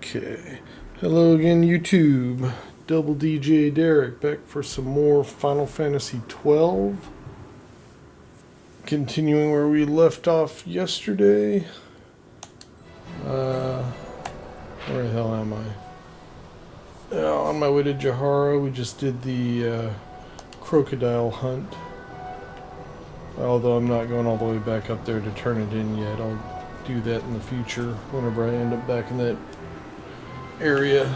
Okay. Hello again, YouTube. Double DJ-Derek back for some more Final Fantasy 12. Continuing where we left off yesterday. Where the hell am I? On my way to Jahara, we just did the crocodile hunt. Although I'm not going all the way back up there to turn it in yet. I'll do that in the future whenever I end up back in that area.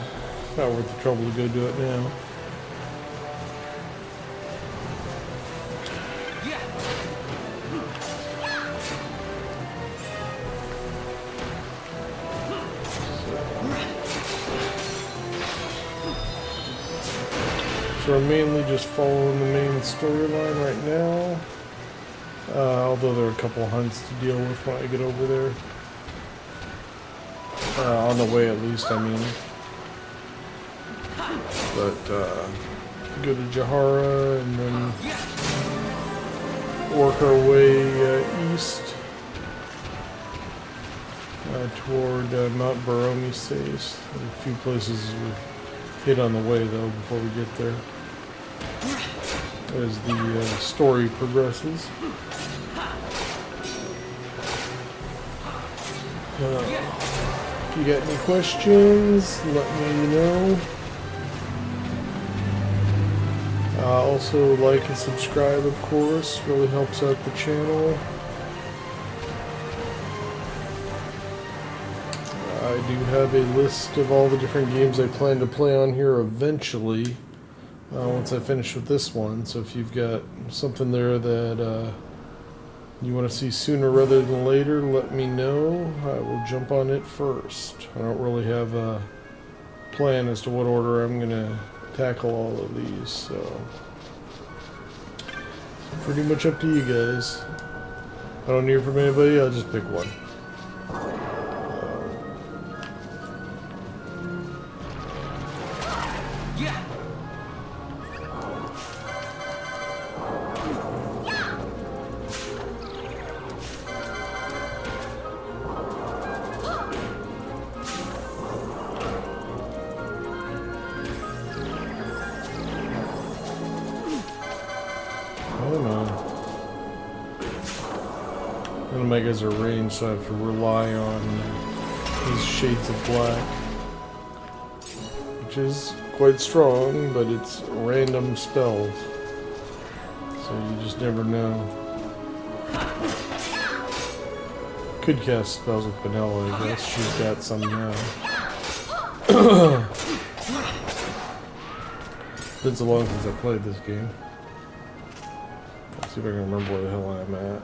Not worth the trouble to go do it now. So we're mainly just following the main storyline right now. Although there are a couple hunts to deal with when I get over there. On the way at least, I mean. But, go to Jahara and then work our way east toward Mt Bur-Omisace. A few places we hit on the way though before we get there. As the story progresses. If you got any questions, let me know. Also, like and subscribe, of course. Really helps out the channel. I do have a list of all the different games I plan to play on here eventually. Once I finish with this one. So if you've got something there that you want to see sooner rather than later, let me know. I will jump on it first. I don't really have a plan as to what order I'm going to tackle all of these, so pretty much up to you guys. I don't hear from anybody, I'll just pick one. None of my guys are ranged, so I have to rely on these shades of black, which is quite strong, but it's random spells, so you just never know. Could cast spells with Vanilla, I guess. She's got some now. Been so long since I played this game. Let's see if I can remember where the hell I'm at.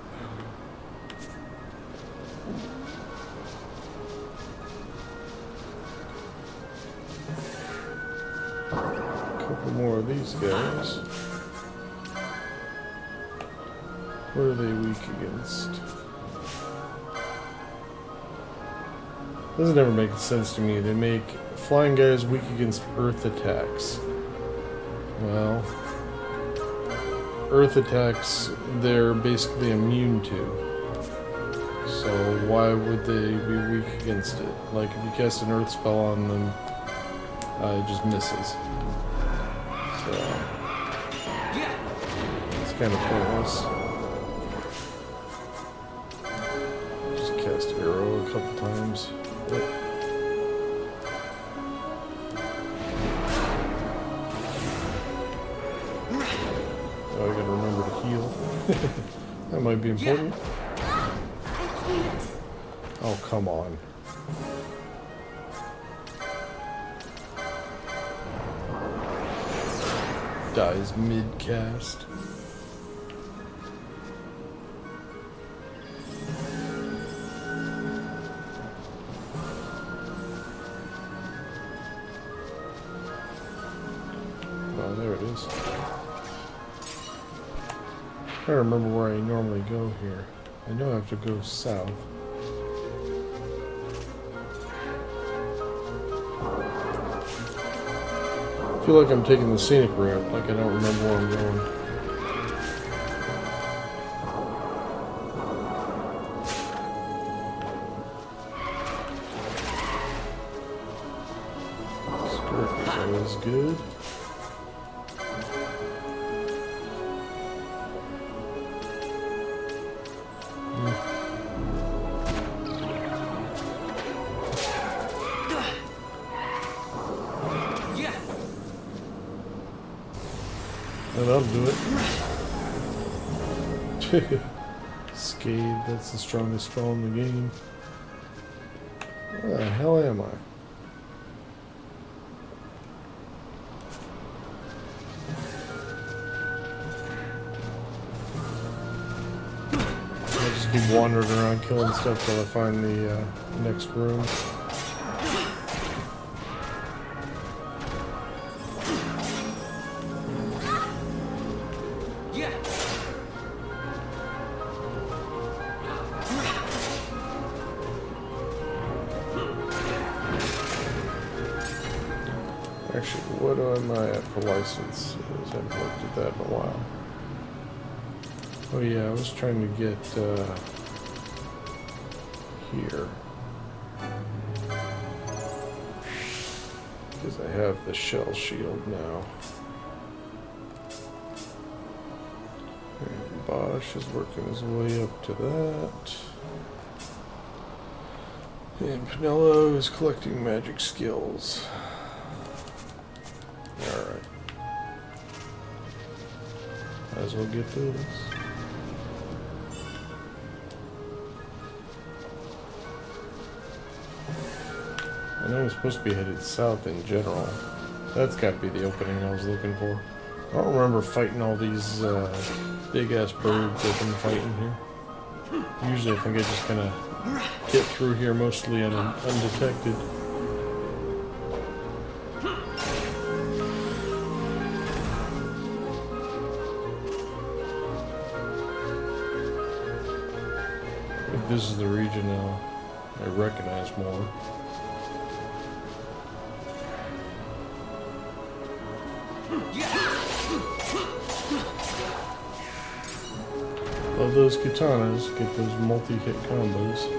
More of these guys. What are they weak against? Doesn't ever make sense to me. They make flying guys weak against earth attacks. Well, earth attacks they're basically immune to. So why would they be weak against it? Like if you cast an earth spell on them, it just misses. So, it's kind of pointless. Just cast arrow a couple times. Yep. Oh, I gotta remember to heal. That might be important. Oh, come on. Dies mid-cast. Oh, there it is. I don't remember where I normally go here. I know I have to go south. I feel like I'm taking the scenic route, like I don't remember where I'm going. is good. That'll do it. Scathe, that's the strongest spell in the game. Where the hell am I? I'll just keep wandering around killing stuff till I find the next room. Actually, what am I at for license? I haven't looked at that in a while. Oh yeah, I was trying to get here. Because I have the shell shield now. And Bosch is working his way up to that. And Pinello is collecting magic skills. Alright. Might as well get those. I know I'm supposed to be headed south in general. That's got to be the opening I was looking for. I don't remember fighting all these big ass birds I've been fighting here. Usually I think I just kind of get through here mostly undetected. This is the region I recognize more. Love those katanas, get those multi-hit combos.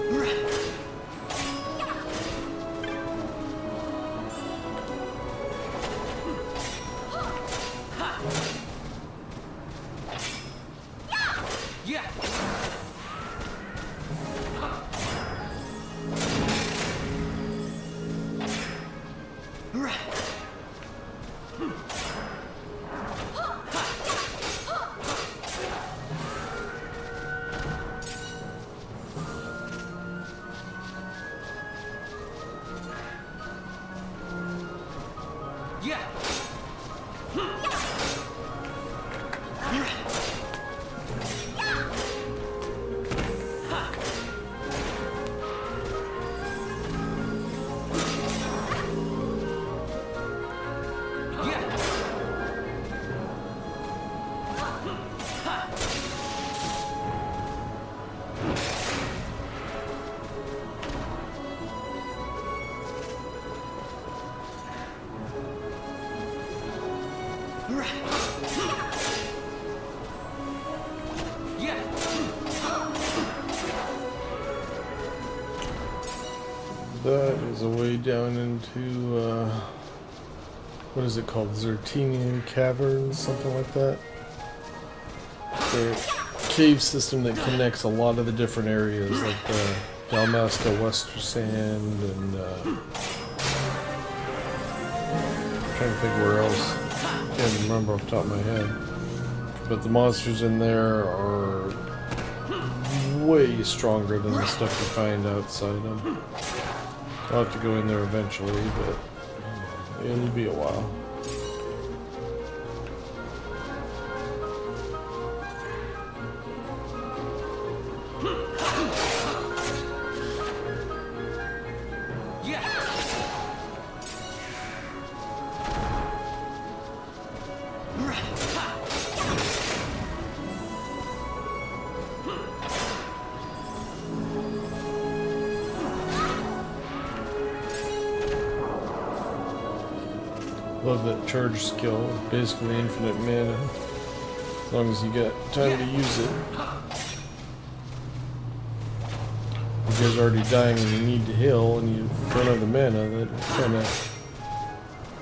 That is a way down into, what is it called? Zertinian Caverns, something like that. The cave system that connects a lot of the different areas, like the Dalmasca Wester Sand, and I'm trying to think where else. Can't remember off the top of my head. But the monsters in there are way stronger than the stuff you find outside them. I'll have to go in there eventually, but it'll be a while. Love that charge skill, basically infinite mana, as long as you got time to use it. If you guys are already dying and you need to heal and you don't have the mana, that kind of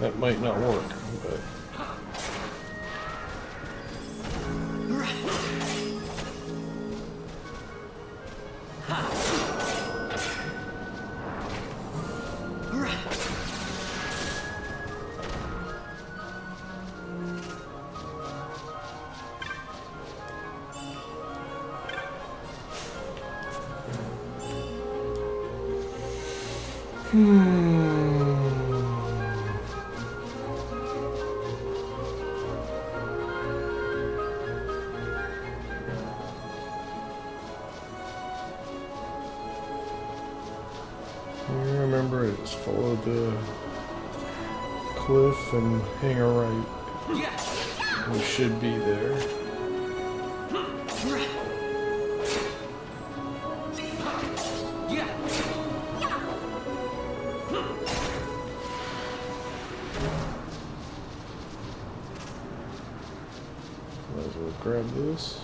That might not work, but... Remember, it just follow the cliff and hang a right. We should be there. Might as well grab this.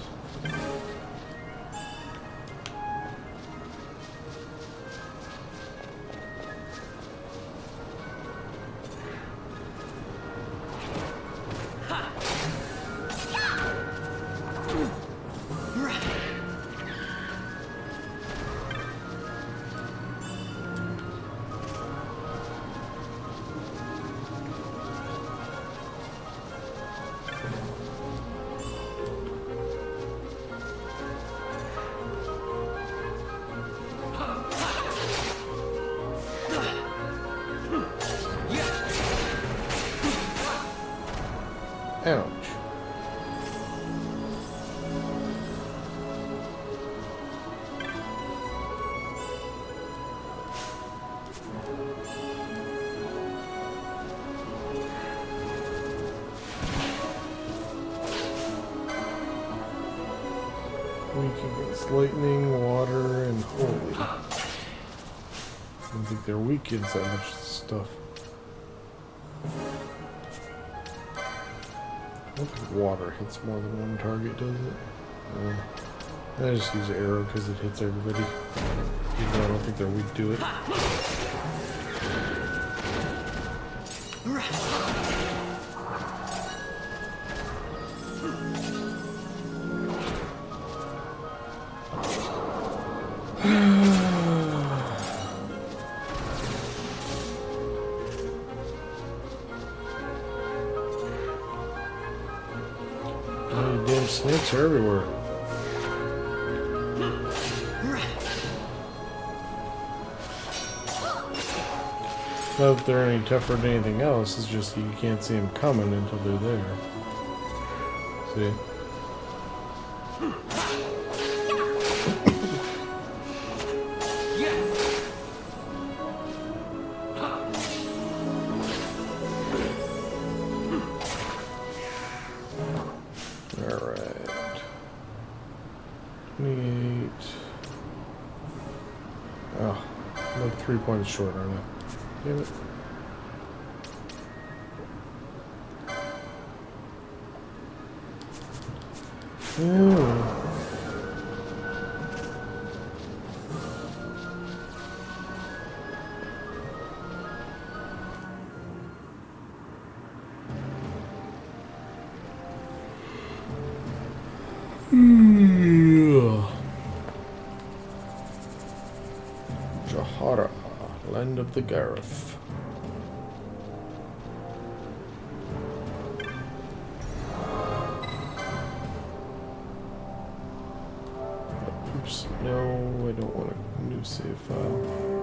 Ouch. Weak against lightning, water, and holy. I don't think they're weak against that much stuff. I don't think water hits more than one target, does it? I just use an arrow because it hits everybody. Even though I don't think they're weak to it. Damn snakes are everywhere. Not that they're any tougher than anything else, it's just you can't see them coming until they're there. See? Alright. 28. Oh, I'm like 3 points short, aren't I? Damn it. Oh. Jahara, land of the Gareth. Oops, no, I don't want a new save file.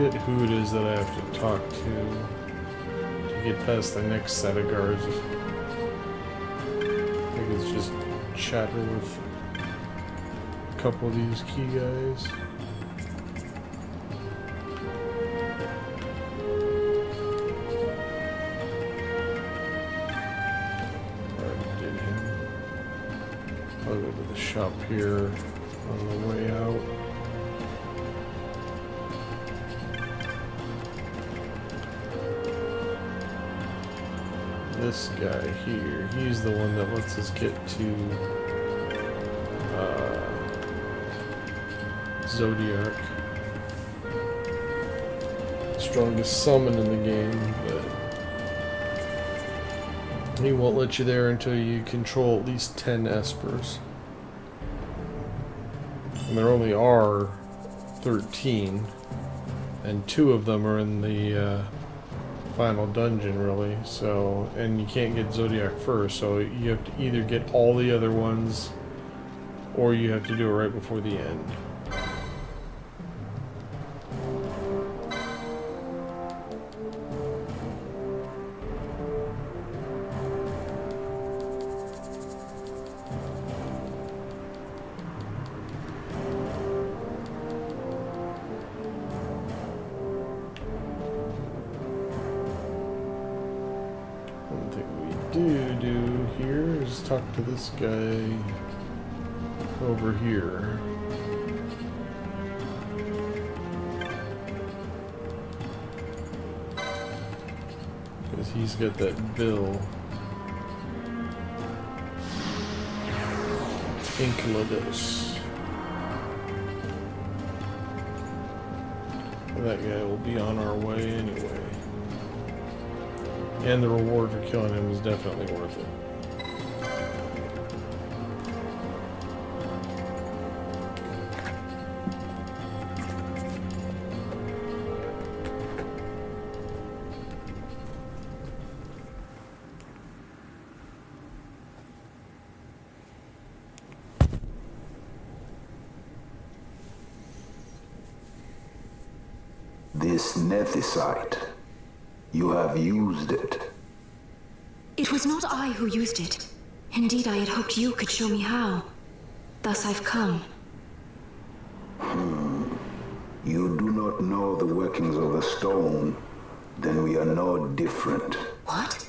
forget who it is that I have to talk to get past the next set of guards. I think it's just chatter with a couple of these key guys. Already did him. I'll go to the shop here on the way out. This guy here, he's the one that lets us get to Zodiac. Strongest summon in the game, but he won't let you there until you control at least 10 espers. And there only are 13, and 2 of them are in the final dungeon, really. So, and you can't get Zodiac first, so you have to either get all the other ones or you have to do it right before the end. Do here is talk to this guy over here. Because he's got that bill. Enceladus. That guy will be on our way anyway. And the reward for killing him is definitely worth it. This nethicite. You have used it. It was not I who used it. Indeed, I had hoped you could show me how. Thus I've come. You do not know the workings of the stone, then we are no different. What?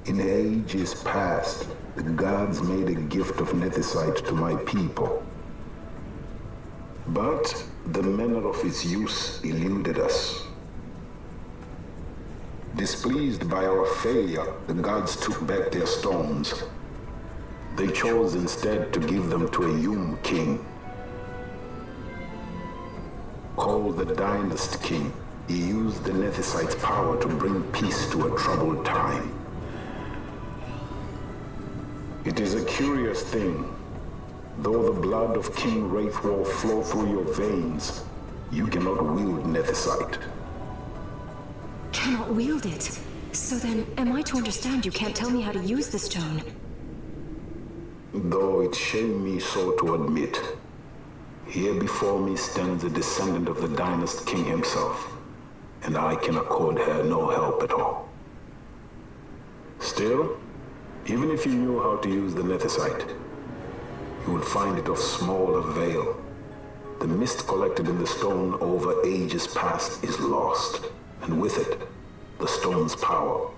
In ages past, the gods made a gift of nethicite to my people. But the manner of its use eluded us. Displeased by our failure, the gods took back their stones. They chose instead to give them to a Yum king. Called the Dynast King, he used the nethicite's power to bring peace to a troubled time. It is a curious thing. Though the blood of King Wraithwolf flow through your veins, you cannot wield nethicite. Cannot wield it? So then, am I to understand you can't tell me how to use the stone? Though it shame me so to admit, here before me stands a descendant of the Dynast King himself, and I can accord her no help at all. Still, even if you knew how to use the nethicite, you would find it of small avail. The mist collected in the stone over ages past is lost, and with it, the stone's power.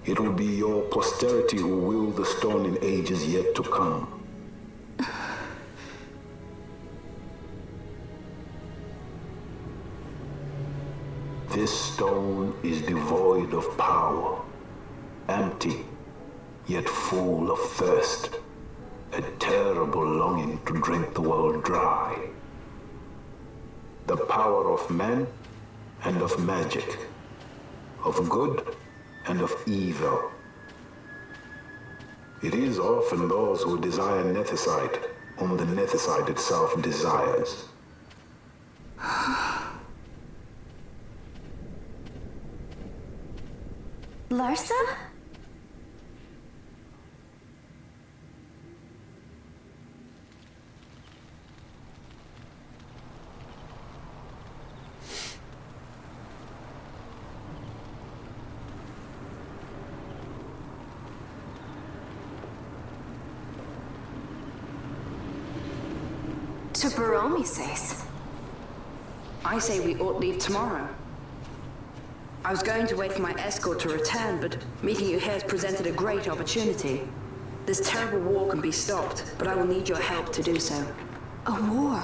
It will be your posterity who wield the stone in ages yet to come. This stone is devoid of power, empty, yet full of thirst. A terrible longing to drink the world dry. The power of man and of magic, of good and of evil. It is often those who desire nethicite whom the nethicite itself desires. Larsa? To Bur-Omisace. I say we ought leave tomorrow. I was going to wait for my escort to return, but meeting you here has presented a great opportunity. This terrible war can be stopped, but I will need your help to do so. A war?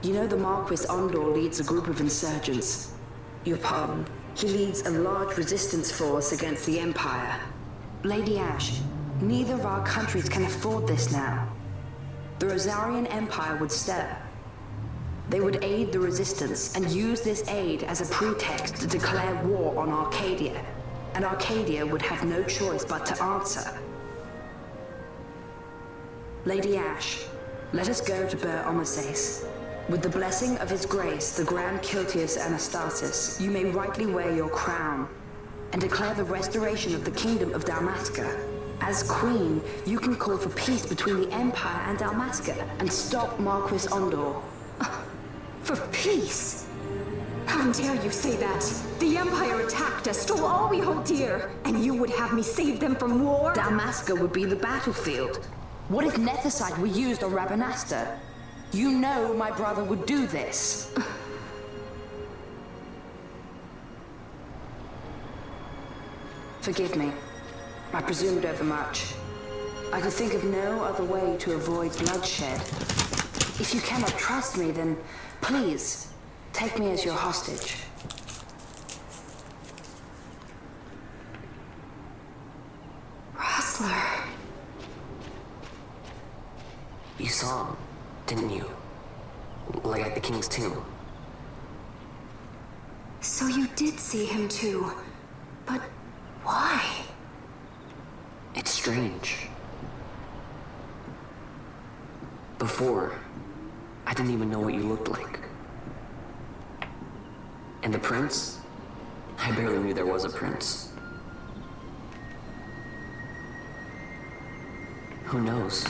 You know the Marquis Ondor leads a group of insurgents. Your pardon. He leads a large resistance force against the Empire. Lady Ash, neither of our countries can afford this now. The Rosarian Empire would stir. They would aid the resistance and use this aid as a pretext to declare war on Arcadia. And Arcadia would have no choice but to answer. Lady Ash, let us go to Bur-Omisace. With the blessing of His Grace, the Grand Kiltius Anastasis, you may rightly wear your crown and declare the restoration of the Kingdom of Dalmasca. As Queen, you can call for peace between the Empire and Dalmasca and stop Marquis Ondor. For peace? How dare you say that? The Empire attacked us, stole all we hold dear, and you would have me save them from war? Dalmasca would be the battlefield. What if Nethicite were used on Rabanasta? You know my brother would do this. Forgive me. I presumed overmuch. I could think of no other way to avoid bloodshed. If you cannot trust me, then please, take me as your hostage. Rustler. You saw him, didn't you? Like at the King's tomb. So you did see him too. But why? It's strange. Before, I didn't even know what you looked like. And the prince? I barely knew there was a prince. Who knows?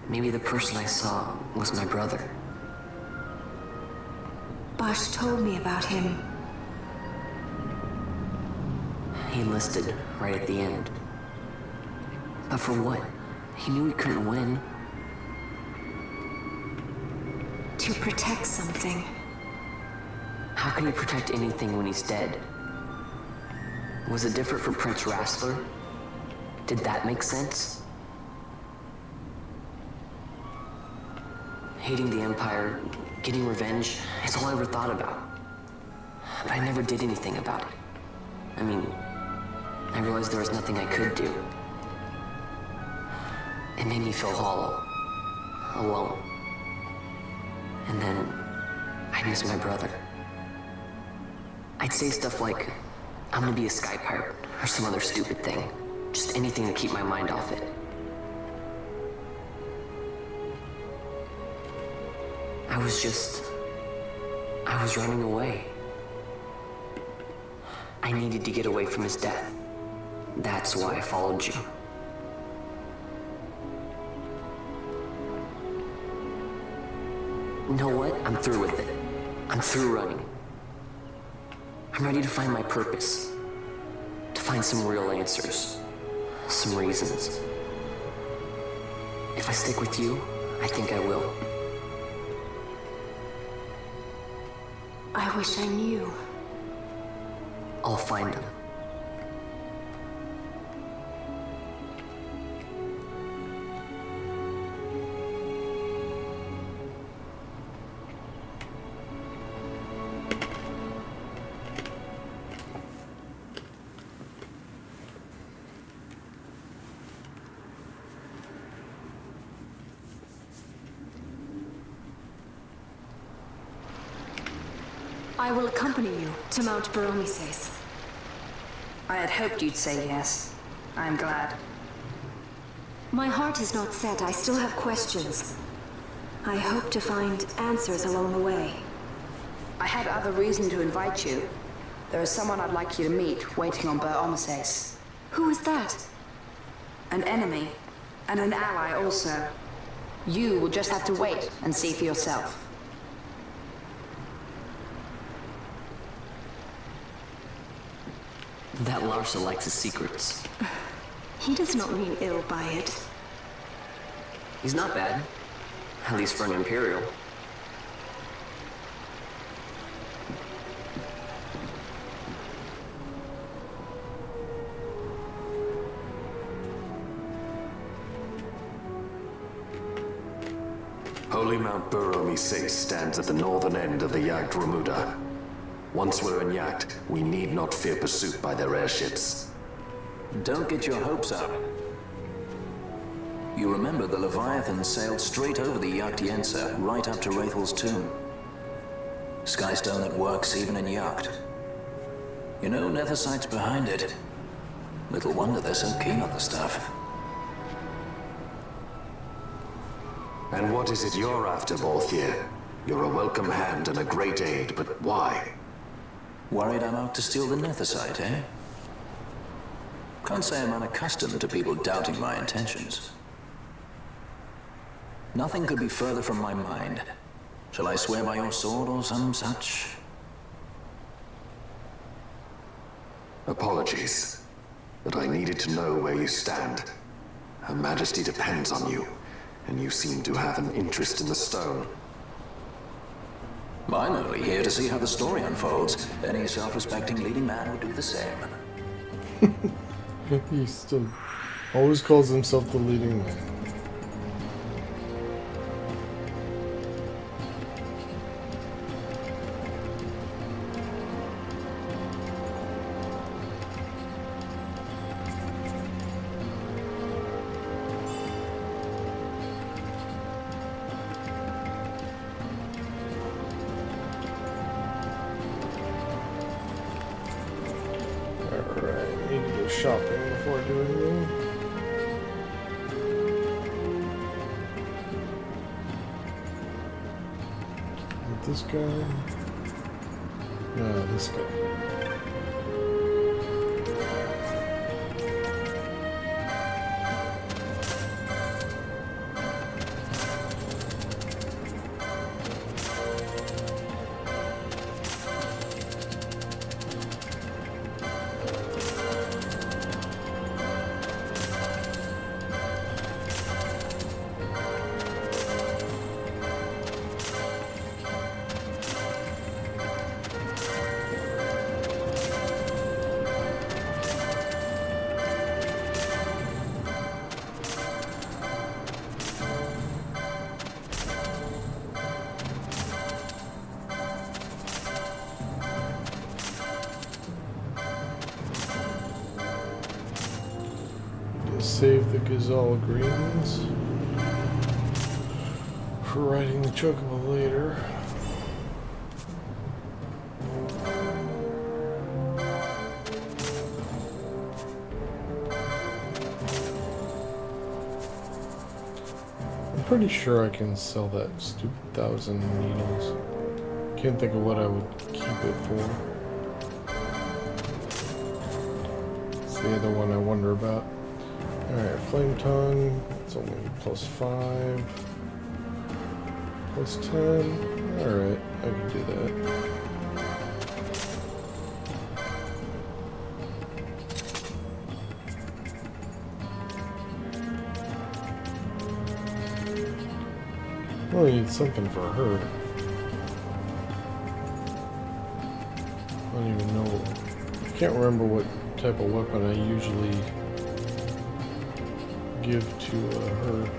Maybe the person I saw was my brother. Bosch told me about him. He enlisted right at the end. But for what? He knew he couldn't win. To protect something. How can he protect anything when he's dead? Was it different for Prince Rastler? Did that make sense? Hating the Empire, getting revenge, it's all I ever thought about. But I never did anything about it. I mean, I realized there was nothing I could do. It made me feel hollow, alone. And then, I'd miss my brother. I'd say stuff like, I'm gonna be a sky pirate, or some other stupid thing. Just anything to keep my mind off it. I was running away. I needed to get away from his death. That's why I followed you. You know what? I'm through with it. I'm through running. I'm ready to find my purpose. To find some real answers. Some reasons. If I stick with you, I think I will. I wish I knew. I'll find him. I will accompany you to Mt Bur-Omisace. I had hoped you'd say yes. I'm glad. My heart is not set. I still have questions. I hope to find answers along the way. I had other reason to invite you. There is someone I'd like you to meet waiting on Bur-Omisace. Who is that? An enemy, and an ally also. You will just have to wait and see for yourself. That Larsa likes his secrets. He does not mean ill by it. He's not bad. At least for an Imperial. Holy Mt Bur-Omisace stands at the northern end of the Yacht Remuda. Once we're in Yacht, we need not fear pursuit by their airships. Don't get your hopes up. You remember the Leviathan sailed straight over the Yacht Yensa, right up to Wraithel's tomb. Skystone that works even in Yacht. You know, Nethersight's behind it. Little wonder they're so keen on the stuff. And what is it you're after, Balthier? You're a welcome hand and a great aid, but why? Worried I'm out to steal the Nethersight, eh? Can't say I'm unaccustomed to people doubting my intentions. Nothing could be further from my mind. Shall I swear by your sword or some such? Apologies, but I needed to know where you stand. Her Majesty depends on you, and you seem to have an interest in the stone. I'm only here to see how the story unfolds. Any self-respecting leading man would do the same. He still always calls himself the leading man. Alright, need to go shopping before I do anything. With this guy? No, this guy. Save the Gazelle greens for riding the Chocobo later. I'm pretty sure I can sell that stupid 1,000 needles. Can't think of what I would keep it for. It's the other one I wonder about. Alright, Flame Tongue, it's only +5, +10, alright, I can do that. Well, I need something for her. I don't even know, I can't remember what type of weapon I usually give to her.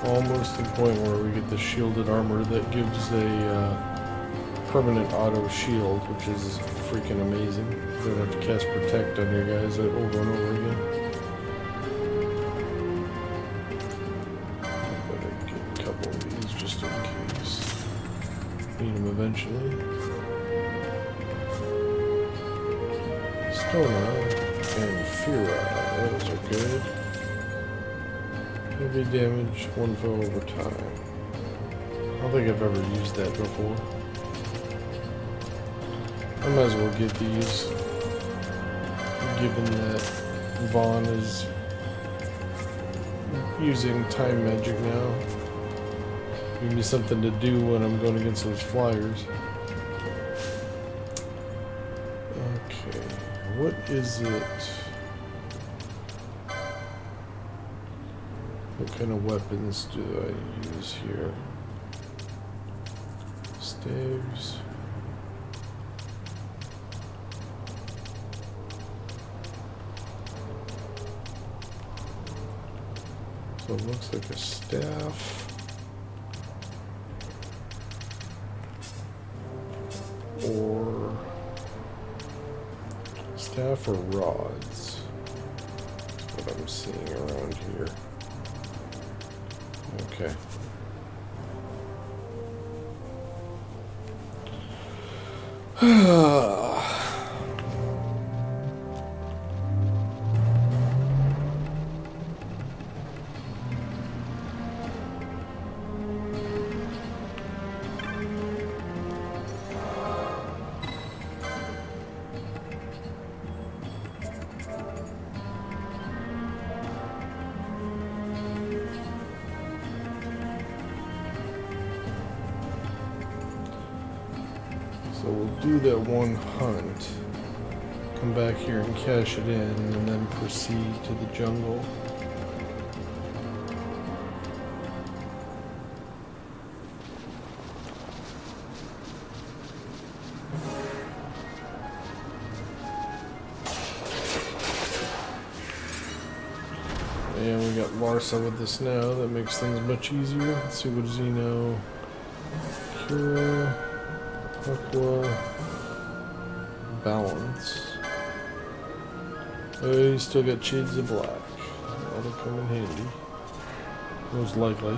Almost to the point where we get the shielded armor that gives a permanent auto shield, which is freaking amazing. You don't have to cast Protect on your guys over and over again. Need them eventually. Stoner and Fira, those are good. Heavy damage, 1 foe over time. I don't think I've ever used that before. I might as well get these, given that Vaughn is using time magic now. Give me something to do when I'm going against those flyers. what is it? What kind of weapons do I use here? Staves. So it looks like a staff. Or staff or rods. That's what I'm seeing around here. Okay. So we'll do that one hunt, come back here and cash it in, and then proceed to the jungle. And we got Larsa with us now, that makes things much easier. Let's see, what does he know? Cure. Aqua, balance. Oh, you still got shades of black. That'll come in handy. Most likely.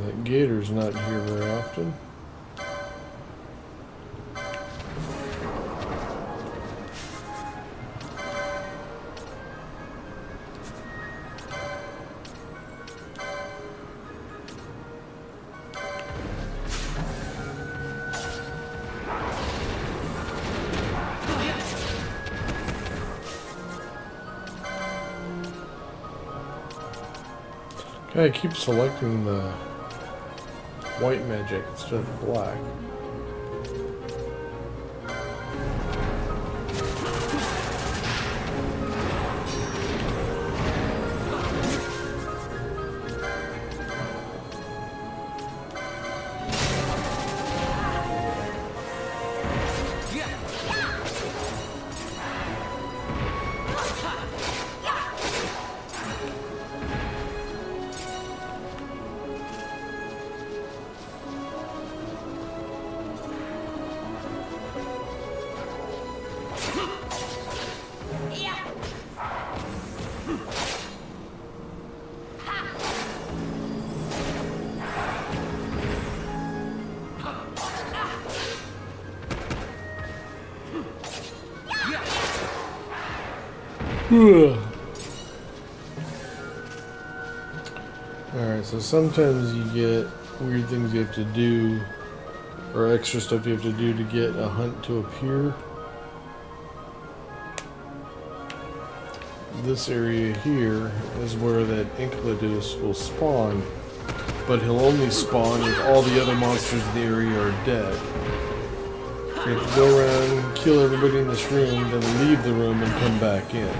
That gator's not here very often. I keep selecting the white magic instead of black. Alright, so sometimes you get weird things you have to do, or extra stuff you have to do to get a hunt to appear. This area here is where that Enceladus will spawn, but he'll only spawn if all the other monsters in the area are dead. So you have to go around, kill everybody in this room, then leave the room and come back in.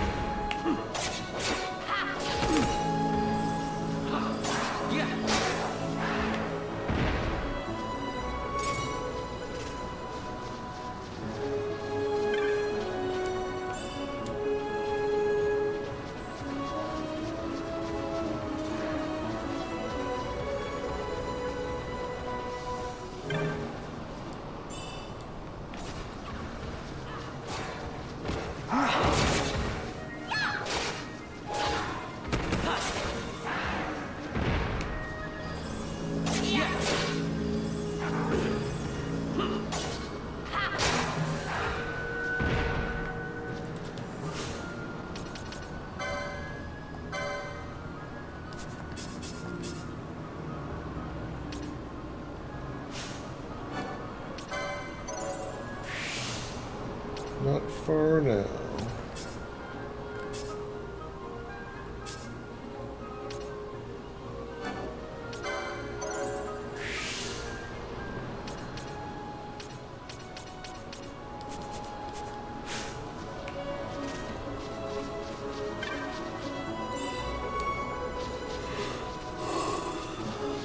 Not far now.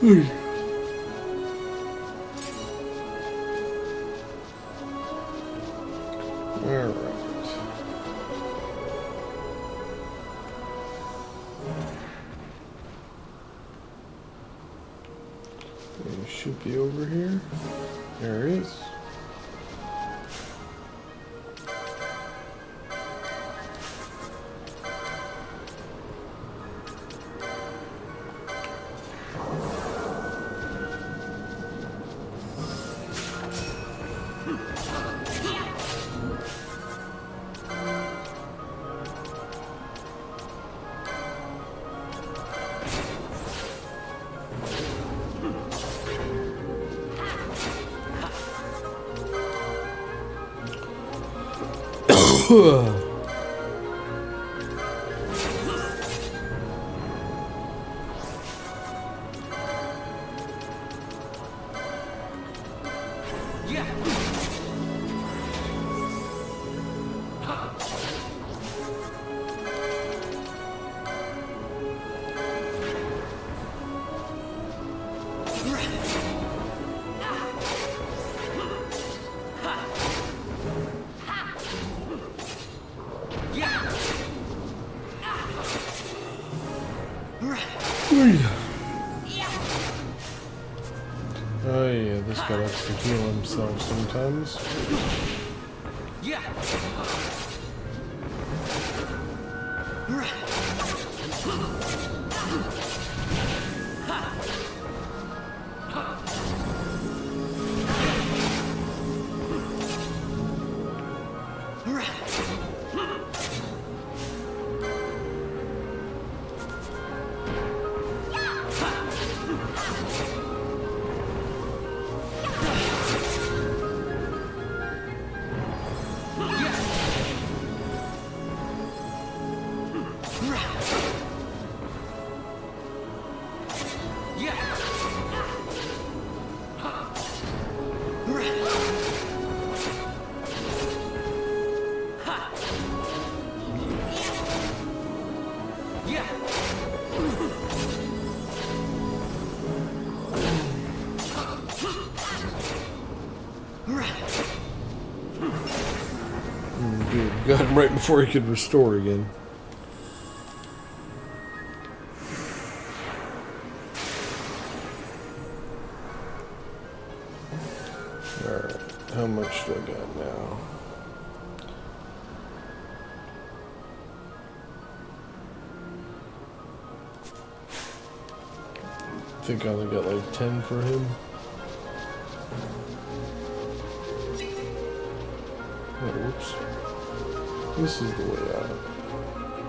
He should be over here. There he is. Oh yeah, this guy likes to heal himself sometimes. Dude, got him right before he could restore again. Alright, how much do I got now? I think I only got like 10 for him. Oh, whoops. This is the way out.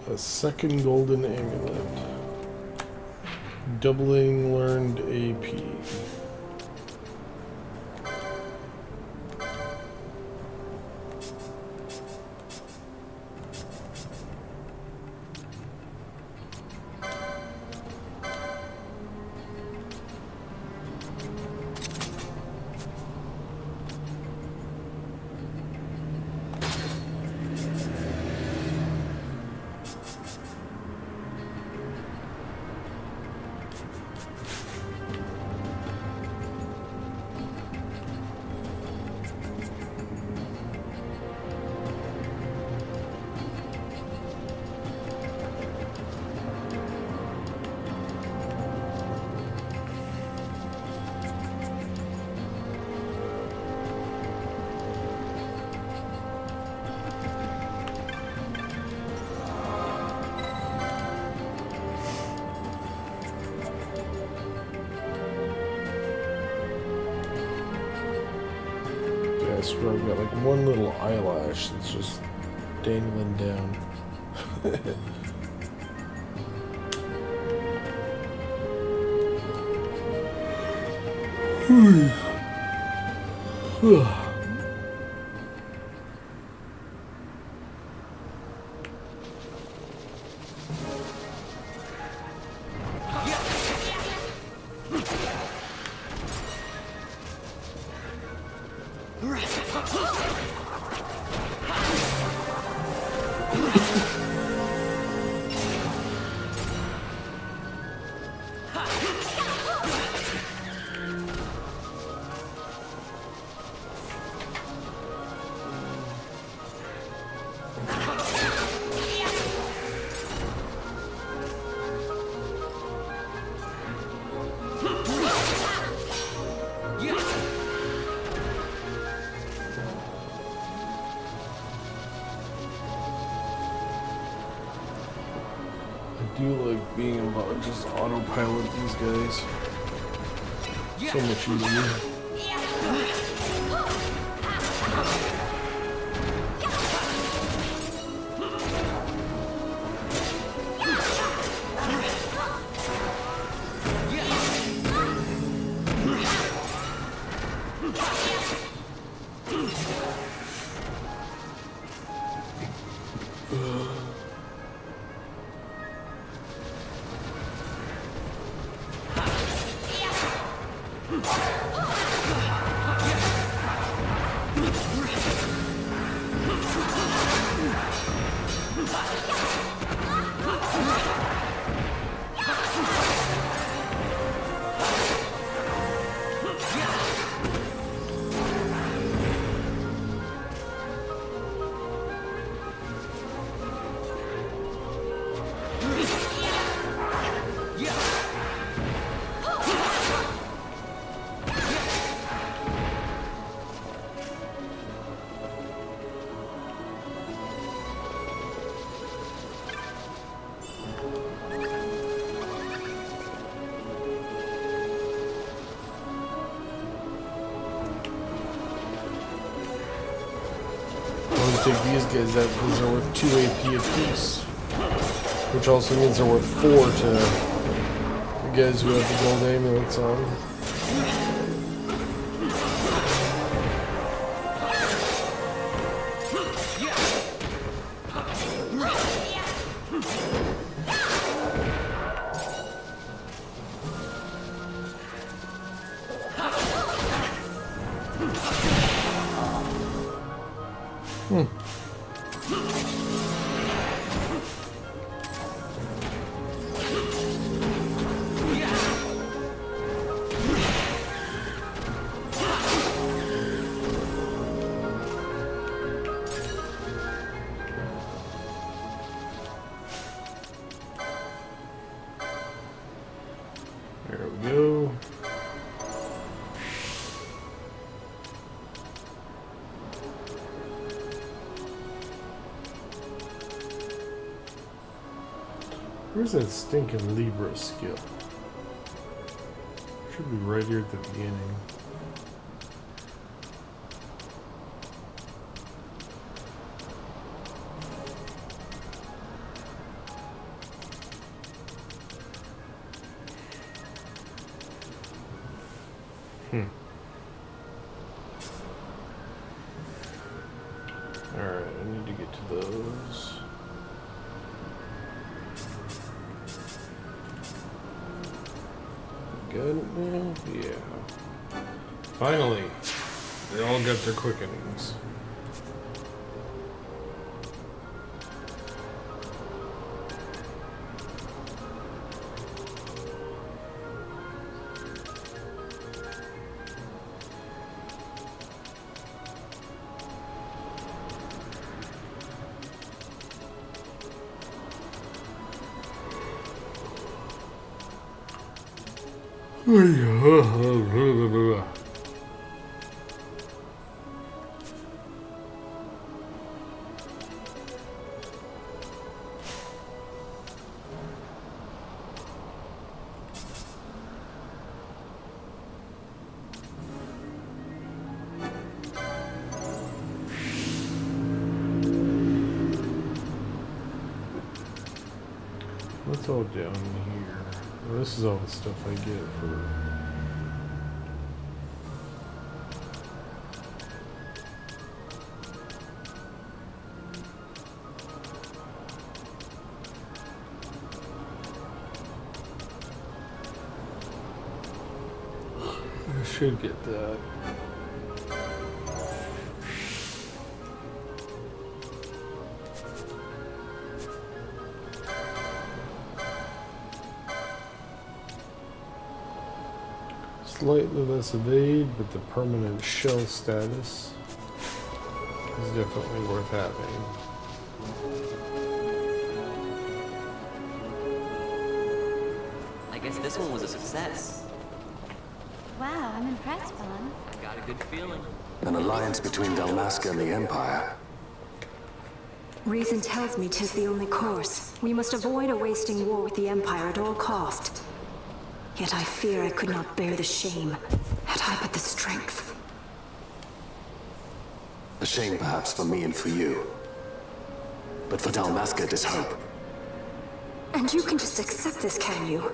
A second golden amulet. Doubling learned AP. Where I've got like one little eyelash that's just dangling down. do like being able to just autopilot these guys. So much easier. Take these guys out because they're worth 2 AP apiece, which also means they're worth 4 to the guys who have the gold amulets on. There we go. Where's that stinking Libra skill? Should be right here at the beginning. Alright, I need to get to those. Good now? Yeah. Finally! They all got their quickenings. What's all down here? Well, this is all the stuff I get for... I should get that. Slightly less evade, but the permanent shell status is definitely worth having. I guess this one was a success. Wow, I'm impressed, Vaughn. I got a good feeling. An alliance between Dalmasca and the Empire. Reason tells me 'tis the only course. We must avoid a wasting war with the Empire at all cost. Yet I fear I could not bear the shame, had I but the strength. A shame perhaps for me and for you. But for Dalmasca it is hope. And you can just accept this, can you?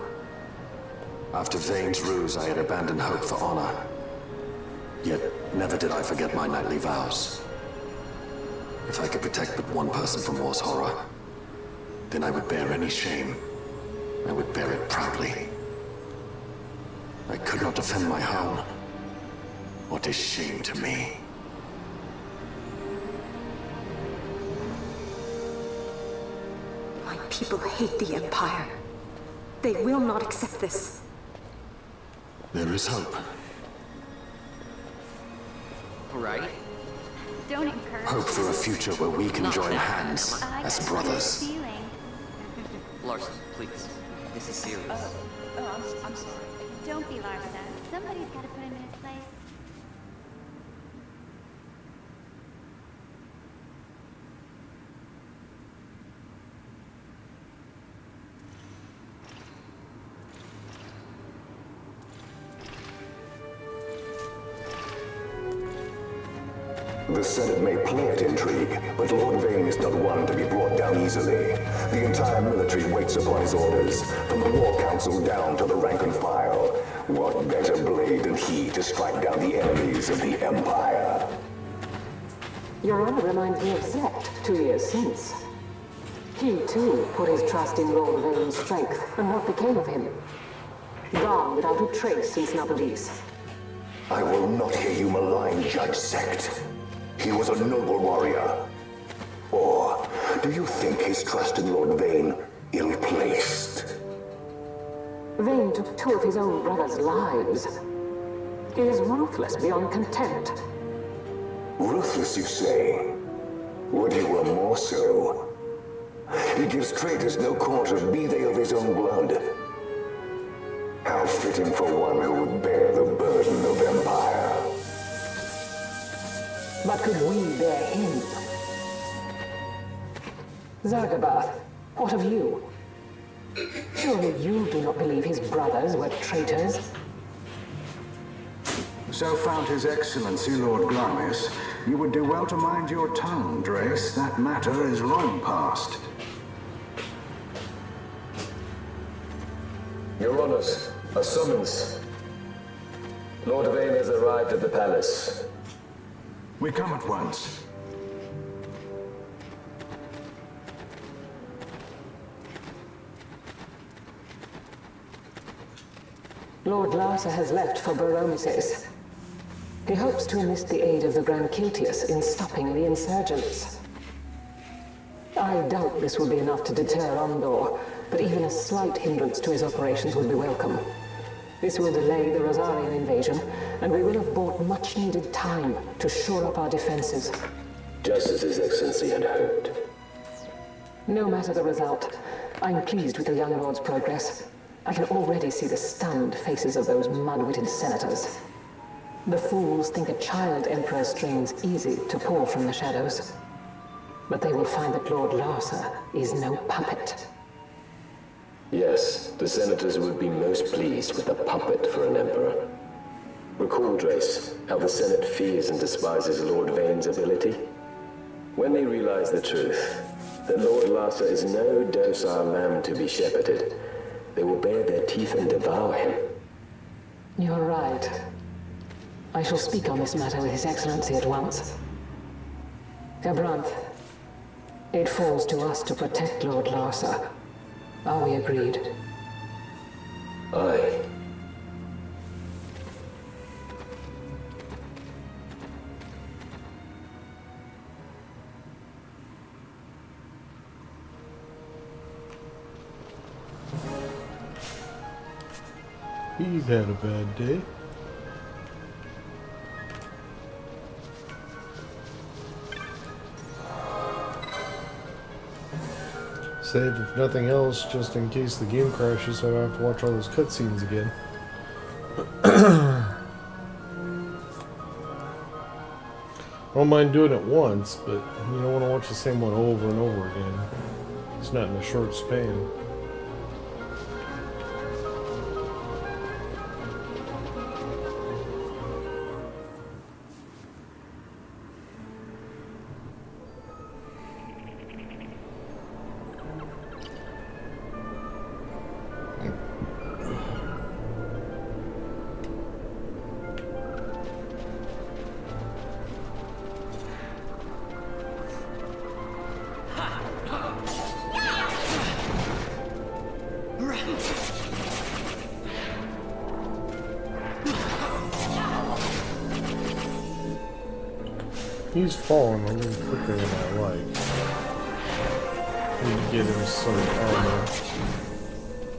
After Vane's ruse, I had abandoned hope for honor. Yet never did I forget my knightly vows. If I could protect but one person from war's horror, then I would bear any shame. I would bear it proudly. I could not defend my home. What is shame to me? My people hate the Empire. They will not accept this. There is hope. Right? Don't encourage Hope for a future where we can Not join that, hands Emma. I as got brothers. this feeling. Larson, please. This is serious. I'm sorry. Don't be Larsa. Somebody's got to put him in his place. The Senate may play at intrigue, but Lord Vane is not one to be brought down easily. The entire military waits upon his orders, from the War Council down to the rank and file. What better blade than he to strike down the enemies of the Empire? Your Honor reminds me of Sect 2 years since. He, too, put his trust in Lord Vane's strength, and what became of him? Gone without a trace since Nabudis. I will not hear you malign Judge Sect. He was a noble warrior. Or do you think his trust in Lord Vane ill-placed? Vane took 2 of his own brother's lives. He is ruthless beyond contempt. Ruthless, you say? Would he were more so? He gives traitors no quarter, be they of his own blood. How fitting for one who would bear the burden of empire. But could we bear him? Zargabath, what of you? Surely you do not believe his brothers were traitors? So found His Excellency Lord Glamis, you would do well to mind your tongue, Drace. That matter is long past. Your Honors, a summons. Lord Vane has arrived at the palace. We come at once. Lord Larsa has left for Bur-Omisace. He hopes to enlist the aid of the Grand Kiltius in stopping the insurgents. I doubt this will be enough to deter Ondor, but even a slight hindrance to his operations would be welcome. This will delay the Rosarian invasion, and we will have bought much-needed time to shore up our defenses. Just as His Excellency had hoped. No matter the result, I'm pleased with the young lord's progress. I can already see the stunned faces of those mud-witted senators. The fools think a child emperor's strings easy to pull from the shadows. But they will find that Lord Larsa is no puppet. Yes, the senators would be most pleased with a puppet for an emperor. Recall, Drace, how the Senate fears and despises Lord Vane's ability. When they realize the truth, that Lord Larsa is no docile lamb to be shepherded, they will bare their teeth and devour him. You're right. I shall speak on this matter with His Excellency at once. Gabranth, it falls to us to protect Lord Larsa. Are we agreed? Aye. He's had a bad day. Save, if nothing else, just in case the game crashes, so I don't have to watch all those cutscenes again. I don't mind doing it once, but you don't want to watch the same one over and over again. It's not in a short span. He's falling a little quicker than I like. Need to get him some armor.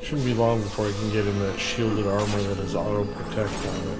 Shouldn't be long before I can get him that shielded armor that has auto protect on it.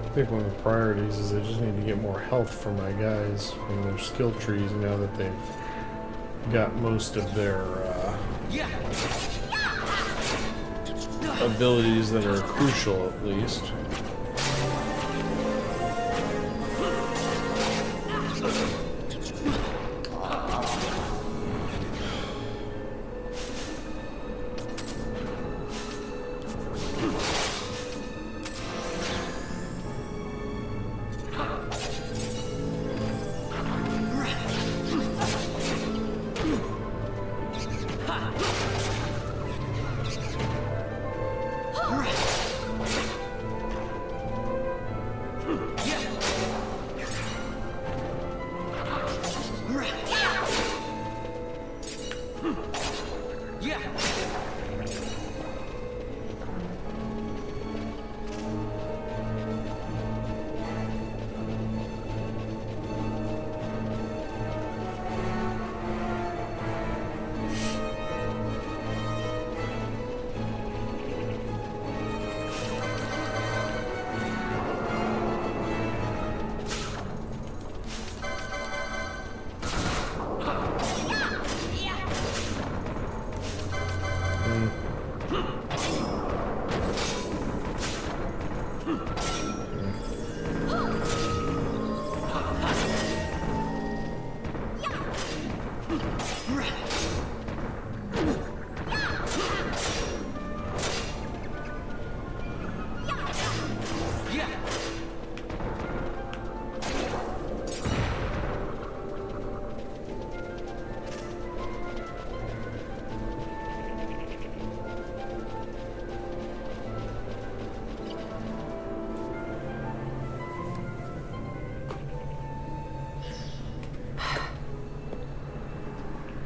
I think one of the priorities is I just need to get more health for my guys from their skill trees now that they've got most of their abilities that are crucial, at least.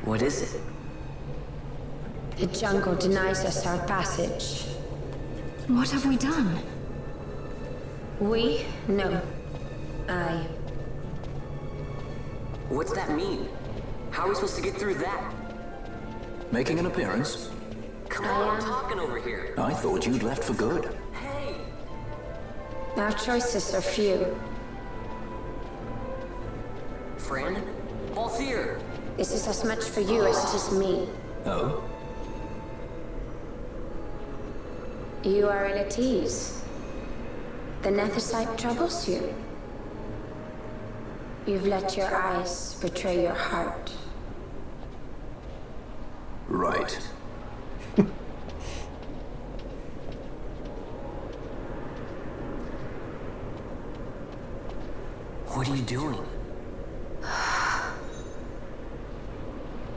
What is it? The jungle denies us our passage. What have we done? We? No. I. What's that mean? How are we supposed to get through that? Making an appearance? Come on, I'm talking over here. I thought you'd left for good. Hey! Our choices are few. Friend? Balthier! This is as much for you as it is me. Oh? You are ill at ease. The Nethersite troubles you. You've let your eyes betray your heart. Right. What are you doing?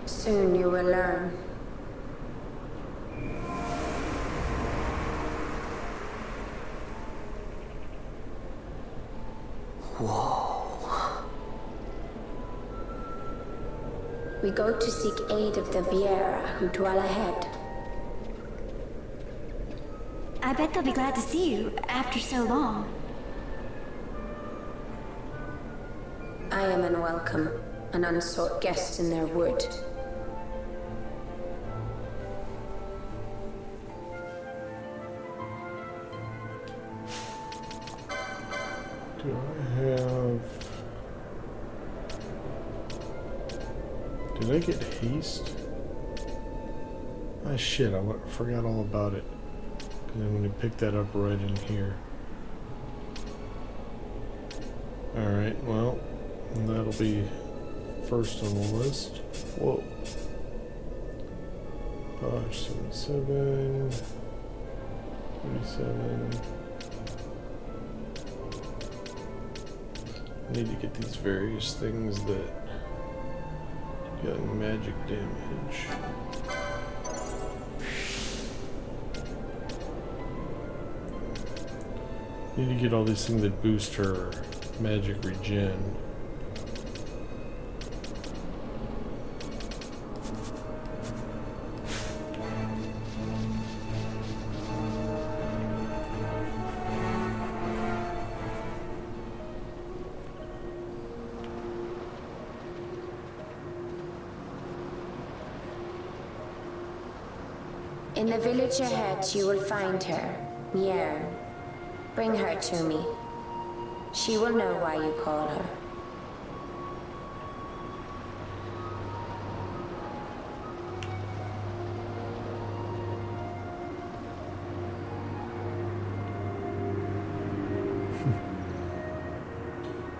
Soon you will learn. Whoa. We go to seek aid of the Viera who dwell ahead. I bet they'll be glad to see you after so long. I am unwelcome, an unsought guest in their wood. Do I have... Did I get haste? Ah, shit, I forgot all about it. Because I'm going to pick that up right in here. Alright, well, that'll be first on the list. Whoa. 577. 37. I need to get these various things that got magic damage. Need to get all these things that boost her magic regen. In the village ahead, you will find her, Miriam. Bring her to me. She will know why you call her.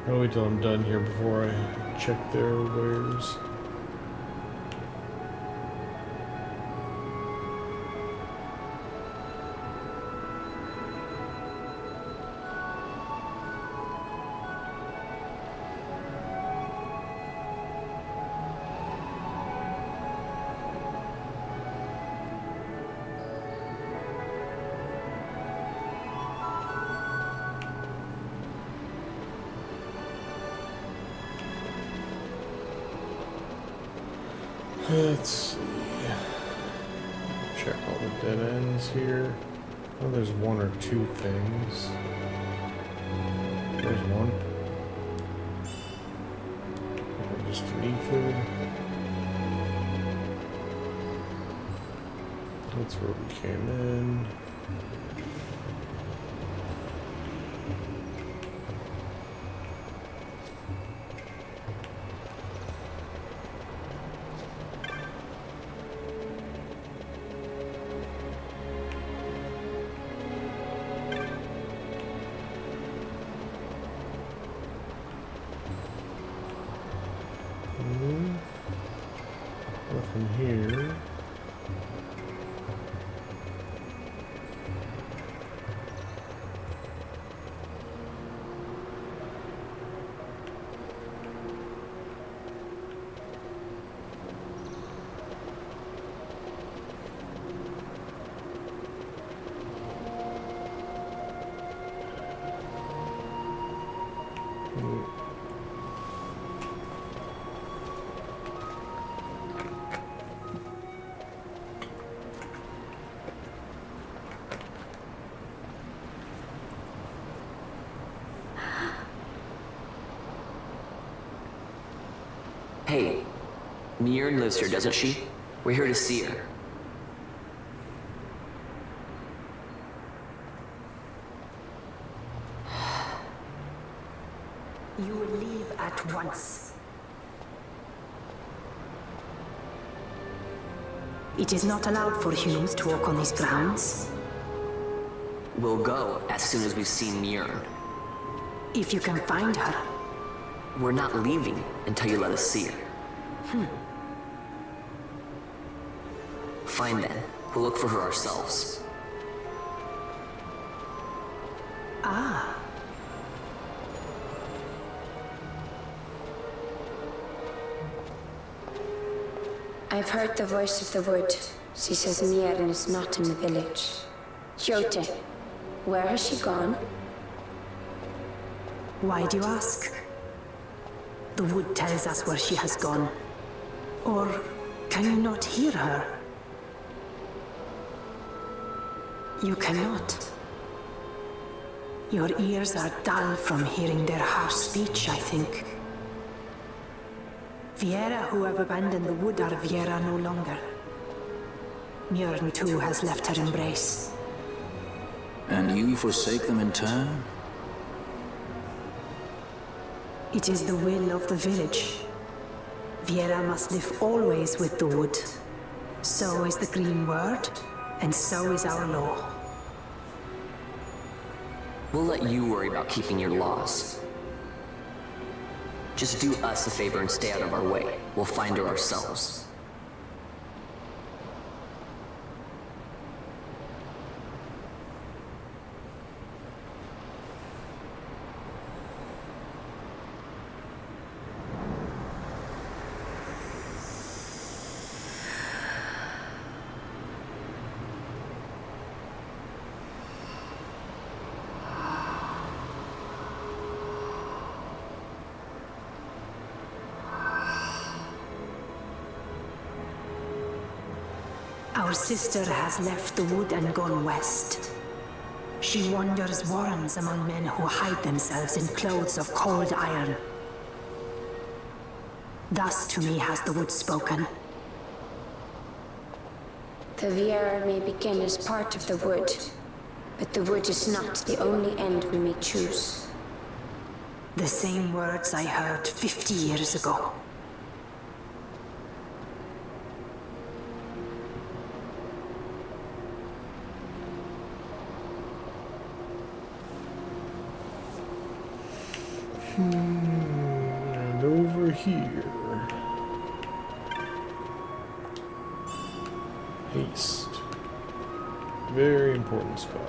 I'll wait till I'm done here before I check their wares. Let's see. Check all the dead ends here. Oh, there's one or two things. There's one. Just an ether. That's where we came in. Nothing here. Hey, Miriam lives here, doesn't she? We're here to see her. You will leave at once. It is not allowed for humans to walk on these grounds. We'll go as soon as we've seen Miriam. If you can find her. We're not leaving until you let us see her. Fine then. We'll look for her ourselves. Ah. I've heard the voice of the wood. She says Miriam is not in the village. Jote, where has she gone? Why do you ask? The wood tells us where she has gone. Or can you not hear her? You cannot. Your ears are dull from hearing their harsh speech, I think. Viera who have abandoned the wood are Viera no longer. Mjörn too has left her embrace. And you forsake them in turn? It is the will of the village. Viera must live always with the wood. So is the green word, and so is our law. We'll let you worry about keeping your laws. Just do us a favor and stay out of our way. We'll find her ourselves. Our sister has left the wood and gone west. She wanders warrens among men who hide themselves in clothes of cold iron. Thus to me has the wood spoken. The Viera may begin as part of the wood, but the wood is not the only end we may choose. The same words I heard 50 years ago. And over here. Haste. Very important spell.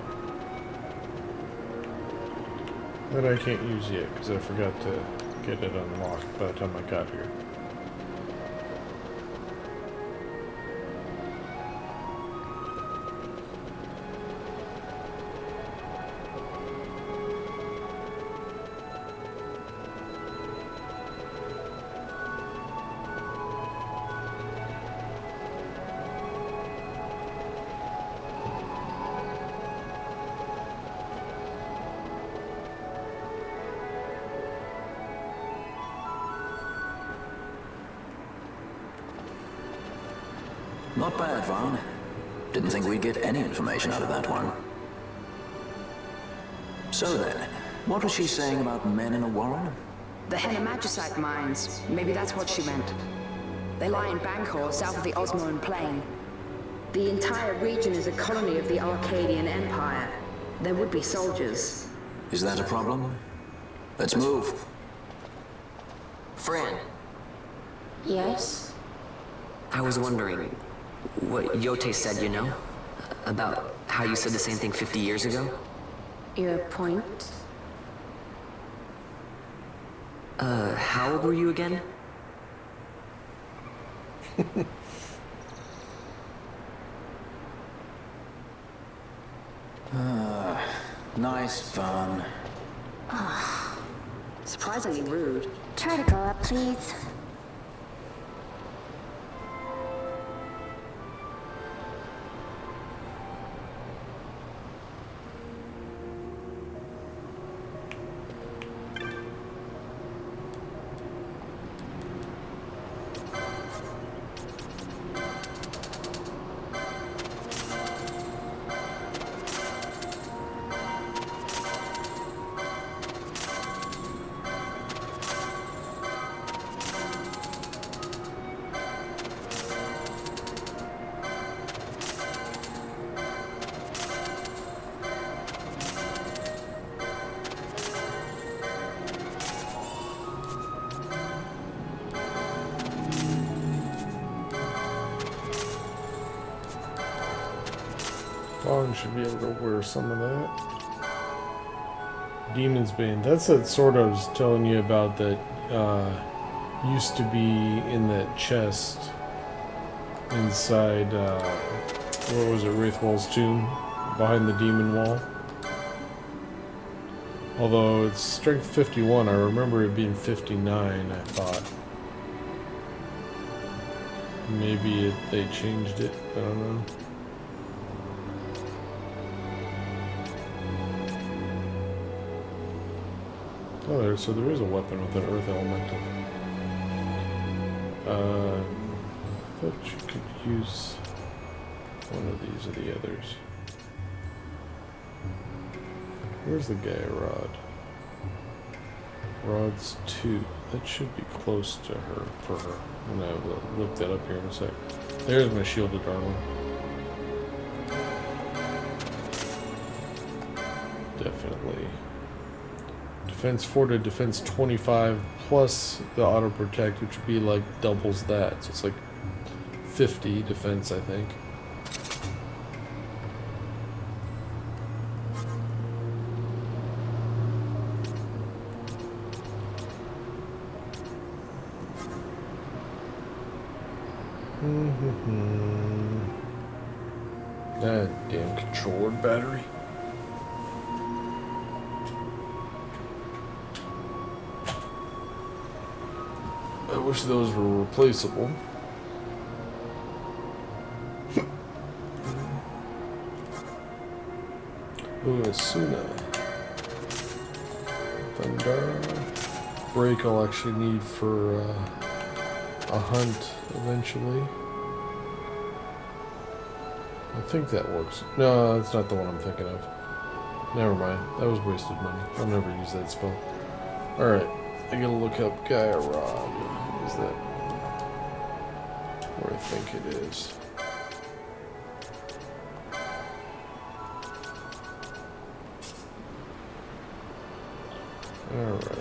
That I can't use yet because I forgot to get it unlocked by the time I got here. Not bad, Vaughn. Didn't think we'd get any information out of that one. So then, what was she saying about men in a warren? The Henne Mines. Maybe that's what she meant. They lie in Bangkor, south of the Osmoan Plain. The entire region is a colony of the Arcadian Empire. There would be soldiers. Is that a problem? Let's move. Fran, Yes? I was wondering what Yote said, you know? About how you said the same thing 50 years ago? Your point? How old were you again? Nice fun. Surprisingly rude. Try to go up, please. I should be able to wear some of that. Demon's Bane. That's that sword I was telling you about that used to be in that chest inside, what was it, Wraithwall's tomb, behind the demon wall. Although it's strength 51, I remember it being 59, I thought. Maybe they changed it, I don't know. Oh, so there is a weapon with an earth elemental. I thought you could use one of these or the others. Where's the Gaia Rod? Rod's 2. That should be close to her, for her. I'm gonna look that up here in a sec. There's my shielded armor. Definitely. Defense 4 to defense 25 plus the auto protect, which would be like doubles that. So it's like 50 defense, I think. That damn controller battery. I wish those were replaceable. Ooh, Asuna. Thunder. Break I'll actually need for a hunt eventually. I think that works. No, that's not the one I'm thinking of. Never mind. That was wasted money. I'll never use that spell. Alright. I gotta look up Gaia Rod. Is that where I think it is? Alright.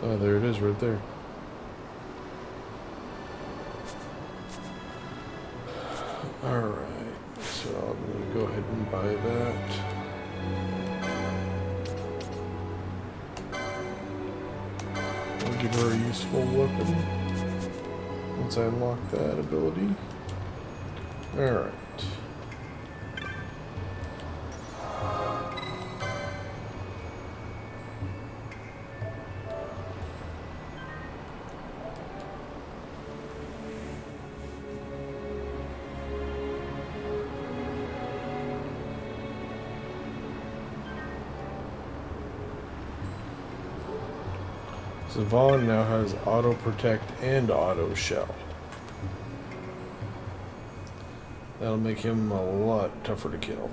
Oh, there it is right there. Alright. So I'm gonna go ahead and buy that. Give her a useful weapon once I unlock that ability. Alright. Zavon now has auto protect and auto shell. That'll make him a lot tougher to kill.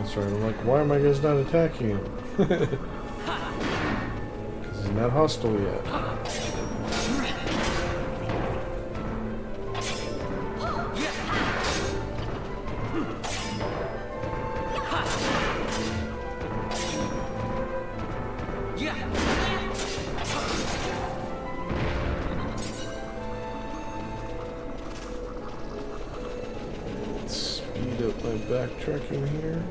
Sorry, I'm like, why am I guys not attacking him? Because he's not hostile yet. Let's speed up my backtracking here.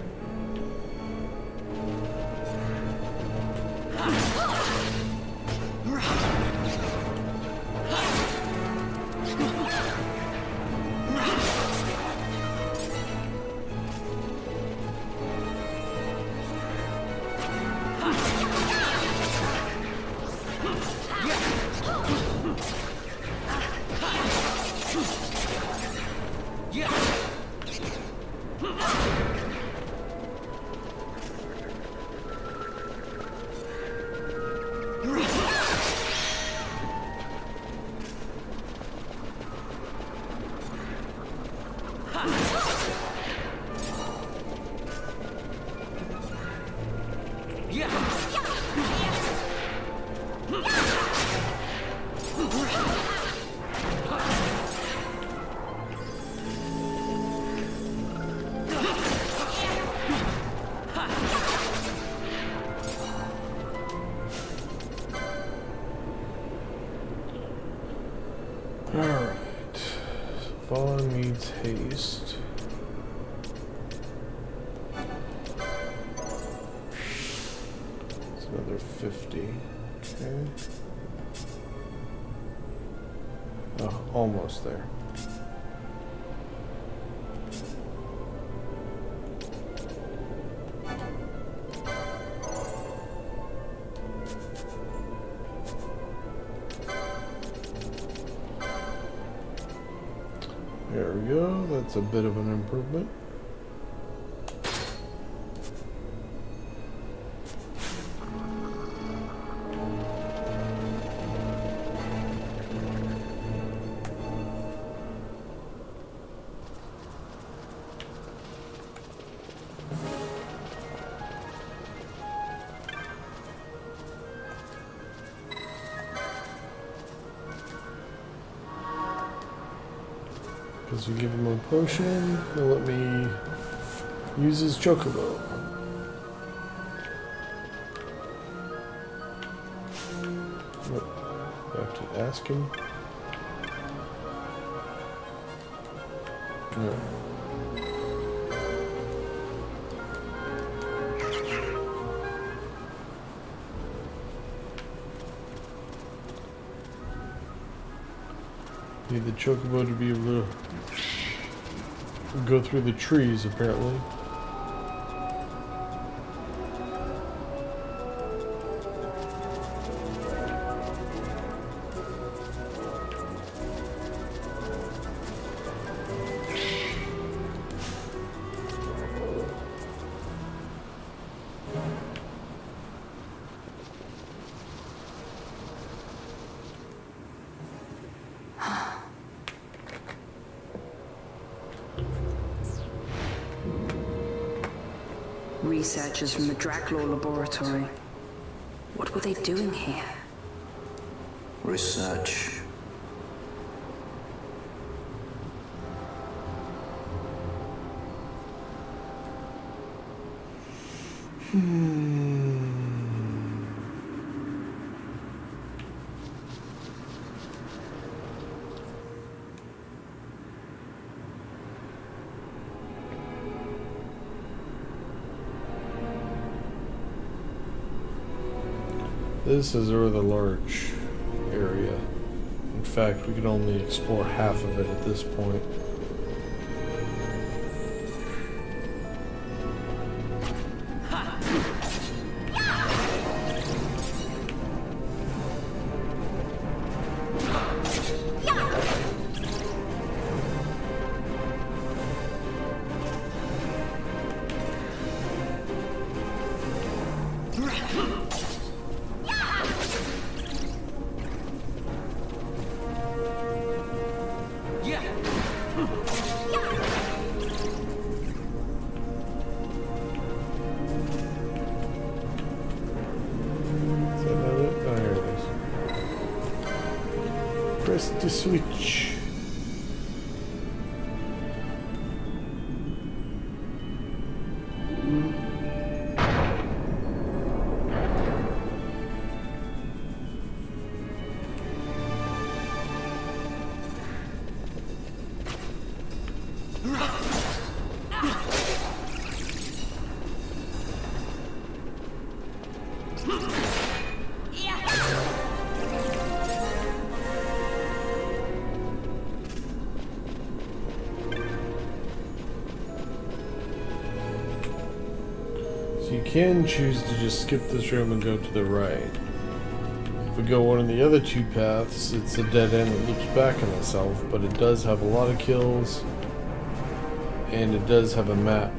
Alright. Vaughn needs haste. It's another 50. Okay. Oh, almost there. There we go, that's a bit of an improvement. Because we give him a potion, he'll let me use his chocobo. I have to ask him. No. Need the chocobo to be able to go through the trees, apparently. Researchers from the Draclaw laboratory. What were they doing here? Research. This is a rather large area. In fact, we can only explore half of it at this point. Press the switch. You can choose to just skip this room and go to the right. If we go one of the other two paths, it's a dead end that loops back on itself, but it does have a lot of kills, and it does have a map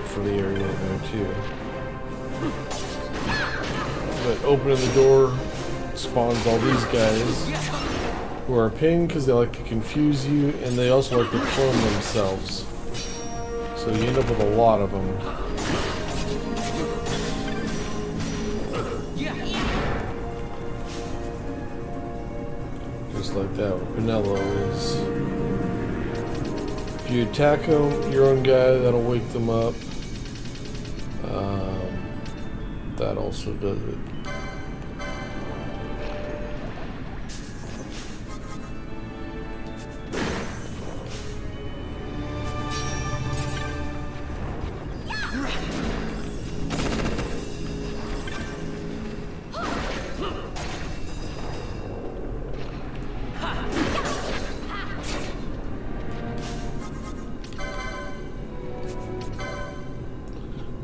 for the area there too. But opening the door spawns all these guys, who are a pain because they like to confuse you, and they also like to clone themselves. So you end up with a lot of them. Just like that with Pinello is. If you attack them, your own guy, that'll wake them up. That also does it.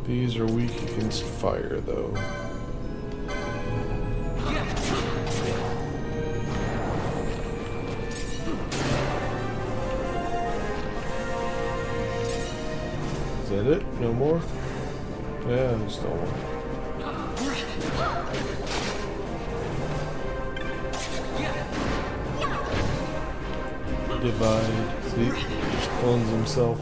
These are weak against fire, though. Is that it? No more? Yeah, there's still one. Divide. See? Just clones himself.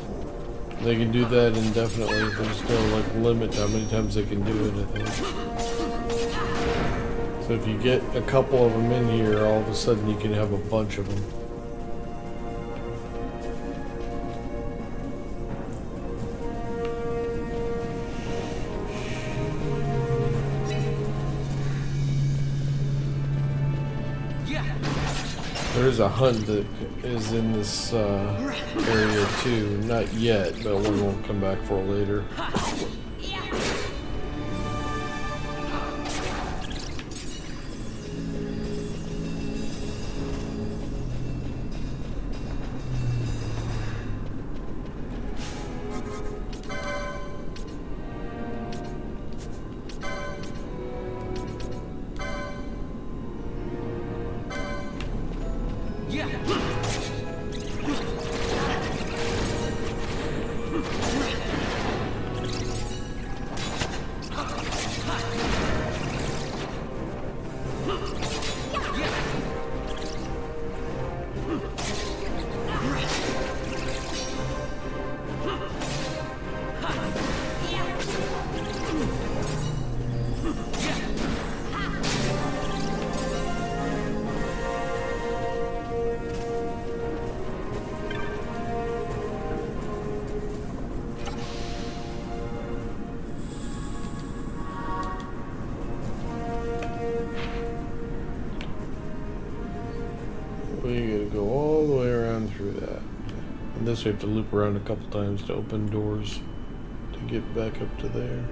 They can do that indefinitely. There's no like limit to how many times they can do it, I think. So if you get a couple of them in here, all of a sudden you can have a bunch of them. There's a hunt that is in this area too. Not yet, but one will come back for later. We gotta go all the way around through that. And this we have to loop around a couple times to open doors to get back up to there.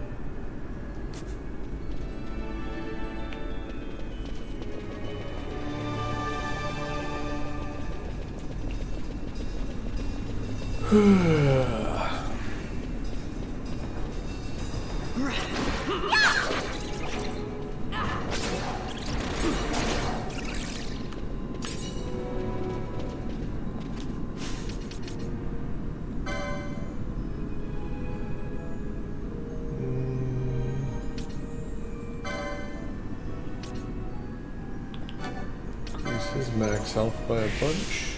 Increases max health by a bunch.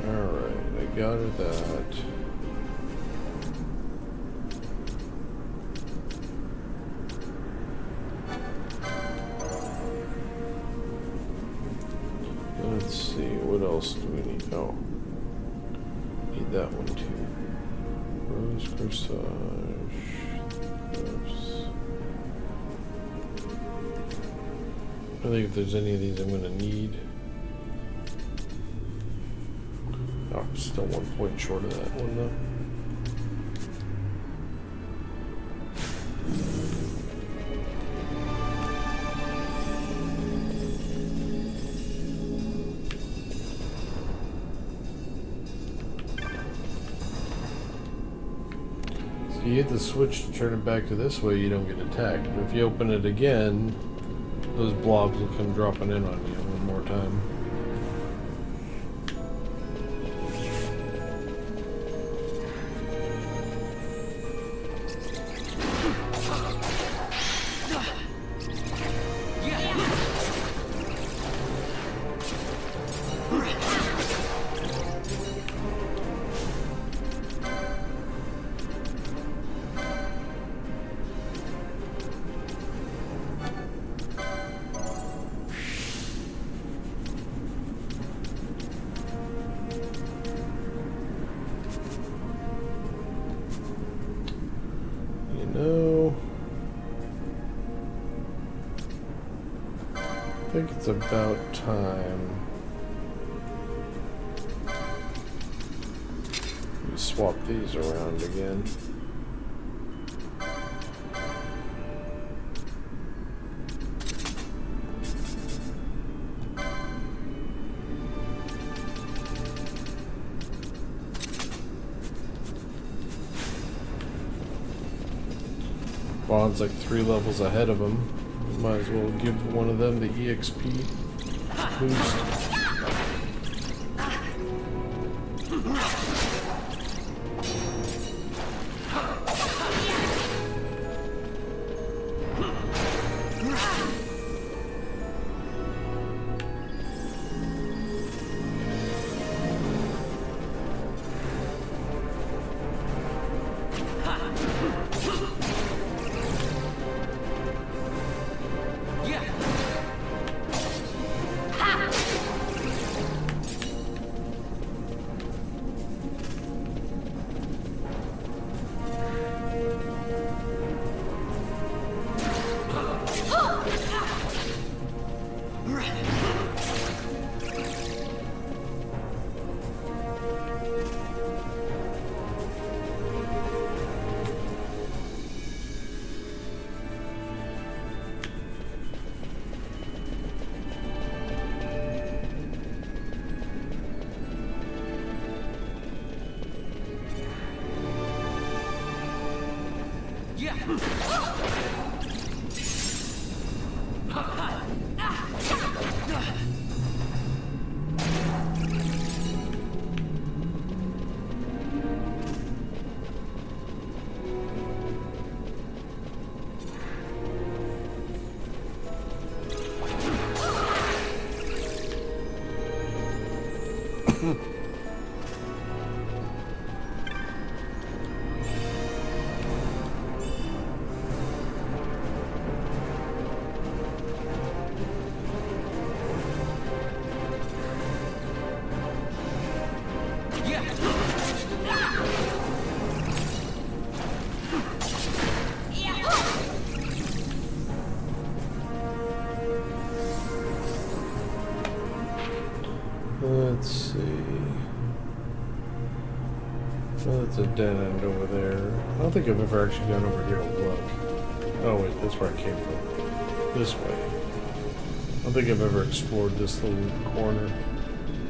Alright, I got her that. Let's see, what else do we need? Oh, need that one too. Rose corsage. I think if there's any of these I'm going to need. Oh, I'm still 1 point short of that one though. You hit the switch to turn it back to this way, you don't get attacked. But if you open it again, those blobs will come dropping in on you one more time. I think it's about time. Let me swap these around again. Bond's like 3 levels ahead of him. Might as well give one of them the EXP boost. Let's see. Oh, that's a dead end over there. I don't think I've ever actually gone over here to look. Oh wait, that's where I came from. This way. I don't think I've ever explored this little corner.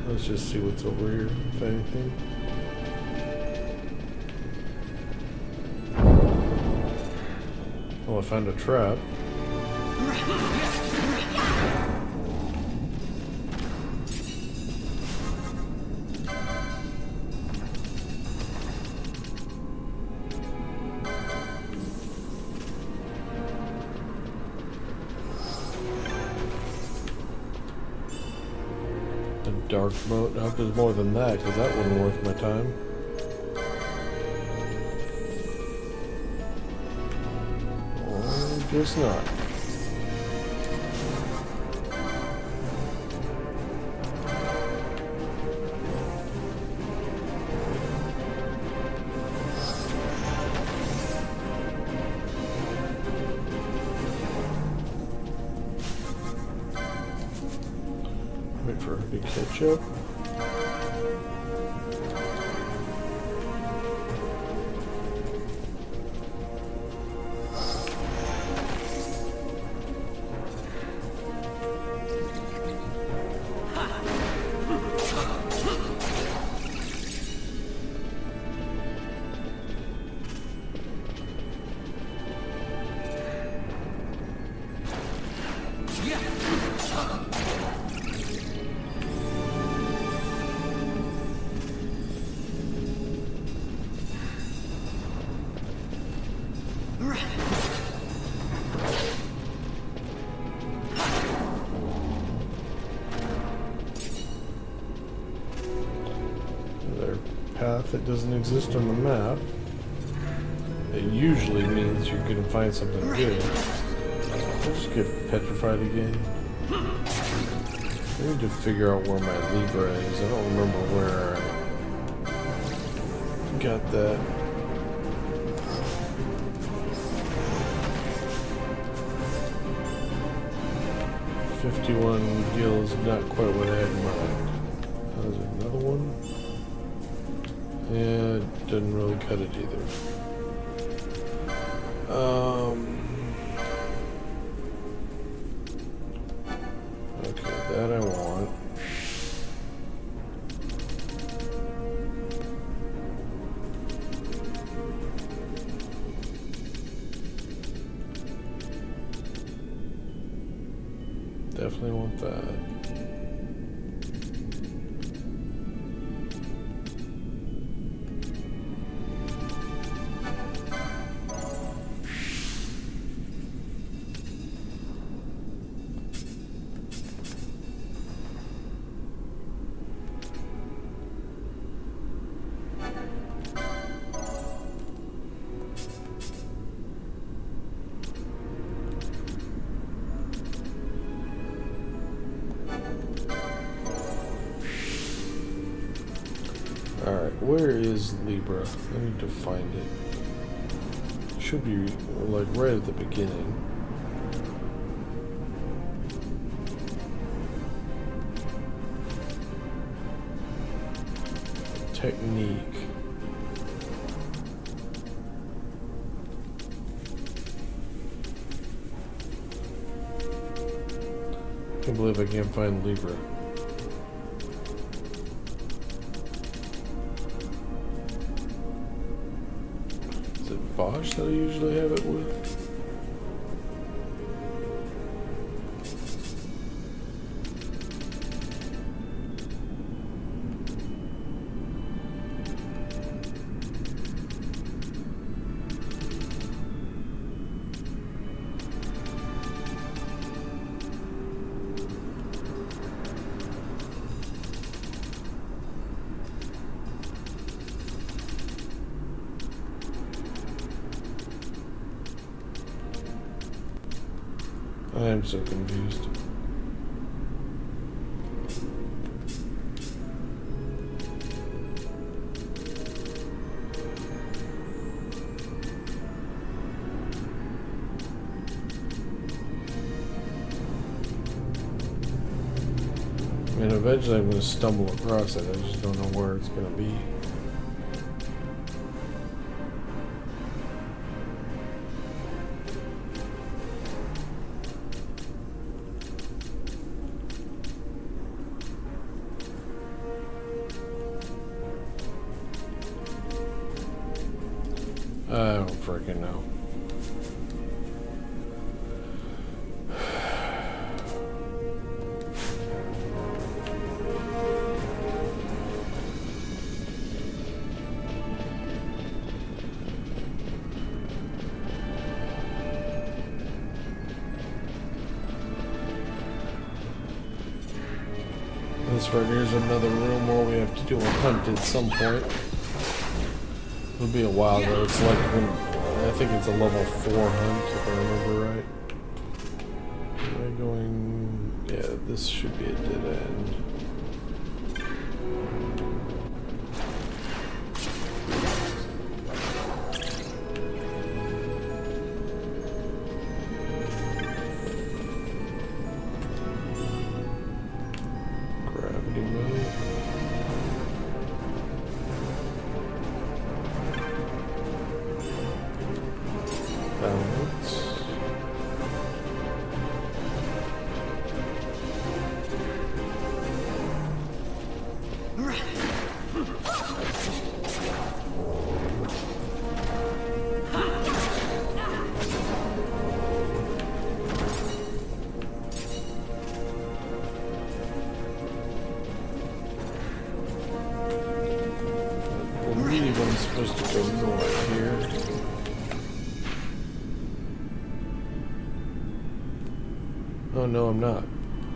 Let's just see what's over here, if anything. Well, I found a trap. Dark mode. I hope there's more than that, because that wasn't worth my time. Oh, guess not. Wait for her to catch up. Path that doesn't exist on the map. It usually means you're gonna find something good. I'll just get petrified again. I need to figure out where my Libra is. I don't remember where I got that. 51 gil is not quite what I had in mind. There's another one. Yeah, it doesn't really cut it either. Okay, that I want. Definitely want that. Alright, where is Libra? I need to find it. Should be like right at the beginning. Technique. Can't believe I can't find Libra. Bosch that I usually have it with. I am so confused. And eventually I'm going to stumble across it. I just don't know where it's going to be. I don't freaking know. This right here is another room where we have to do a hunt at some point. It'll be a while though. It's like when, I think it's a level 4 hunt if I remember right. Am I going? Yeah, this should be a dead end. Gravity mode. Balance. I believe I'm supposed to go north here. Oh no, I'm not.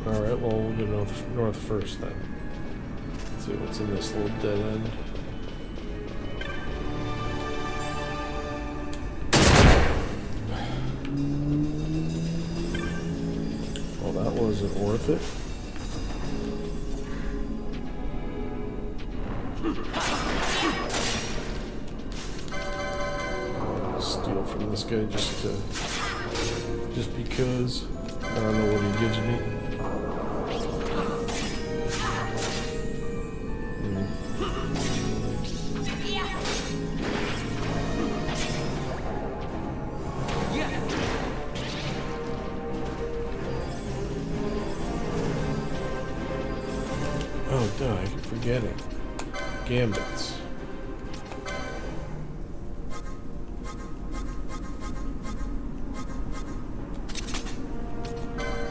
Alright, well we'll go north first then. Let's see what's in this little dead end. Well, that wasn't worth it. I'll steal from this guy just because. I don't know what he gives me. Oh, duh, I keep forgetting. Gambits.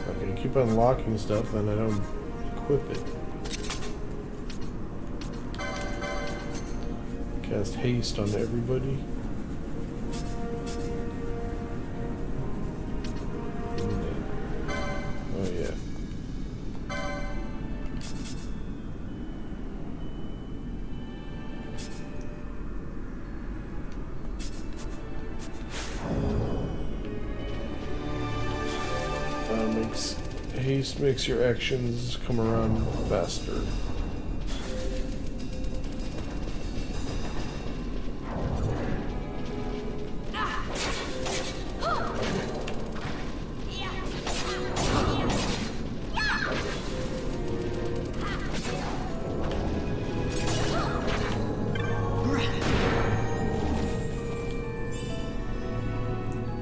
So I can keep unlocking stuff and I don't equip it. Cast haste on everybody. Oh yeah. Haste makes your actions come around faster.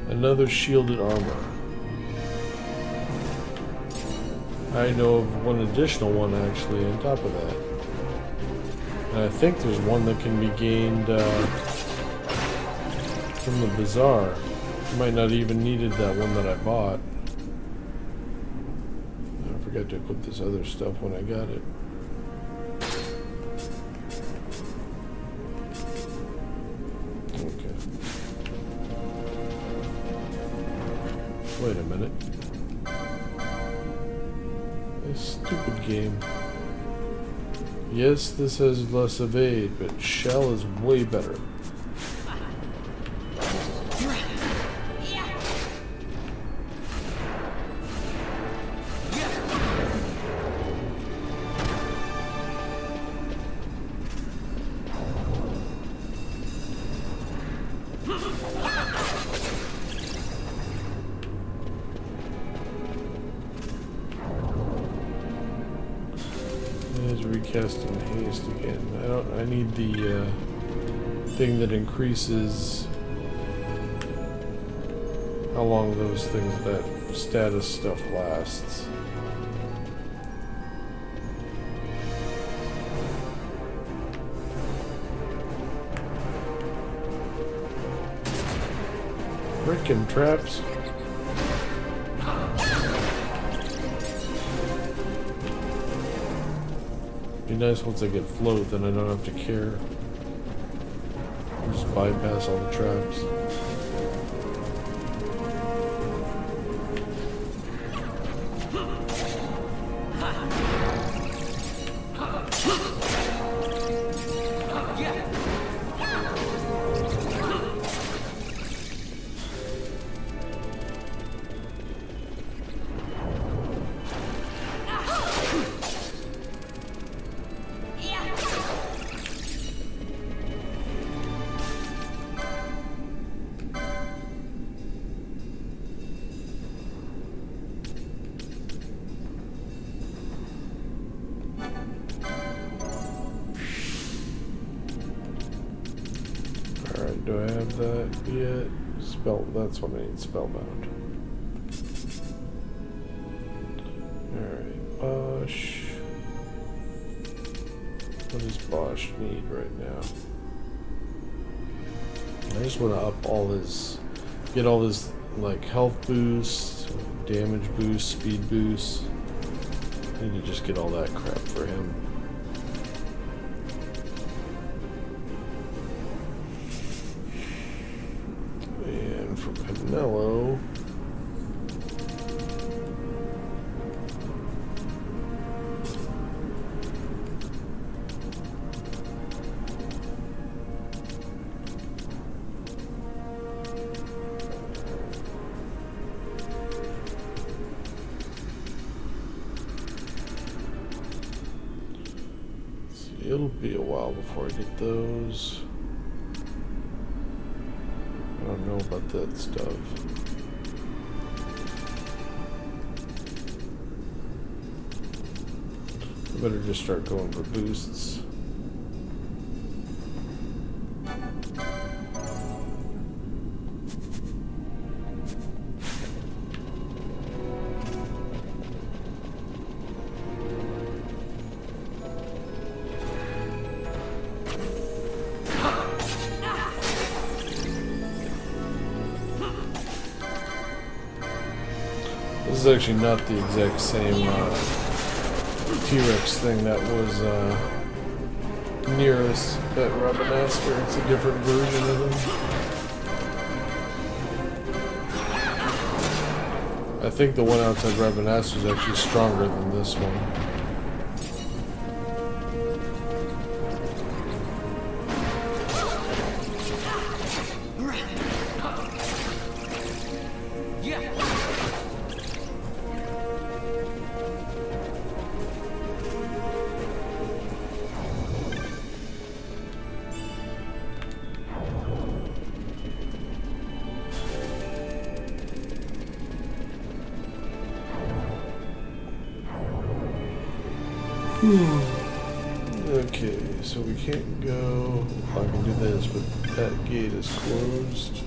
Another shielded armor. I know of one additional one actually on top of that. And I think there's one that can be gained from the bazaar. I might not even needed that one that I bought. I forgot to equip this other stuff when I got it. Okay. Wait a minute. Stupid game. Yes, this has less evade, but shell is way better. Recasting haste again. I need the thing that increases how long those things, that status stuff lasts. Frickin' traps. Be nice once I get float, then I don't have to care. Just bypass all the traps. Do I have that yet? That's what I need, spellbound. Alright, Bosch. What does Bosch need right now? I just want to up all his, get all his like health boost, damage boost, speed boost. I need to just get all that crap for him. Mellow. See, it'll be a while before I get those. I don't know about that stuff. Better just start going for boosts. This is actually not the exact same T-Rex thing that was near us at Rabanastre. It's a different version of him. I think the one outside Rabanastre is actually stronger than this one. Okay, so we can't go. I can do this, but that gate is closed.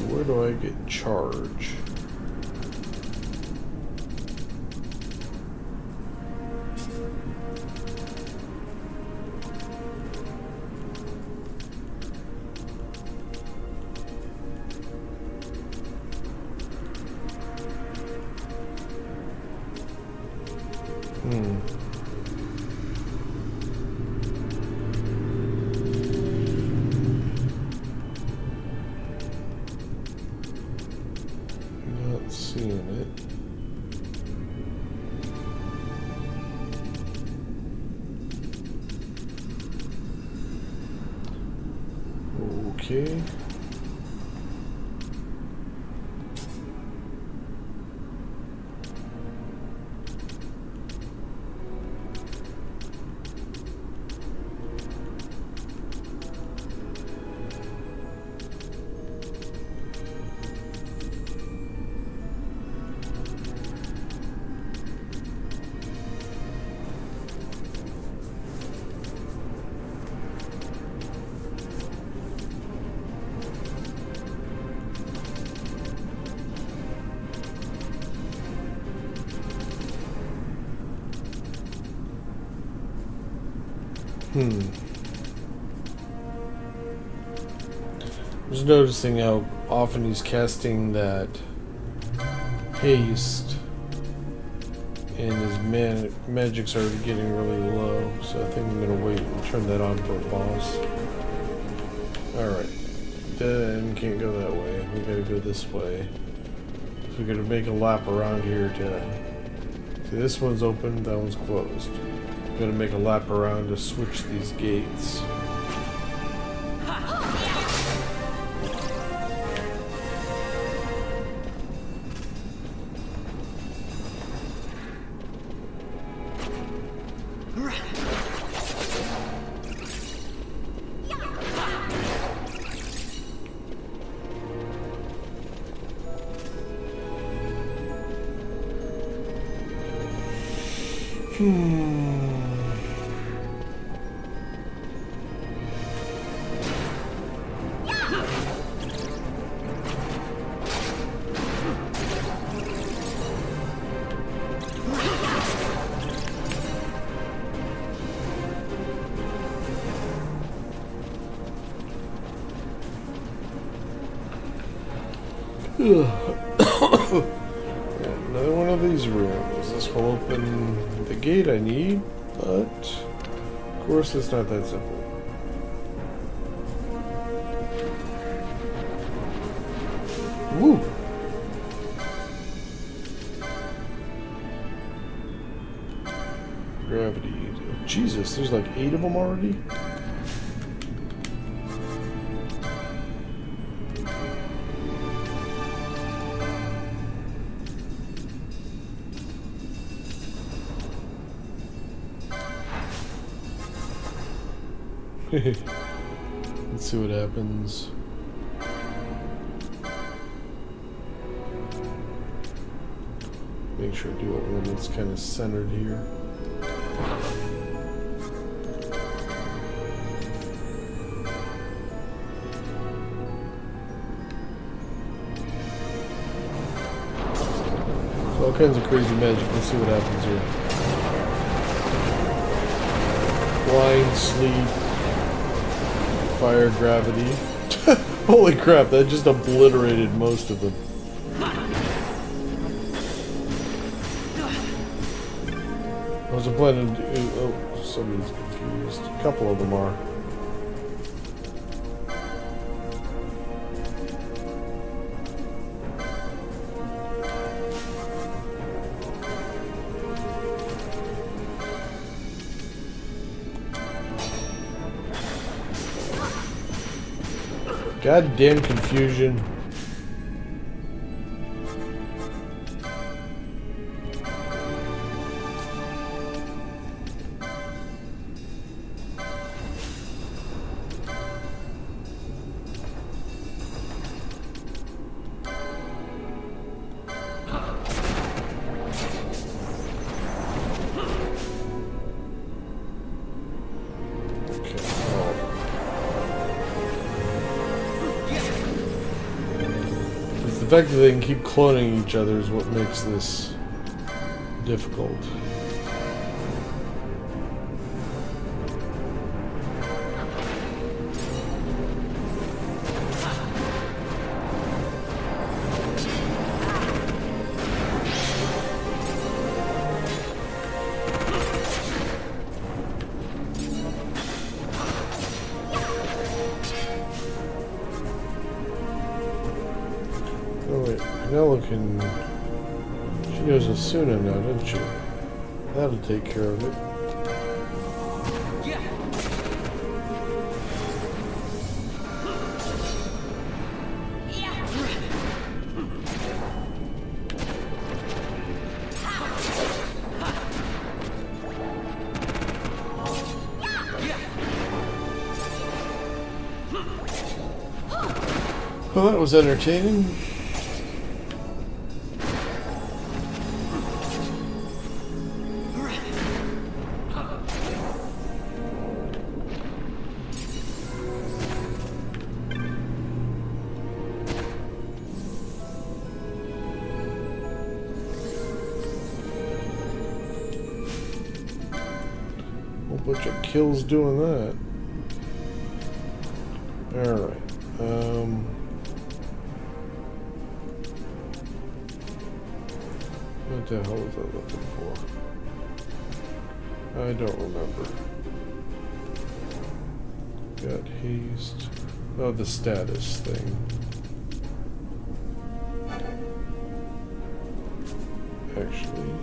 Where do I get charge? Okay. I was noticing how often he's casting that haste, and his magic's already getting really low, so I think I'm gonna wait and turn that on for a boss. Alright, then can't go that way, we gotta go this way. So we gotta make a lap around here to... See, this one's open, that one's closed. Gonna make a lap around to switch these gates. Another one of these rooms. This will open the gate I need, but of course it's not that simple. Woo! Gravity. Jesus, there's like 8 of them already? Let's see what happens. Make sure I do one that's kind of centered here. So all kinds of crazy magic. Let's see what happens here. Blind, sleep. Fire, gravity. Holy crap, that just obliterated most of them. I was planning to do... Oh, somebody's confused. A couple of them are. Goddamn confusion. The fact that they can keep cloning each other is what makes this difficult. She knows Asuna now, doesn't she? That'll take care of it. Well, that was entertaining. Bunch of kills doing that. Alright. What the hell was I looking for? I don't remember. Got haste. Oh, the status thing. Actually,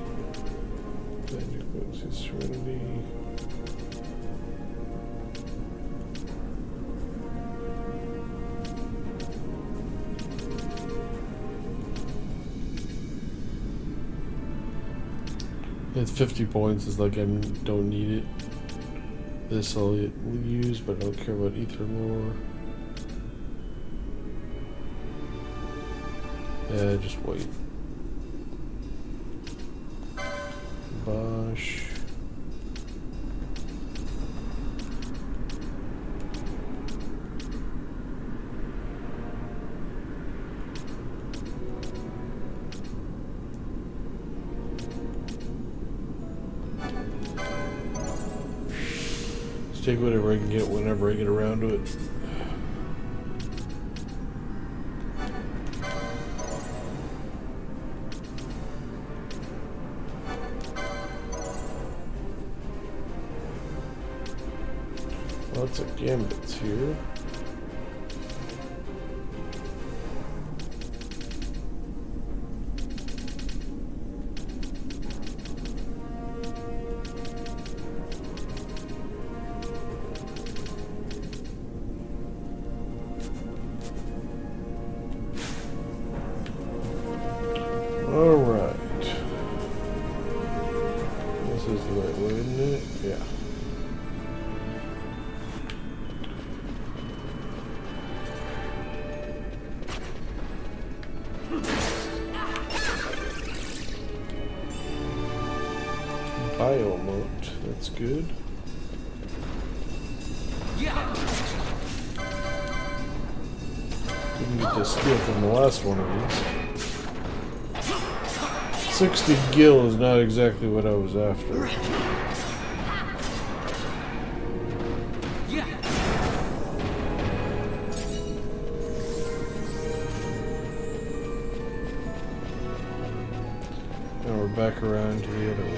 then you go to Serenity. It's 50 points. It's like I don't need it. This I'll use, but I don't care about Ether Lore. Yeah, just wait. Bosh. Take whatever I can get whenever I get around to it. Lots of gambits here. Alright. This is the right way, isn't it? Yeah. Biomote, that's good. Didn't get to steal from the last one of these. 60 gil is not exactly what I was after. Now we're back around to the other one.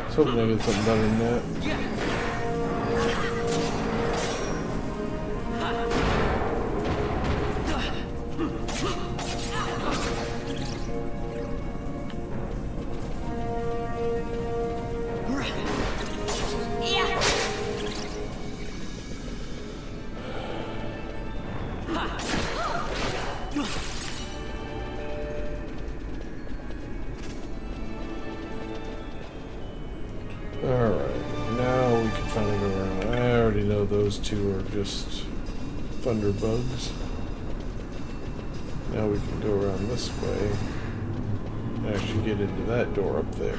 I was hoping I get something better than that. Those two are just thunderbugs. Now we can go around this way and actually get into that door up there.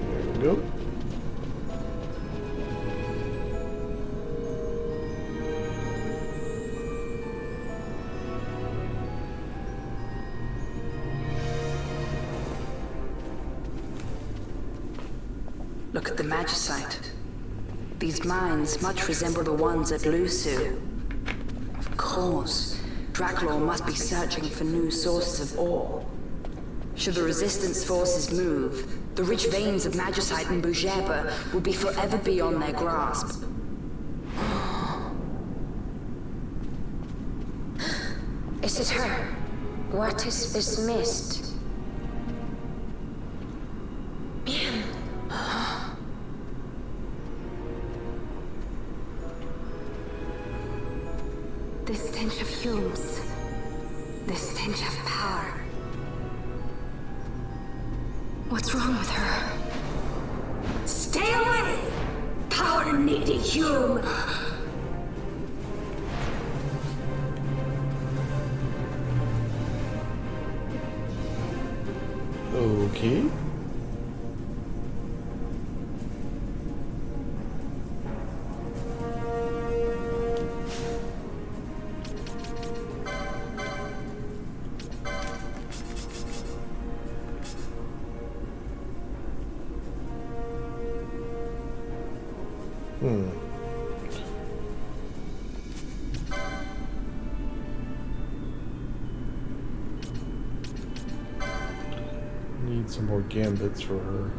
There we go. Look at the magicite. These mines much resemble the ones at Lusu. Of course, Draklor must be searching for new sources of ore. Should the resistance forces move, the rich veins of magicite in Bujeba will be forever beyond their grasp. Is it her? What is this mist? The stench of fumes. The stench of power. What's wrong with her? Stay away! Power-needy hume! Okay. Need some more gambits for her.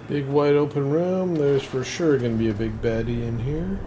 Big wide open room. There's for sure going to be a big baddie in here.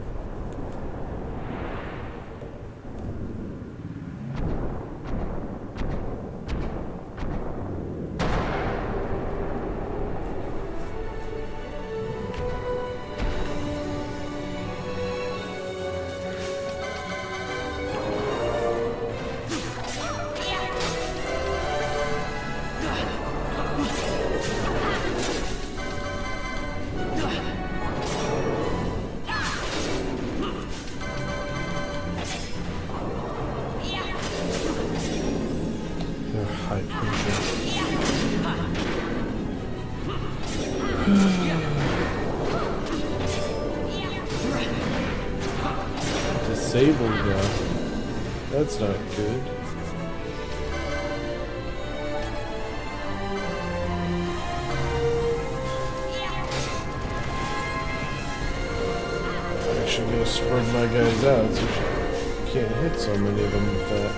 Disabled guy. That's not good. I'm actually gonna spread my guys out so you can't hit so many of them with that.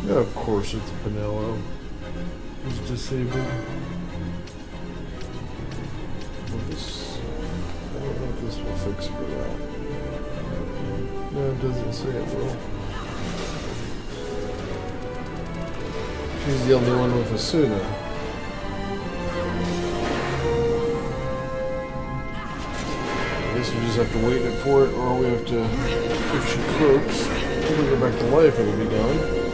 Yeah, of course it's Pinello. He's disabled. Well, this, I don't know if this will fix it or not. No, it doesn't say it will. She's the only one with Asuna. I guess we just have to wait for it, or we have to, if she croaks, when we go back to life, it'll be gone.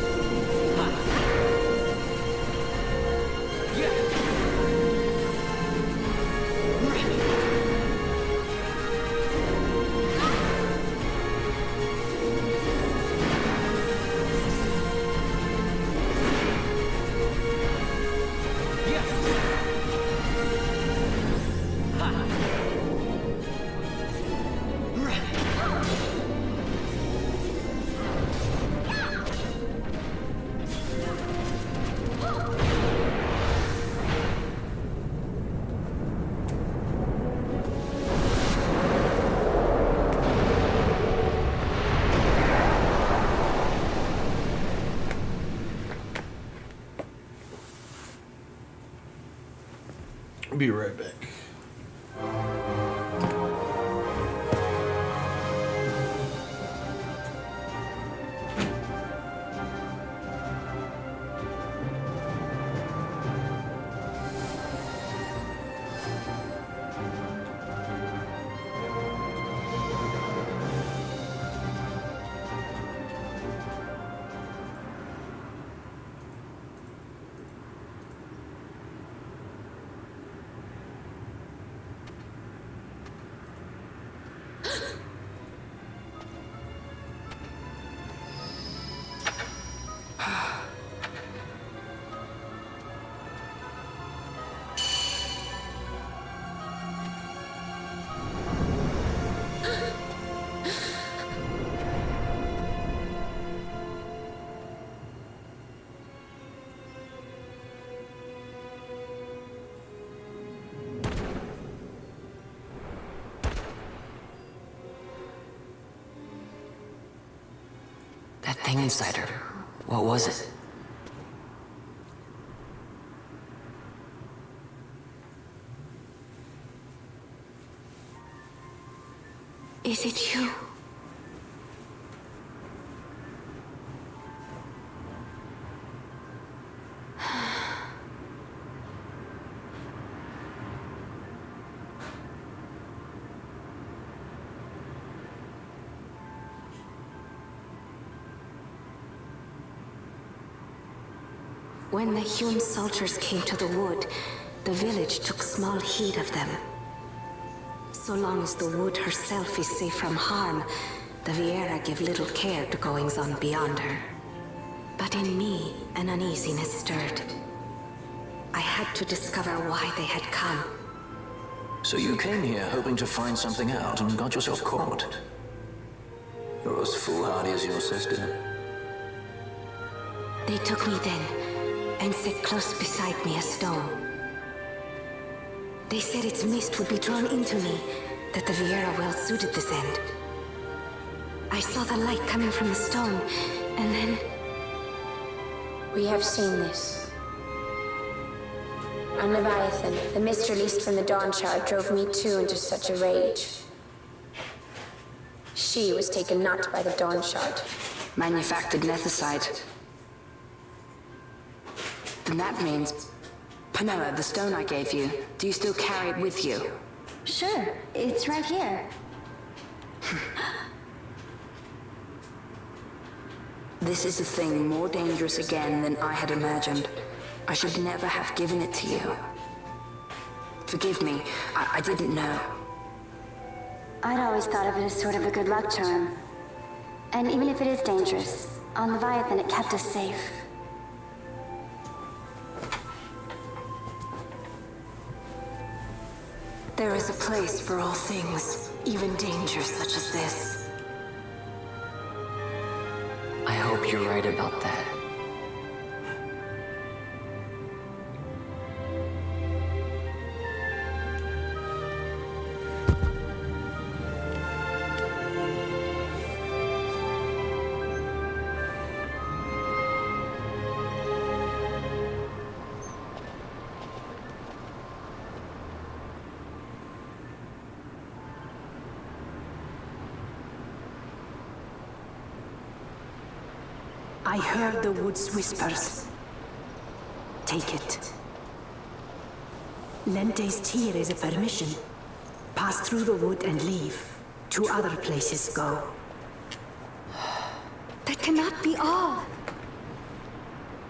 Be right back. That thing inside her, what was it? Is it you? When the Hume soldiers came to the wood, the village took small heed of them. So long as the wood herself is safe from harm, the Viera give little care to goings-on beyond her. But in me, an uneasiness stirred. I had to discover why they had come. So you came here hoping to find something out and got yourself caught. You're as foolhardy as your sister. They took me then, and set close beside me a stone. They said its mist would be drawn into me, that the Viera well suited this end. I saw the light coming from the stone, and then... We have seen this. On Leviathan, the mist released from the Dawn Shard drove me too into such a rage. She was taken not by the Dawn Shard. Manufactured nethicide. Then that means... Panera, the stone I gave you, do you still carry it with you? Sure, it's right here. This is a thing more dangerous again than I had imagined. I should never have given it to you. Forgive me, I didn't know. I'd always thought of it as sort of a good luck charm. And even if it is dangerous, on Leviathan it kept us safe. There is a place for all things, even danger such as this. I hope you're right about that. I heard the wood's whispers. Take it. Lente's tear is a permission. Pass through the wood and leave. To other places go. That cannot be all.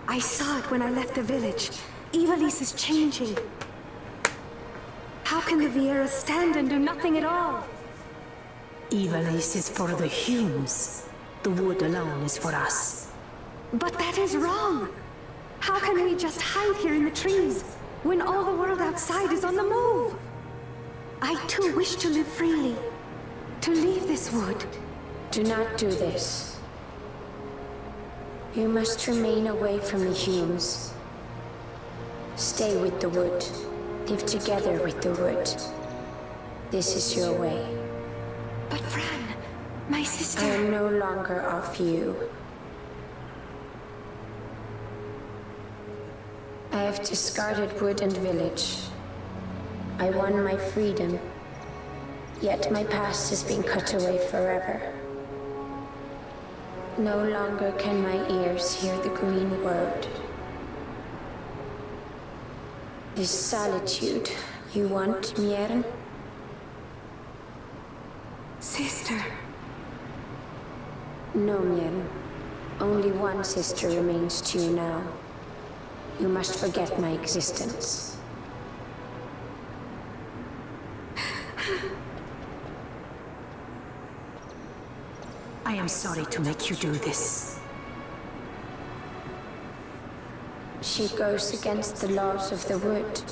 I saw it when I left the village. Evilise is changing. How can the Viera stand and do nothing at all? Evilise is for the Humes. The wood alone is for us. But that is wrong. How can we just hide here in the trees when all the world outside is on the move? I too wish to live freely, to leave this wood. Do not do this. You must remain away from the Humes. Stay with the wood. Live together with the wood. This is your way. But Fran, my sister... I am no longer of you. I have discarded wood and village. I won my freedom, yet my past has been cut away forever. No longer can my ears hear the green word. This solitude you want, Miriam? Sister. No, Miriam. Only one sister remains to you now. You must forget my existence. I am sorry to make you do this. She goes against the laws of the wood.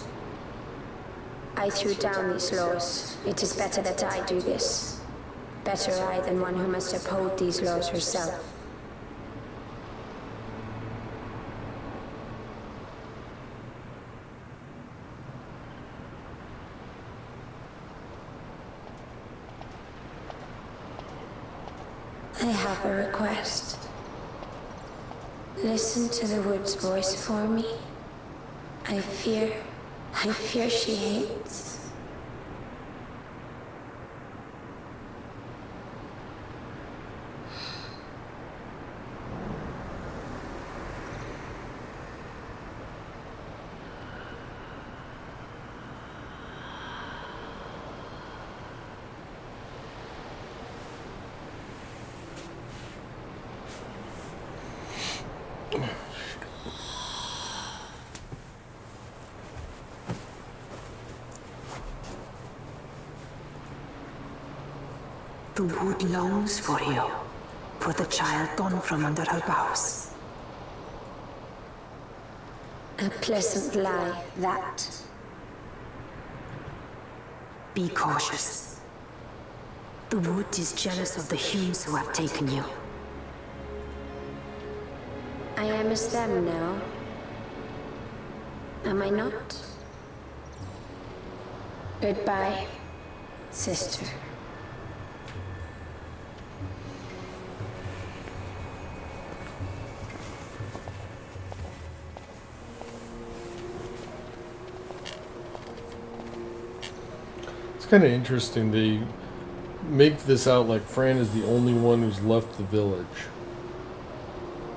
I threw down these laws. It is better that I do this. Better I than one who must uphold these laws herself. I have a request. Listen to the wood's voice for me. I fear she hates. The wood longs for you, for the child gone from under her boughs. A pleasant lie, that. Be cautious. The wood is jealous of the humans who have taken you. I am as them now. Am I not? Goodbye, sister. It's kind of interesting. They make this out like Fran is the only one who's left the village.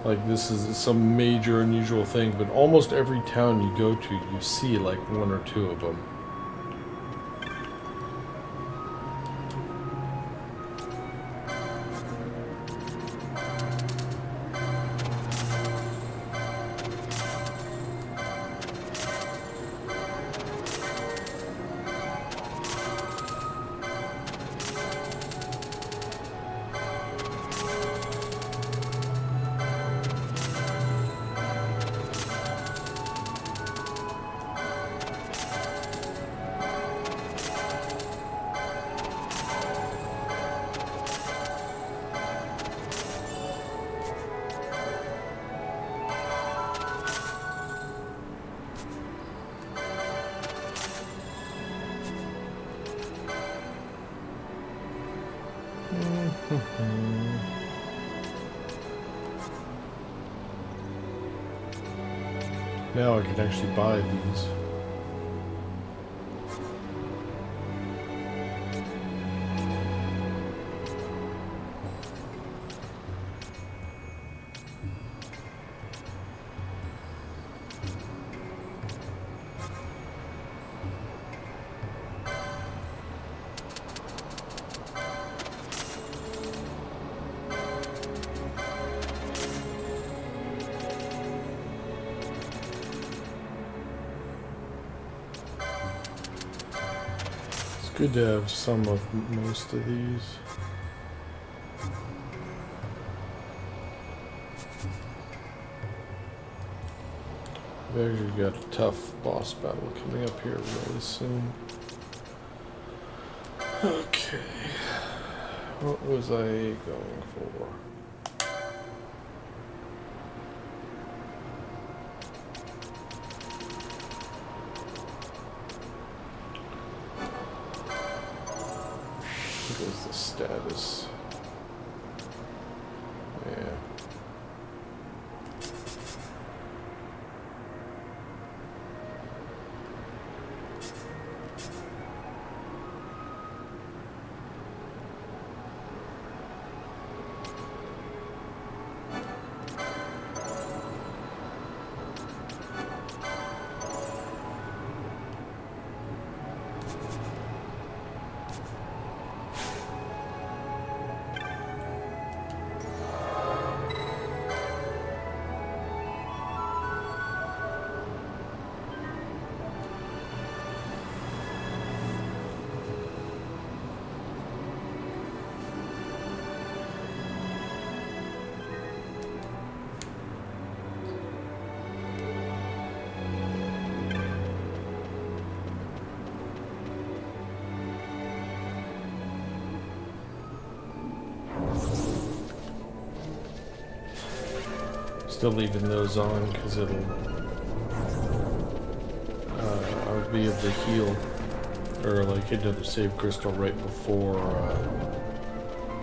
Like this is some major unusual thing, but almost every town you go to, you see like one or two of them. Now I can actually buy these. Good to have some of most of these. We've actually got a tough boss battle coming up here really soon. Okay. What was I going for? What is the status? Yeah. Still leaving those on because I'll be able to heal or like hit another save crystal right before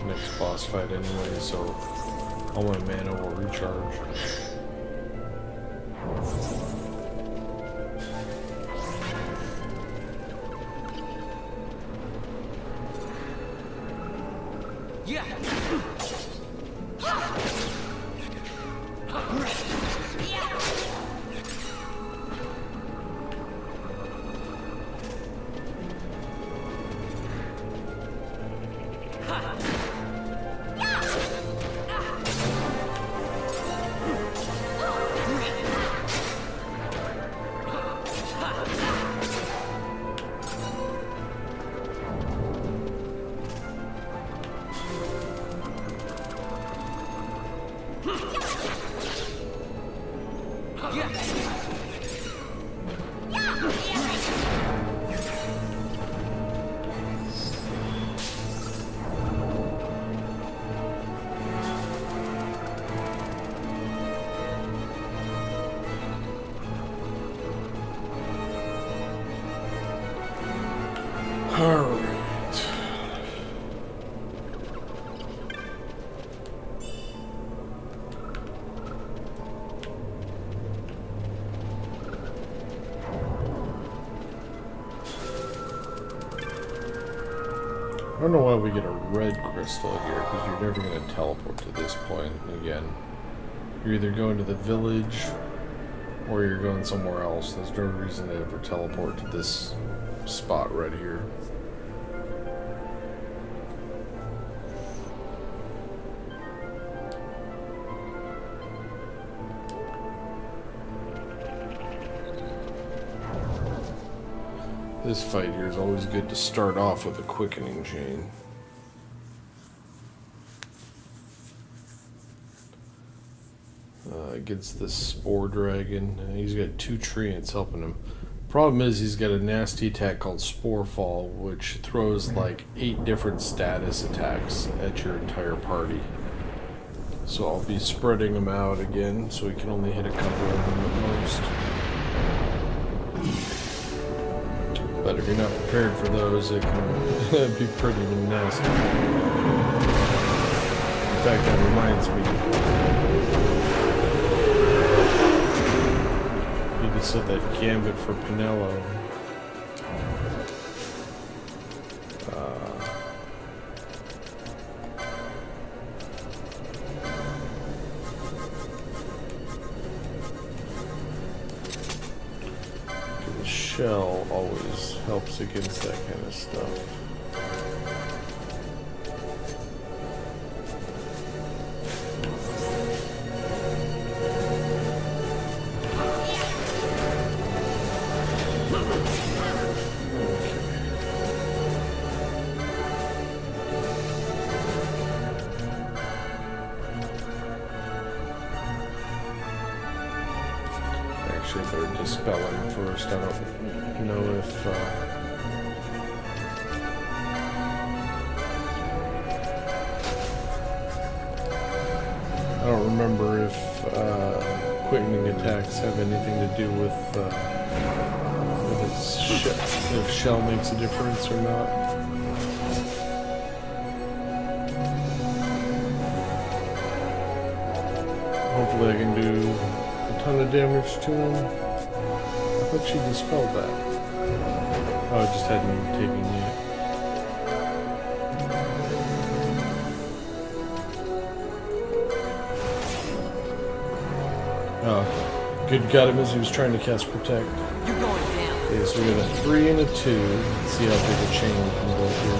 next boss fight anyway, so all my mana will recharge. Alright. I don't know why we get a red crystal here, because you're never going to teleport to this point again. You're either going to the village, or you're going somewhere else. There's no reason to ever teleport to this spot right here. This fight here is always good to start off with a quickening chain. Against this spore dragon. He's got 2 treants helping him. Problem is he's got a nasty attack called Spore Fall, which throws like 8 different status attacks at your entire party. So I'll be spreading them out again, so we can only hit a couple of them at most. But if you're not prepared for those, it can be pretty nasty. In fact, that reminds me. Need to set that gambit for Pinello. The shell always helps against that kind of stuff. Actually, I better dispel him first. I don't know if I don't remember if quickening attacks have anything to do with if shell makes a difference or not. Hopefully I can do a ton of damage to him. I thought she dispelled that. Oh, I just hadn't taken yet. Oh, good got him as he was trying to cast Protect. You're going down. Okay, so we got a 3 and a 2. Let's see how big a chain we can go here.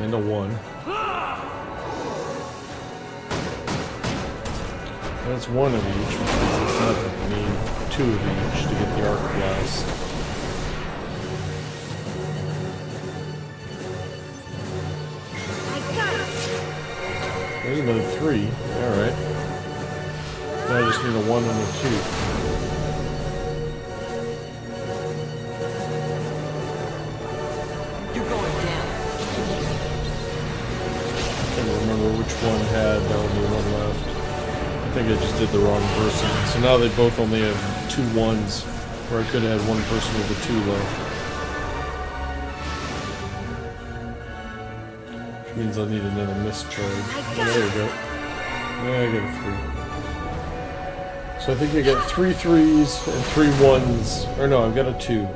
And a 1. That's 1 of each, because it's nothing. We need 2 of each to get the Arc Blast. There's another 3. Alright. Now I just need a 1 and a 2. Which one had only 1 left. I think I just did the wrong person. So now they both only have 2 1s, where I could have had 1 person with a 2 left. Which means I'll need another mischarge. Oh, there we go. Yeah, I got a 3. So I think I got 3 3s and 3 1s. Or no, I've got a 2.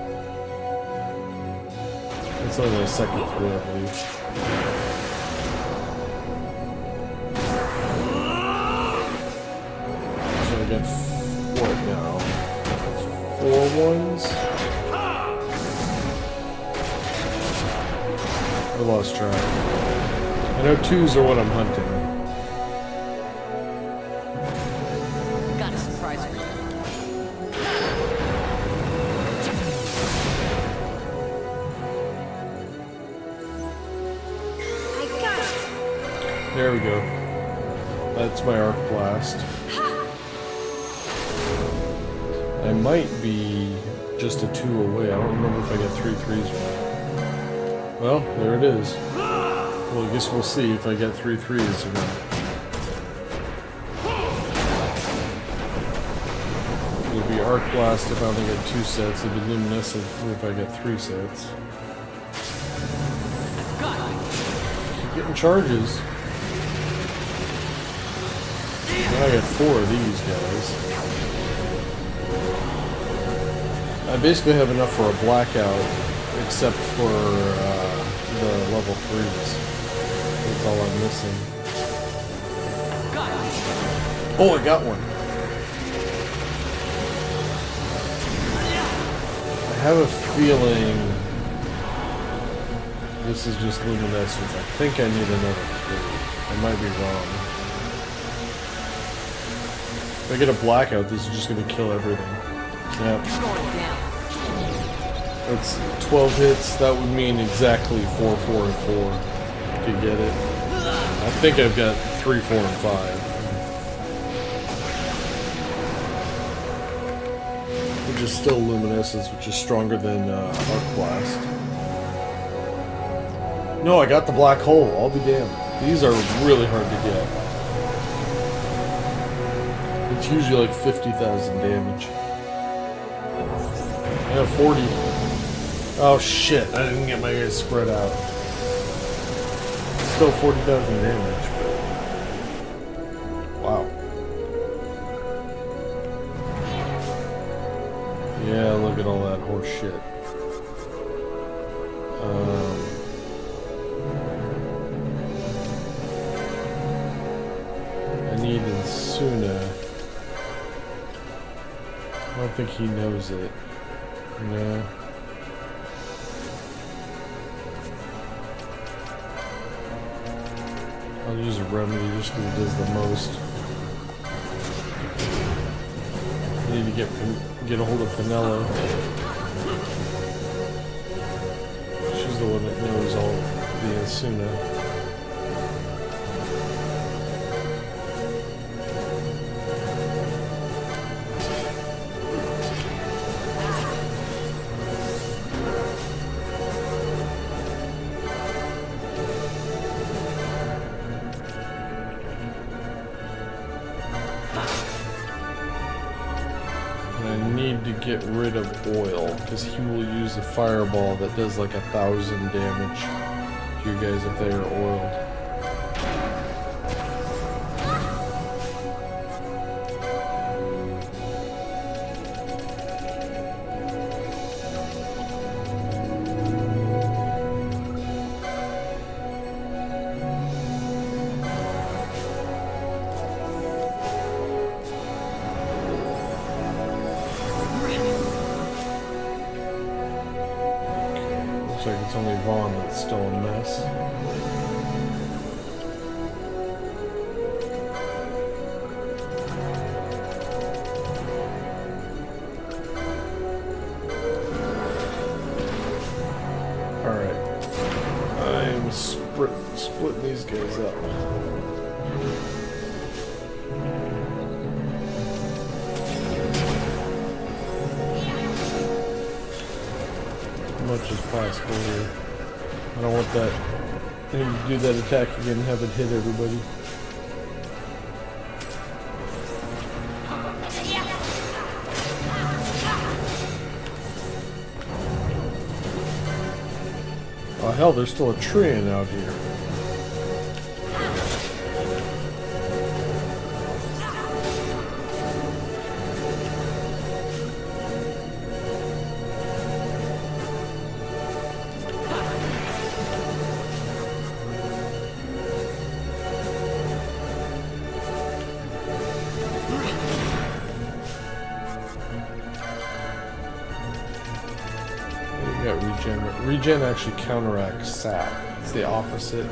That's only my second 3, I believe. What now? 4 1s? I lost track. I know 2s are what I'm hunting. Got a surprise for you. I got it. There we go. That's my Arc Blast. I might be just a 2 away. I don't remember if I got 3 3s or not. Well, there it is. Well, I guess we'll see if I get 3 threes or not. It'll be Arc Blast if I only get 2 sets. It'll be Luminescent if I get 3 sets. Keep getting charges. Now I got 4 of these guys. I basically have enough for a blackout, except for the level 3s. That's all I'm missing. Oh, I got one. I have a feeling this is just luminescence. I think I need another 3. I might be wrong. If I get a blackout, this is just going to kill everything. Yep. That's 12 hits. That would mean exactly 4, 4, and 4 to get it. I think I've got 3, 4, and 5. Which is still luminescence, which is stronger than Arc Blast. No, I got the black hole. I'll be damned. These are really hard to get. It's usually like 50,000 damage. I have 40. Oh shit, I didn't get my guys spread out. Still 40,000 damage, but... Wow. Yeah, look at all that horse shit. I need Insuna. I don't think he knows it. No. I'll use a remedy just because it does the most. I need to get a hold of Penelo. She's the one that knows all the Insuna. Get rid of oil because he will use a fireball that does like 1,000 damage to you guys if they are oiled. Looks like it's only Vaughn that's still a mess. Alright. I'm splitting these guys up. Much as possible here. I don't want that thing to do that attack again and have it hit everybody. Oh hell, there's still a Treant out here. Regen actually counteracts sap. It's the opposite.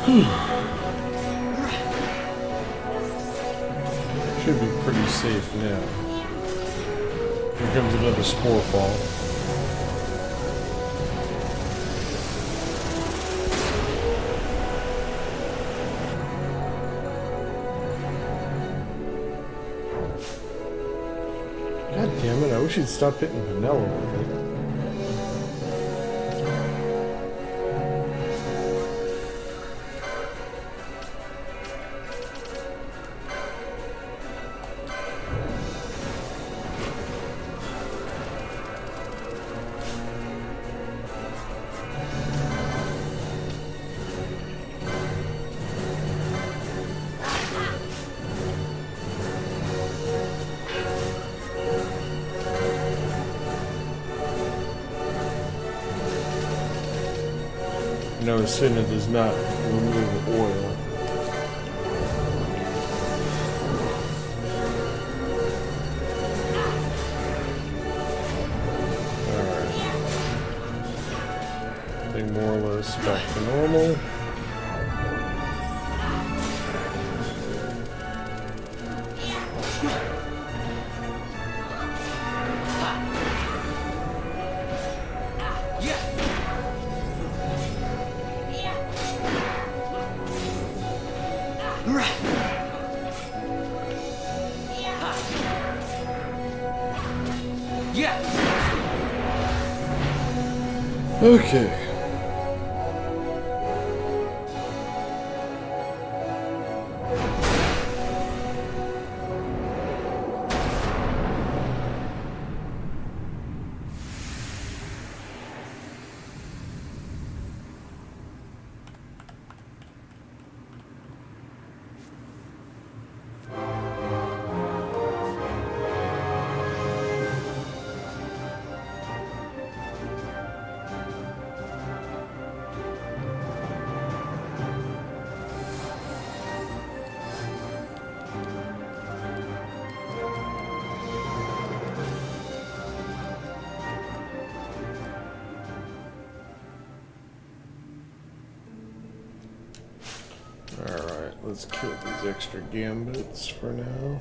Should be pretty safe now. Here comes another spore fall. God damn it, I wish you'd stop hitting vanilla with it. No, Senna does not remove oil. Alright. I think more or less back to normal. Okay. Alright, let's kill these extra gambits for now.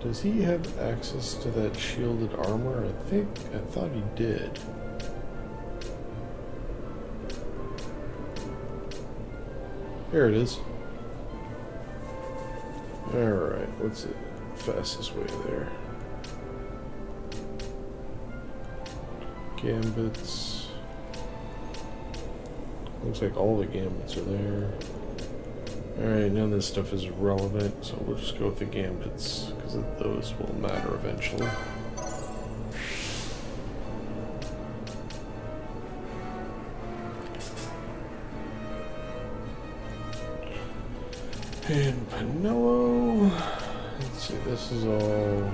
Does he have access to that shielded armor? I thought he did. Here it is. Alright, what's the fastest way there? Gambits. Looks like all the gambits are there. Alright, none of this stuff is relevant, so we'll just go with the gambits, because those will matter eventually. And Pinello. Let's see, this is all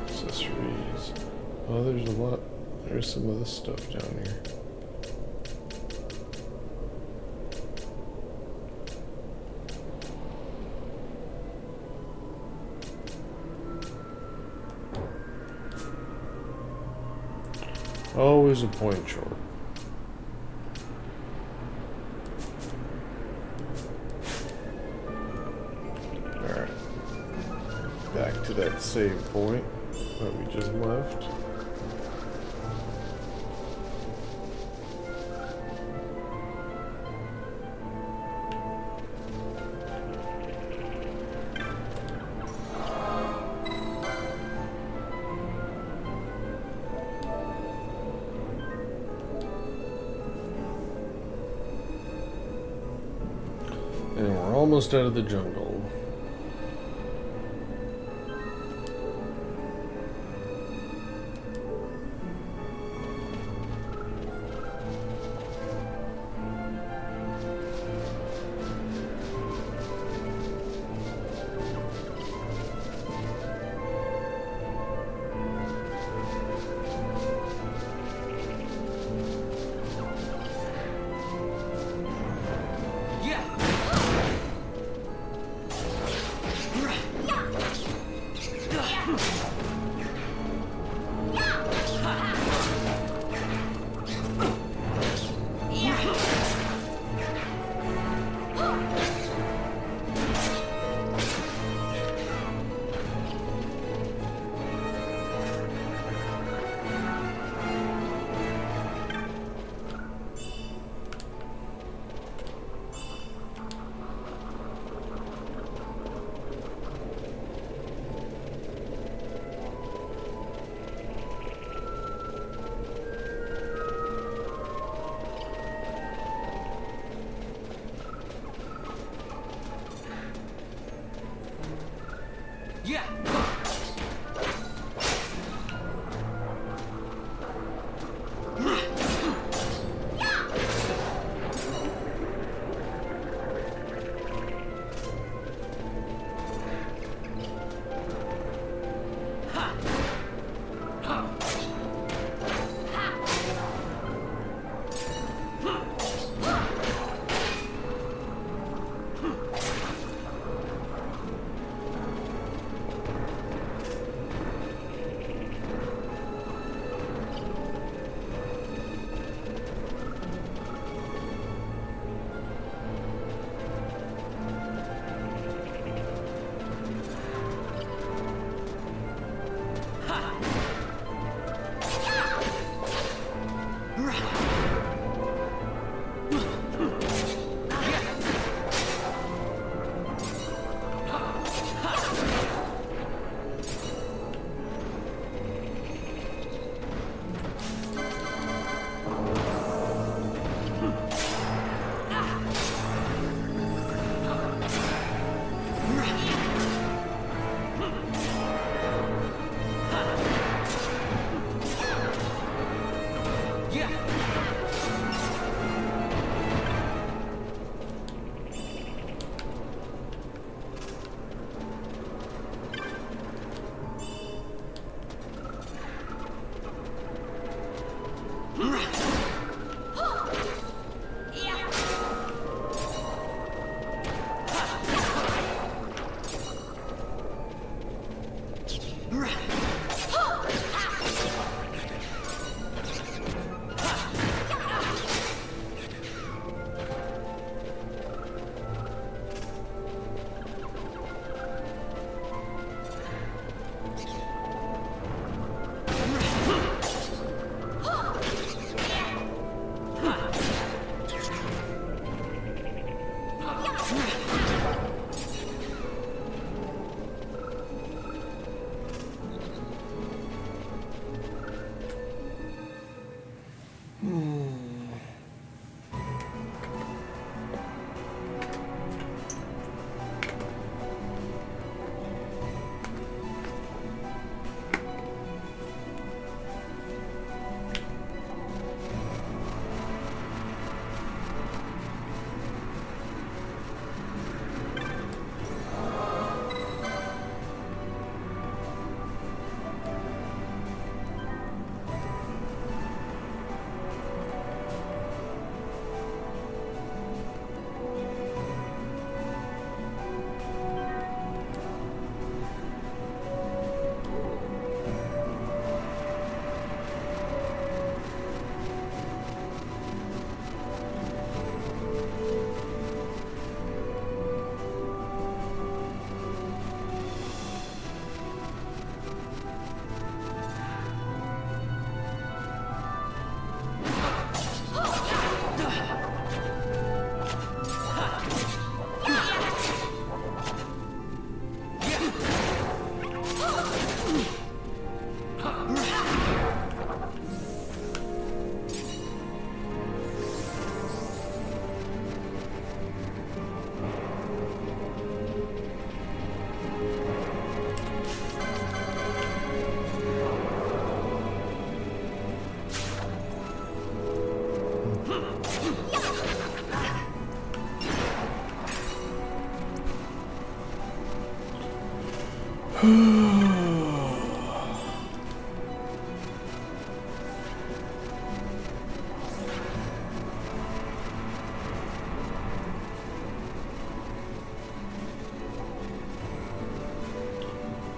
accessories. Oh, there's a lot. There's some of this stuff down here. Always a point short. Alright. Back to that save point that we just left. And we're almost out of the jungle.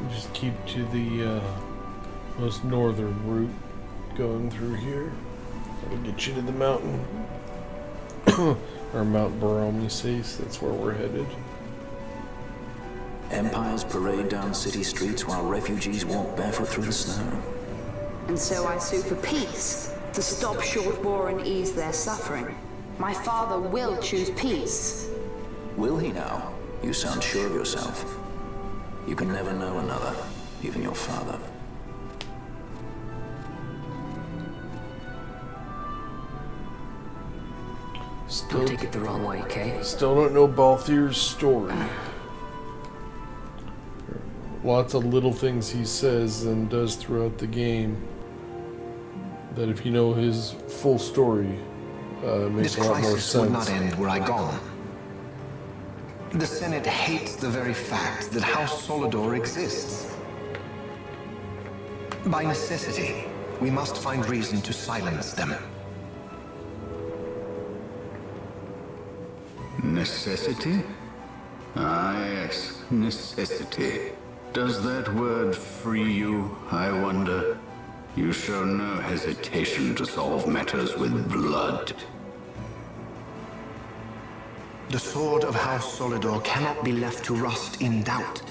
Just keep to the most northern route going through here. That'll get you to the mountain. Or Mt Bur-Omisace, that's where we're headed. Empires parade down city streets while refugees walk barefoot through the snow. And so I sue for peace, to stop short war and ease their suffering. My father will choose peace. Will he now? You sound sure of yourself. You can never know another, even your father. Don't take it the wrong way, okay? Still don't know Balthier's story. Lots of little things he says and does throughout the game that if you know his full story, makes a lot more This crisis would not sense. end were I gone. The Senate hates the very fact that House Solidor exists. By necessity, we must find reason to silence them. Necessity? Ah, yes, necessity. Does that word free you, I wonder? You show no hesitation to solve matters with blood. The sword of House Solidor cannot be left to rust in doubt.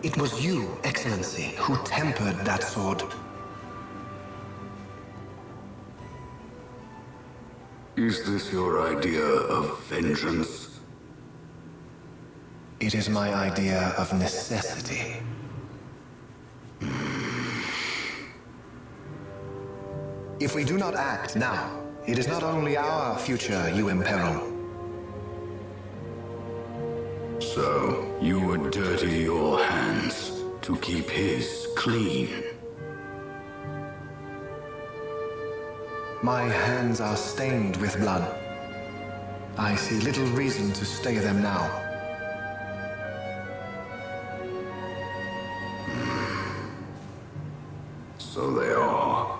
It was you, Excellency, who tempered that sword. Is this your idea of vengeance? It is my idea of necessity. If we do not act now, it is not only our future you imperil. So, you would dirty your hands to keep his clean. My hands are stained with blood. I see little reason to stay them now. So they are.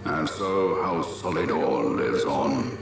And so House Solidor lives on.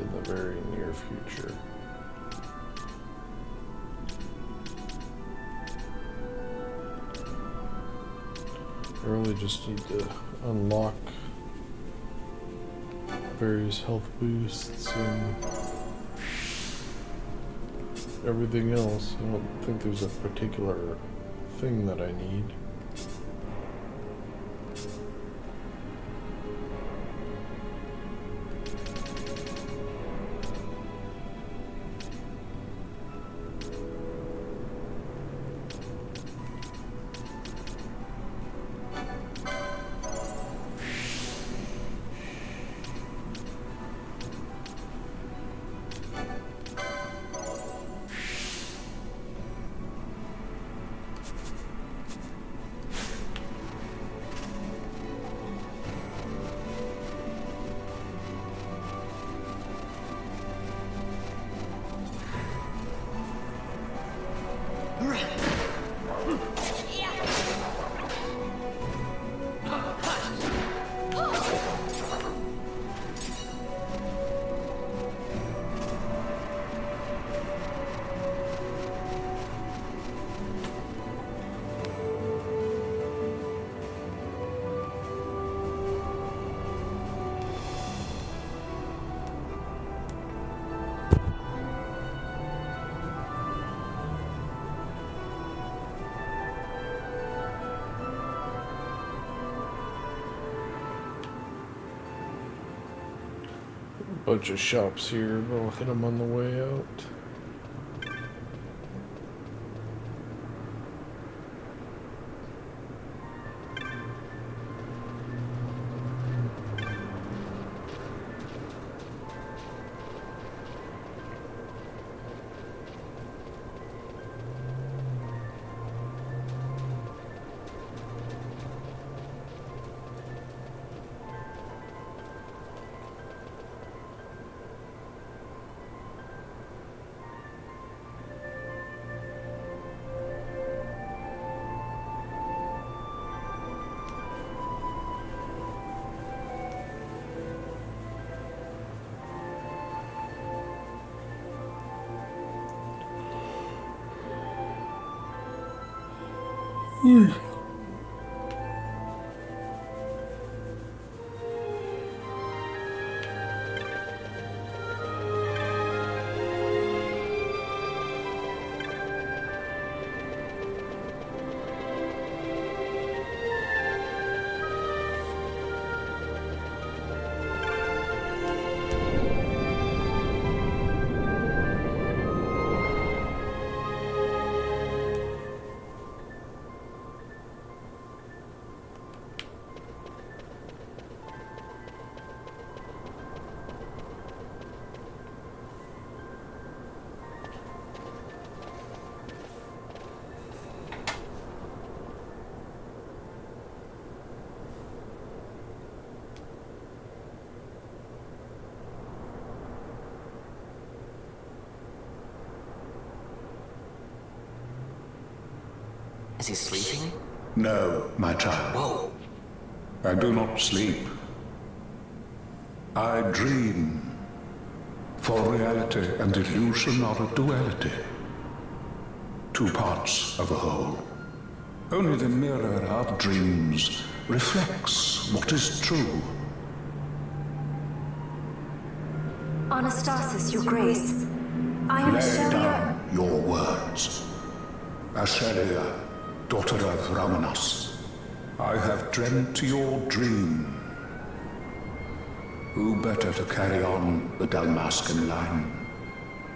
in the very near future. I really just need to unlock various health boosts and everything else. I don't think there's a particular thing that I need. Bunch of shops here, but I'll hit them on the way out. Is he sleeping? No, my child. Whoa. I do not sleep. I dream. For reality and illusion are a duality. Two parts of a whole. Only the mirror of dreams reflects what is true. Anastasis, Your Grace. I am Lay Ashelia. down your words. Ashelia, daughter of Ramanas, I have dreamt your dream. Who better to carry on the Dalmascan line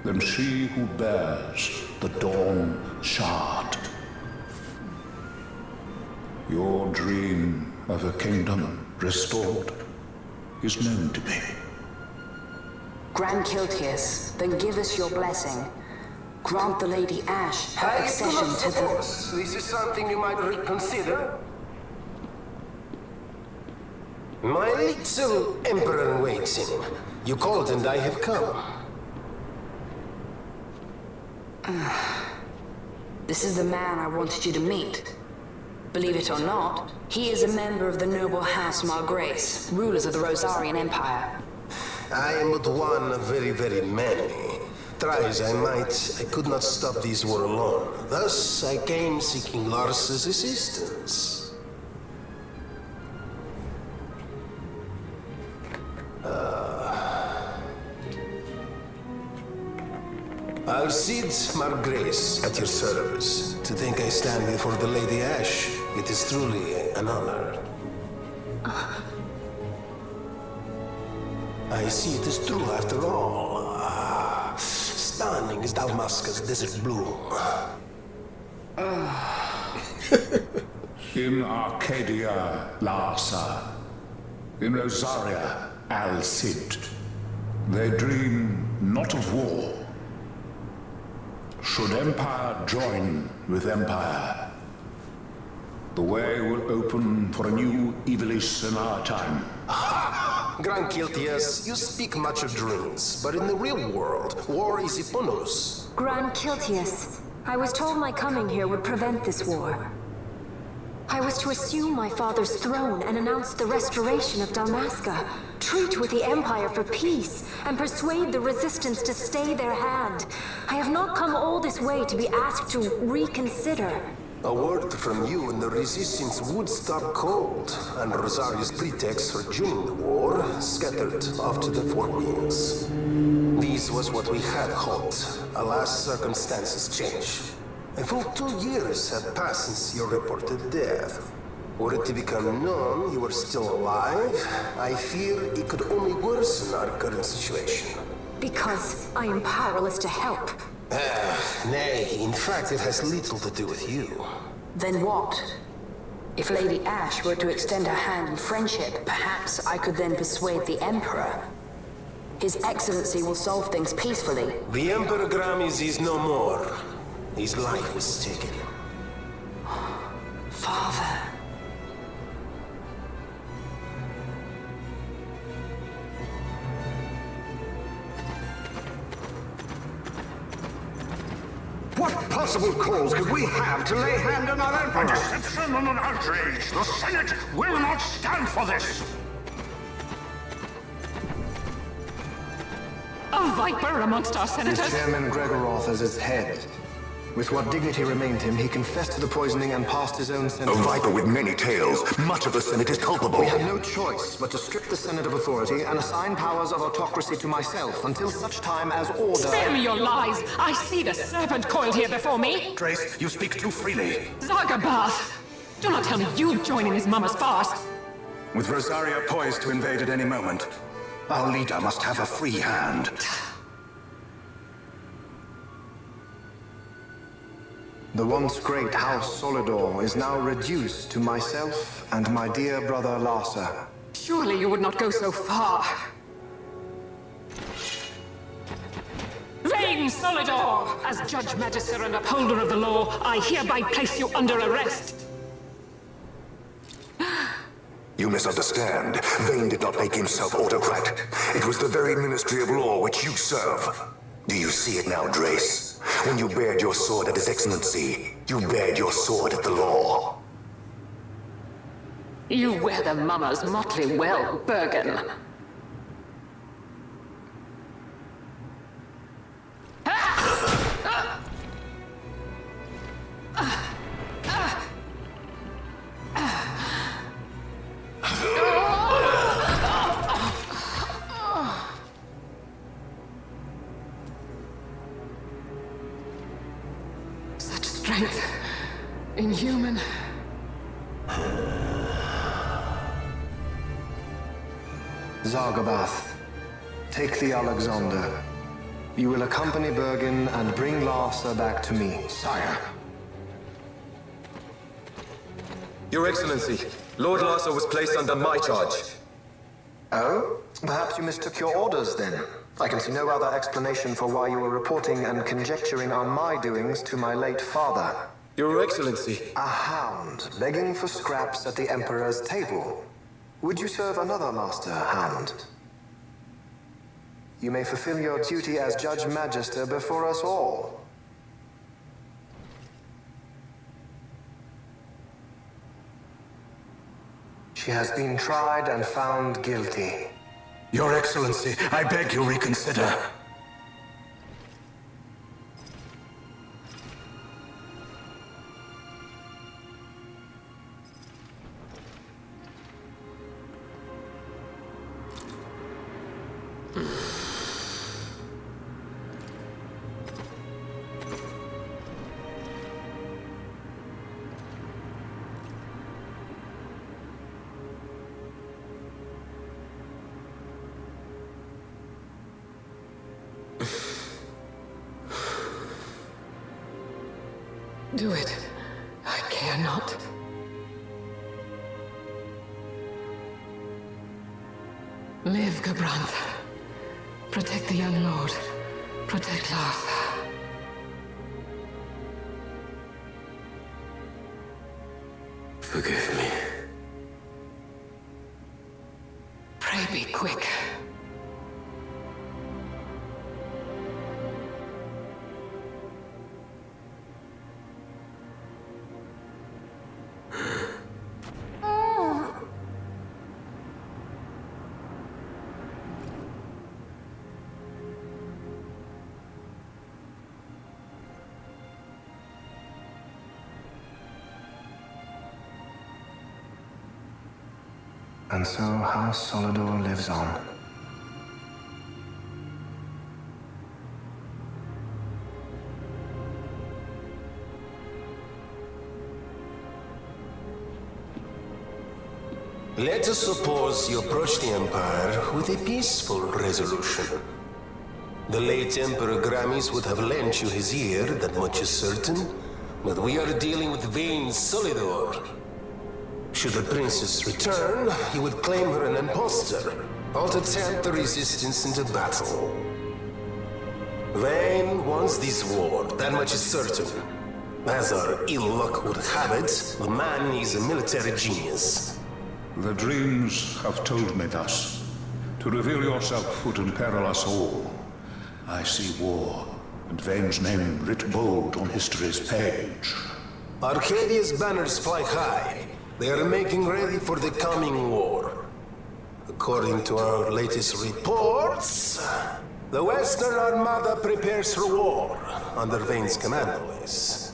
than she who bears the Dawn Shard? Your dream of a kingdom restored is known to me. Grand Kiltias, then give us your blessing. Grant the Lady Ash her accession to the... This is something you might reconsider. My little Emperor waits him. You called and I have come. This is the man I wanted you to meet. Believe it or not, he is a member of the noble House Margrace, rulers of the Rosarian Empire. I am but one of very, very many. Try as I might, I could not stop this war alone. Thus, I came seeking Lars's assistance. Alcide Margrace at your service. To think I stand before the Lady Ash, it is truly an honor. I see it is true after all. Stunning is Dalmasca's desert bloom. In Arcadia, Larsa. In Rosaria, Alcide. They dream not of war. Should Empire join with Empire, the way will open for a new Evilis in our time. Grand Kiltias, you speak much of dreams, but in the real world, war is upon us. Grand Kiltias, I was told my coming here would prevent this war. I was to assume my father's throne and announce the restoration of Dalmasca, treat with the Empire for peace, and persuade the Resistance to stay their hand. I have not come all this way to be asked to reconsider. A word from you and the Resistance would stop cold, and Rosaria's pretext for joining the war scattered off to the four winds. This was what we had hoped. Alas, circumstances change. A full 2 years have passed since your reported death. Were it to become known you were still alive, I fear it could only worsen our current situation. Because I am powerless to help. Nay, in fact it has little to do with you. Then what? If Lady Ash were to extend her hand in friendship, perhaps I could then persuade the Emperor. His Excellency will solve things peacefully. The Emperor Gramis is no more. His life was taken. Father. What possible cause could we have to lay hand on our Emperor? A deception and an outrage! The Senate will not stand for this! A viper amongst our senators? With Chairman Gregoroth as its head. With what dignity remained him, he confessed to the poisoning and passed his own sentence. A viper with many tails. Much of the Senate is culpable. We had no choice but to strip the Senate of authority and assign powers of autocracy to myself until such time as order... Spare me your lies! I see the serpent coiled here before me! Trace, you speak too freely. Zargabath! Do not tell me you join in his mama's farce! With Rosaria poised to invade at any moment, our leader must have a free hand. The once great House Solidor is now reduced to myself and my dear brother Larsa. Surely you would not go so far. Vain Solidor! As Judge Magister and upholder of the law, I hereby place you under arrest. You misunderstand. Vane did not make himself autocrat. It was the very Ministry of Law which you serve. Do you see it now, Drace? When you bared your sword at His Excellency, you bared your sword at the law. You wear the mama's motley well, Bergen. Such strength. Inhuman. Zargabath, take the Alexander. You will accompany Bergen and bring Larsa back to me. Sire. Your Excellency, Lord Larsa was placed under my charge. Oh? Perhaps you mistook your orders then. I can see no other explanation for why you were reporting and conjecturing on my doings to my late father. Your Excellency. A hound begging for scraps at the Emperor's table. Would you serve another master, hound? You may fulfill your duty as Judge Magister before us all. She has been tried and found guilty. Your Excellency, I beg you reconsider. Do it. I care not. Live, Gabranth. Protect the young lord. Protect Lars. Forgive me. Pray be quick. And so House Solidor lives on. Let us suppose you approach the Empire with a peaceful resolution. The late Emperor Gramis would have lent you his ear, that much is certain, but we are dealing with Vayne Solidor. Should the princess return, he would claim her an impostor, or to tempt the resistance into battle. Vayne wants this war, that much is certain. As our ill luck would have it, the man is a military genius. The dreams have told me thus. To reveal yourself would imperil us all. I see war, and Vayne's name writ bold on history's page. Arcadia's banners fly high. They are making ready for the coming war. According to our latest reports, the Western Armada prepares for war under Vayne's command list.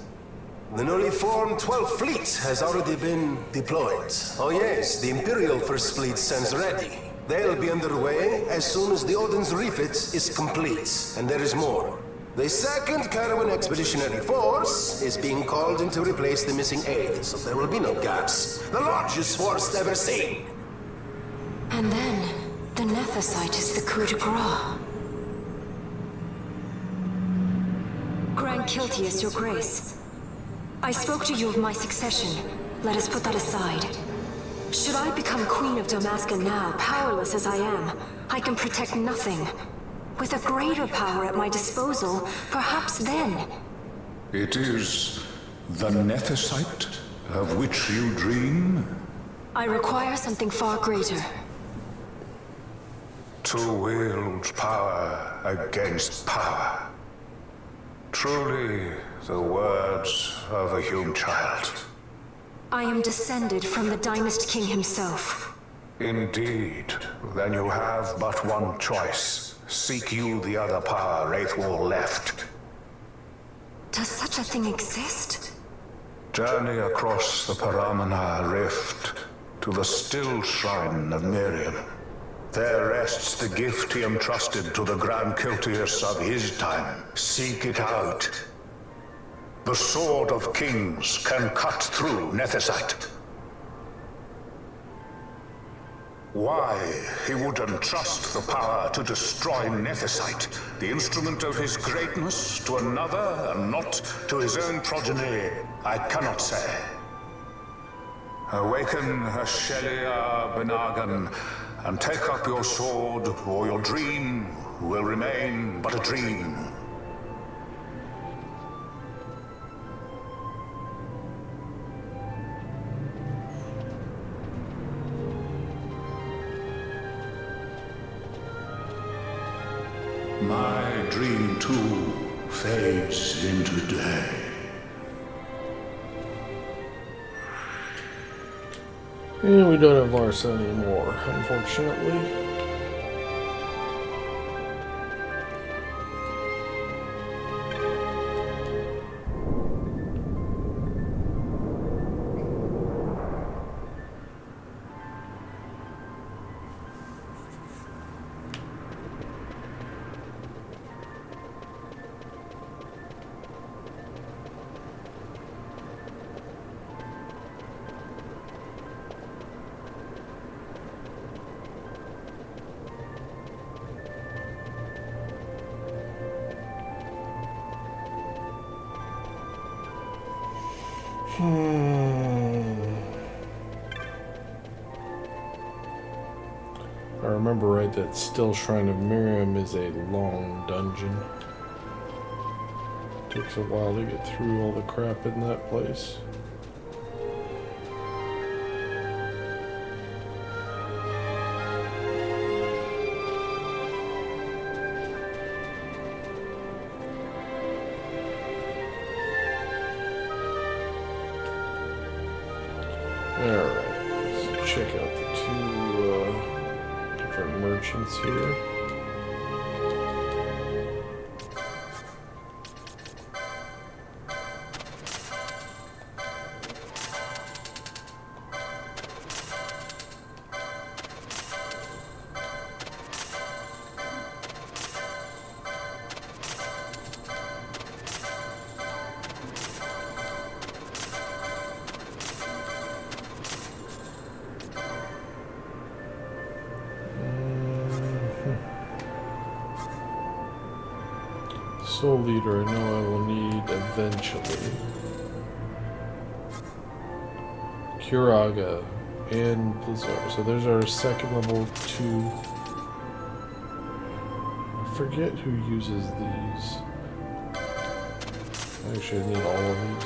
The newly formed 12th Fleet has already been deployed. Oh yes, the Imperial First Fleet stands ready. They'll be underway as soon as the Odin's refit is complete. And there is more. The 2nd Caravan Expeditionary Force is being called in to replace the missing aid, so there will be no gaps. The largest force ever seen. And then, the Nethicite is the coup de grace. Grand Kiltius, your grace. I spoke to you of my succession. Let us put that aside. Should I become Queen of Damaska now, powerless as I am, I can protect nothing. With a greater power at my disposal, perhaps then... It is the Nethicite of which you dream? I require something far greater. To wield power against power. Truly, the words of a human child. I am descended from the Dynast King himself. Indeed. Then you have but one choice. Seek you the other power Wraithwall left. Does such a thing exist? Journey across the Paramana Rift to the Stillshrine of Miriam. There rests the gift he entrusted to the Grand Kiltius of his time. Seek it out. The Sword of Kings can cut through Nethicite. Why he would entrust the power to destroy Nethicite, the instrument of his greatness, to another and not to his own progeny, I cannot say. Awaken Ashelia Benagan and take up your sword, or your dream will remain but a dream. My dream too fades into day. And we don't have Larsa anymore, unfortunately. If I remember right, that Stillshrine of Miriam is a long dungeon. Takes a while to get through all the crap in that place. Alright, let's check out the two different merchants here. Soul Leader, I know I will need eventually. Curaga and Blizzard. So there's our second level 2. I forget who uses these. Actually, I need all of these.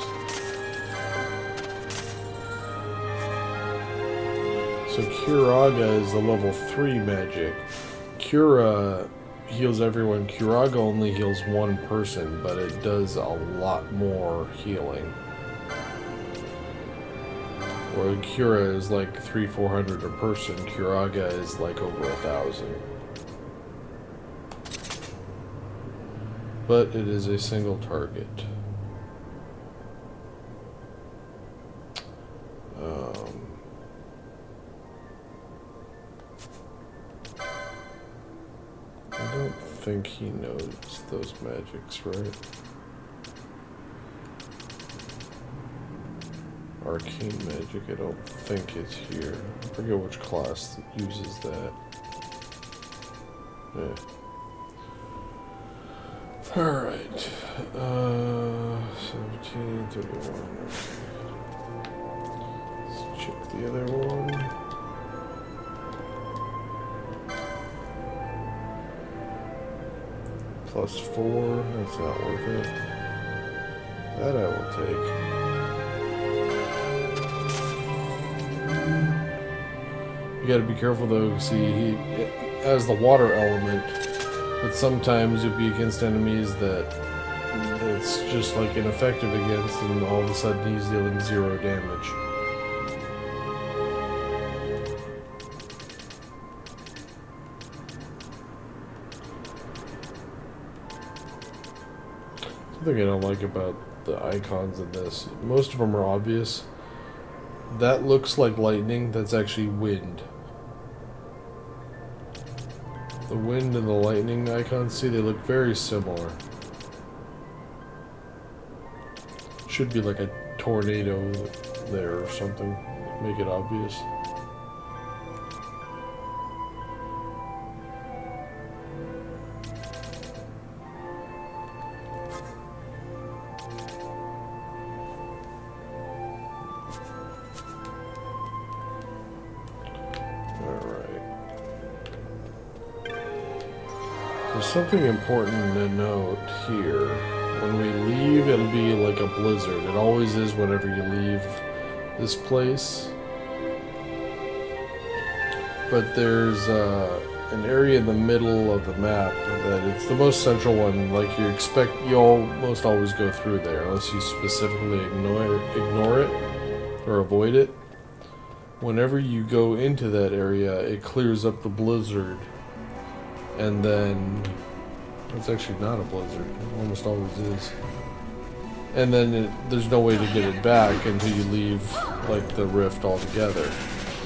So Curaga is the level 3 magic. Cura heals everyone. Curaga only heals one person, but it does a lot more healing. Where Cura is like 300-400 a person, Curaga is like over 1,000. But it is a single target. I don't think he knows those magics, right? Arcane magic, I don't think it's here. I forget which class that uses that. Yeah. Alright. 17, 31. Let's check the other one. Plus 4, that's not worth it. That I will take. You gotta be careful though, see, he has the water element, but sometimes you'll be against enemies that it's just like ineffective against, and all of a sudden he's dealing 0 damage. Something I don't like about the icons in this, most of them are obvious. That looks like lightning, that's actually wind. The wind and the lightning icons, see, they look very similar. Should be like a tornado there or something, make it obvious. There's something important to note here. When we leave, it'll be like a blizzard. It always is whenever you leave this place. But there's an area in the middle of the map that it's the most central one. Like you almost always go through there unless you specifically ignore it or avoid it. Whenever you go into that area, it clears up the blizzard. And then, it's actually not a blizzard, it almost always is. And then there's no way to get it back until you leave, like, the rift altogether.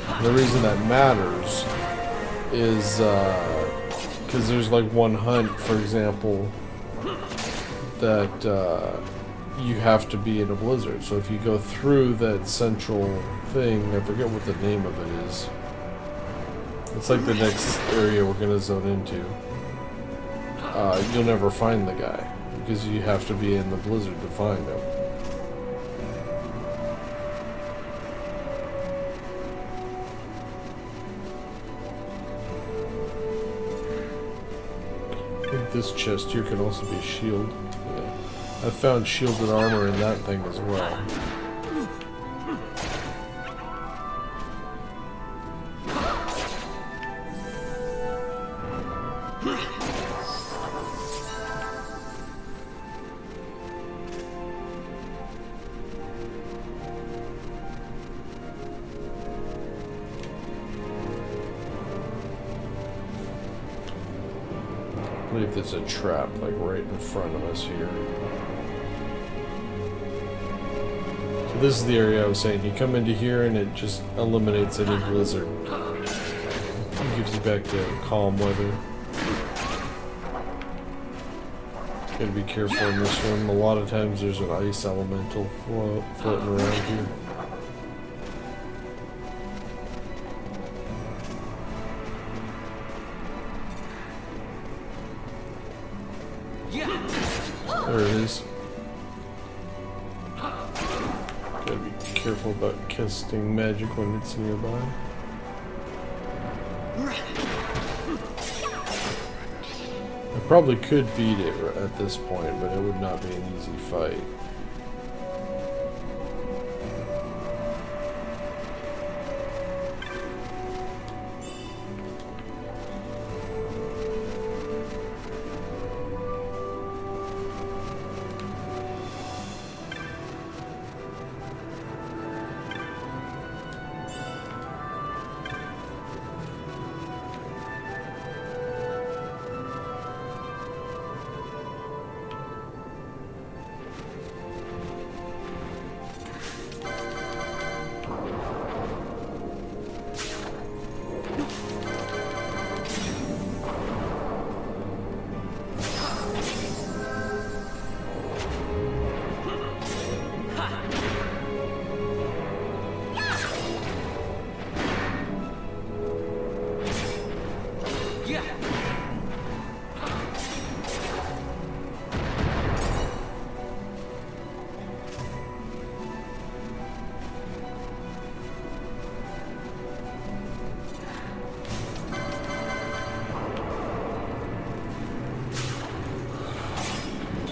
And the reason that matters is, because there's like one hunt, for example, that you have to be in a blizzard. So if you go through that central thing, I forget what the name of it is. It's like the next area we're gonna zone into. You'll never find the guy because you have to be in the blizzard to find him. this chest here can also be a shield. Yeah. I found shielded armor in that thing as well. I believe there's a trap like right in front of us here. So this is the area I was saying. You come into here and it just eliminates any blizzard. It gives you back to calm weather. Gotta be careful in this room. A lot of times there's an ice elemental floating around here. There it is. Gotta be careful about casting magic when it's nearby. I probably could beat it at this point, but it would not be an easy fight.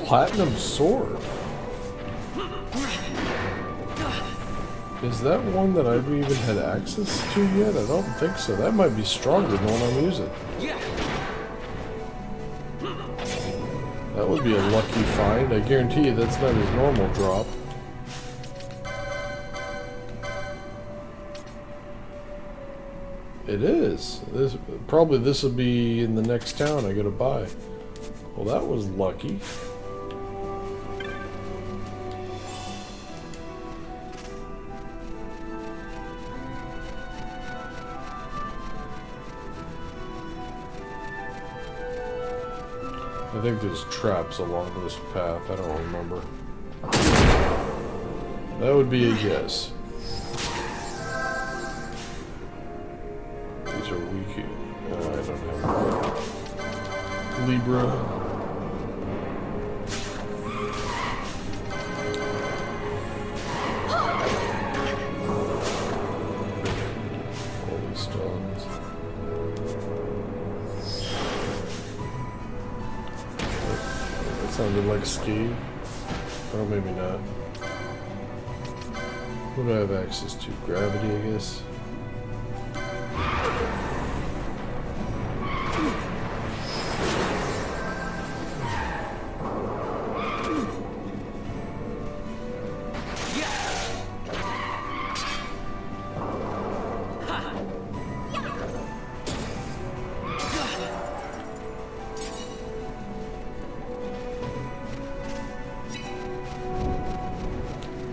Platinum sword. Is that one that I've even had access to yet? I don't think so. That might be stronger than the one I'm using. That would be a lucky find. I guarantee you that's not his normal drop. It is. Probably this will be in the next town I gotta buy. Well, that was lucky. I think there's traps along this path. I don't remember. That would be a yes. These are weak. I don't have Libra. All these stones. Sounded like ski. Or maybe not. What do I have access to? Gravity, I guess.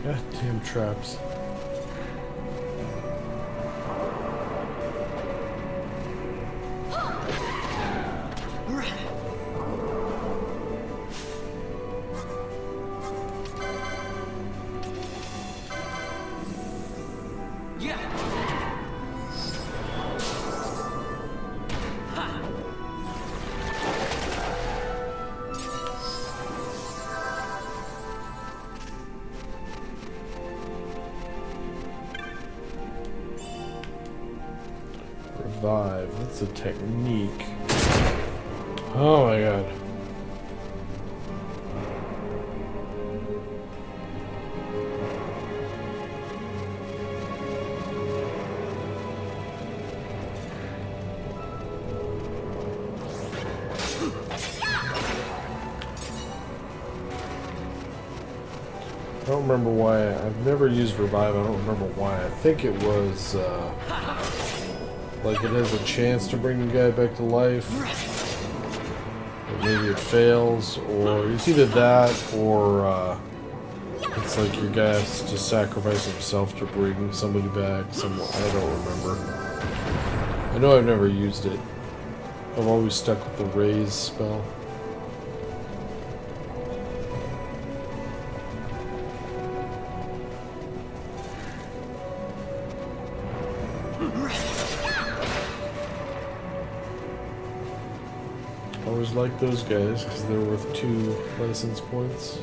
Goddamn traps. Revive. That's a technique. Oh my god. don't remember why. I've never used revive. I don't remember why. I think it was like it has a chance to bring the guy back to life. Or maybe it fails, or it's either that or it's like your guy has to sacrifice himself to bring somebody back. I don't remember. I know I've never used it. I've always stuck with the raise spell. Always like those guys because they're worth 2 license points.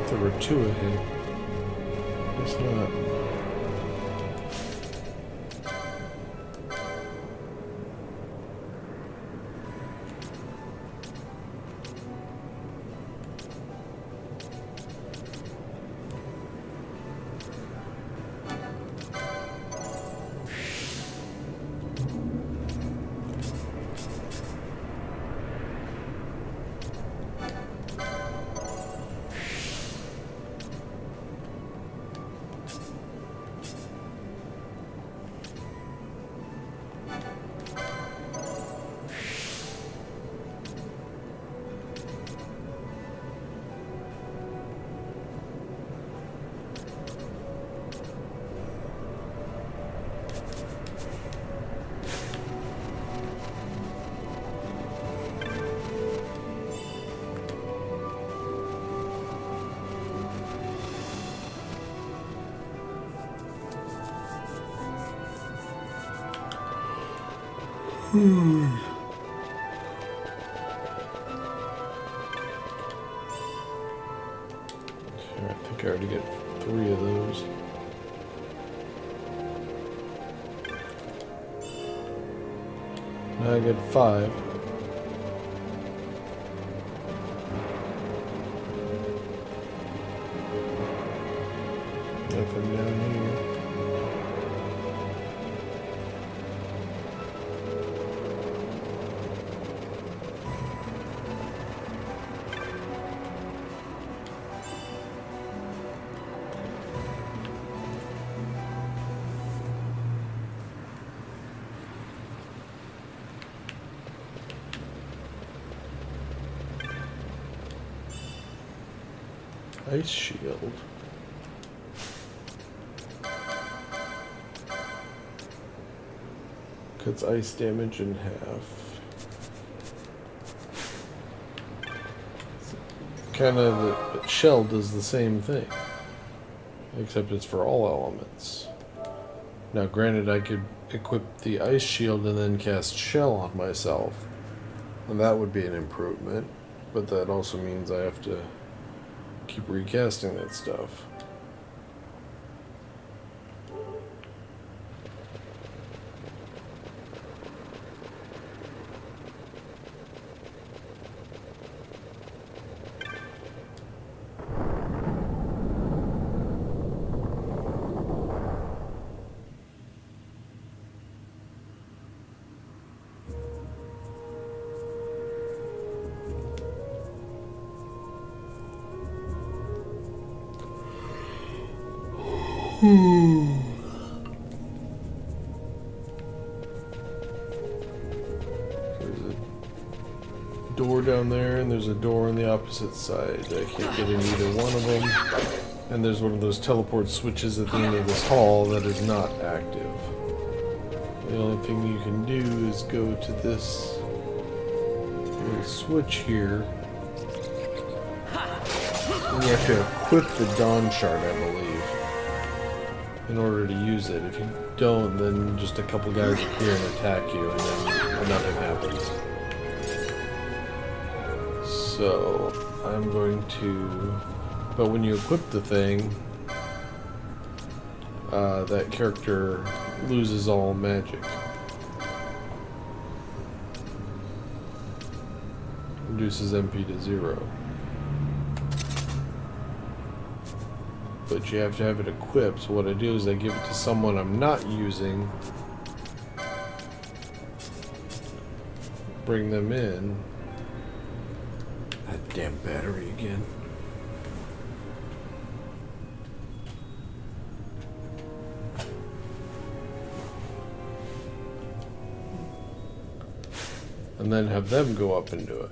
There were 2 ahead. Guess not. I think I already get 3 of those. Now I get 5. Nothing down here. Ice shield. Cuts ice damage in half. Kind of the shell does the same thing, except it's for all elements. Now, granted, I could equip the ice shield and then cast shell on myself, and that would be an improvement. But that also means I have to keep recasting that stuff. There's a door down there, and there's a door on the opposite side. I can't get in either one of them. And there's one of those teleport switches at the end of this hall that is not active. The only thing you can do is go to this little switch here. And you have to equip the Dawn Shard, I believe, in order to use it. If you don't, then just a couple guys appear and attack you, and then nothing happens. So I'm going to, but when you equip the thing, that character loses all magic. Reduces MP to 0. But you have to have it equipped. So what I do is I give it to someone I'm not using. Bring them in. That damn battery again. And then have them go up and do it.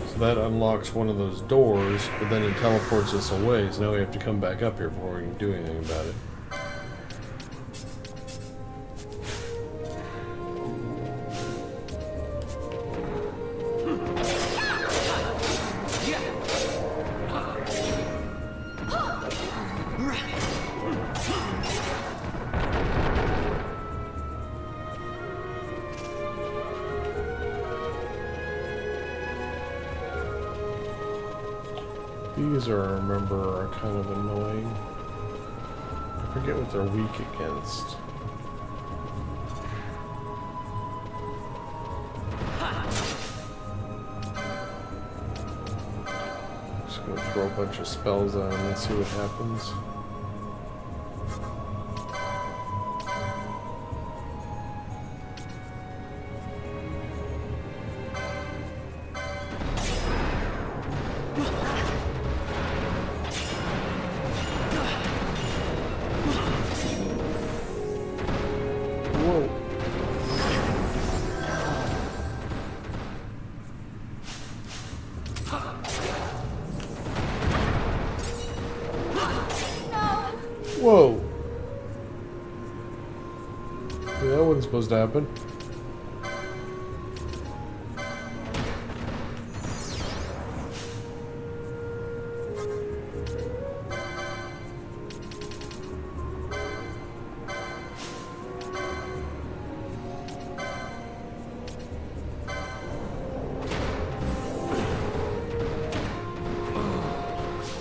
So that unlocks one of those doors, but then it teleports us away, so now we have to come back up here before we can do anything about it. These are, I remember, are kind of annoying. I forget what they're weak against. Just gonna throw a bunch of spells on them and see what happens. Whoa! Yeah, that wasn't supposed to happen.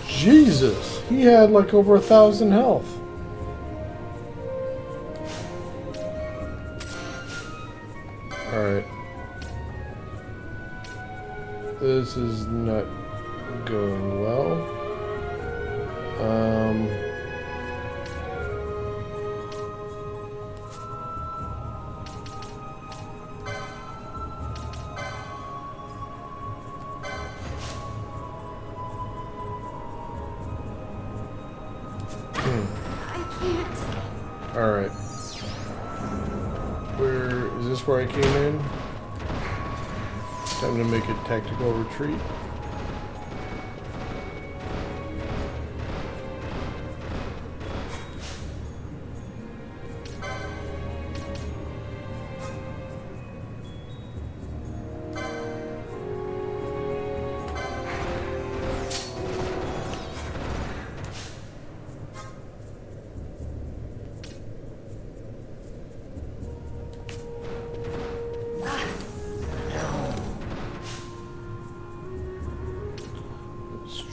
Jesus! He had like over 1,000 health. Alright. This is not going well. Alright. Where is this where I came in? Time to make a tactical retreat.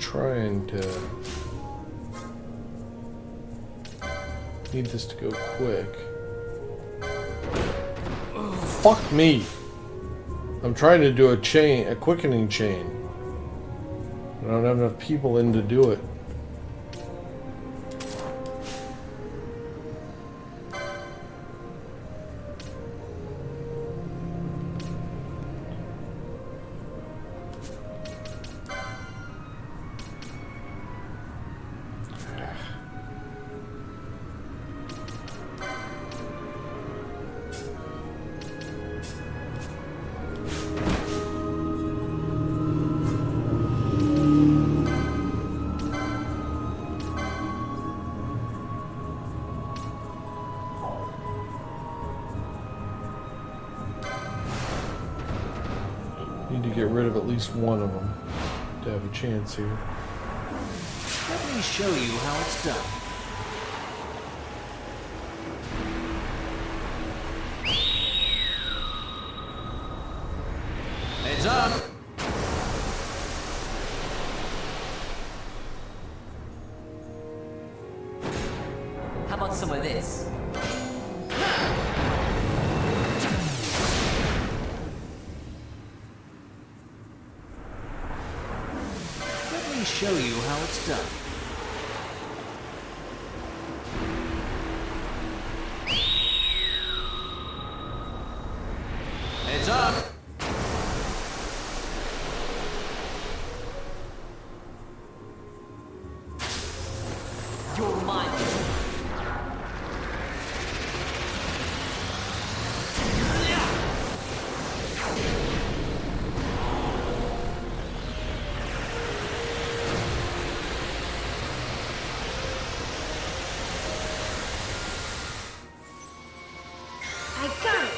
Trying to need this to go quick. Fuck me! I'm trying to do a quickening chain. I don't have enough people in to do it. Need to get rid of at least one of them to have a chance here. Let me show you how it's done. Heads up! How about some of this? Let me show you how it's done. Heads up! You're mine. I got it!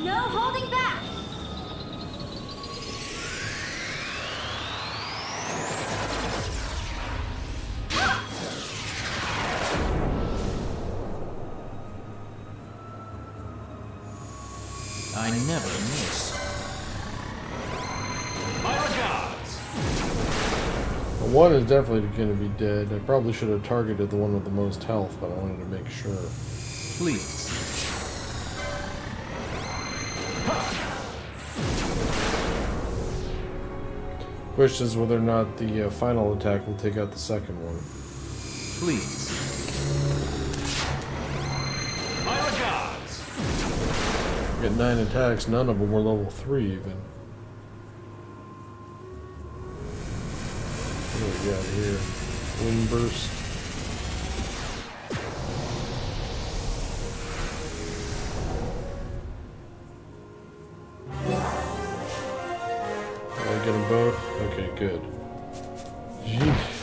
No holding back! I never miss. My regards! The one is definitely going to be dead. I probably should have targeted the one with the most health, but I wanted to make sure. Please. Question is whether or not the final attack will take out the second one. Please. My regards! Got 9 attacks, none of them were level 3 even. What do we got here? Wind burst. Did I get them both? Okay, good. Jeez.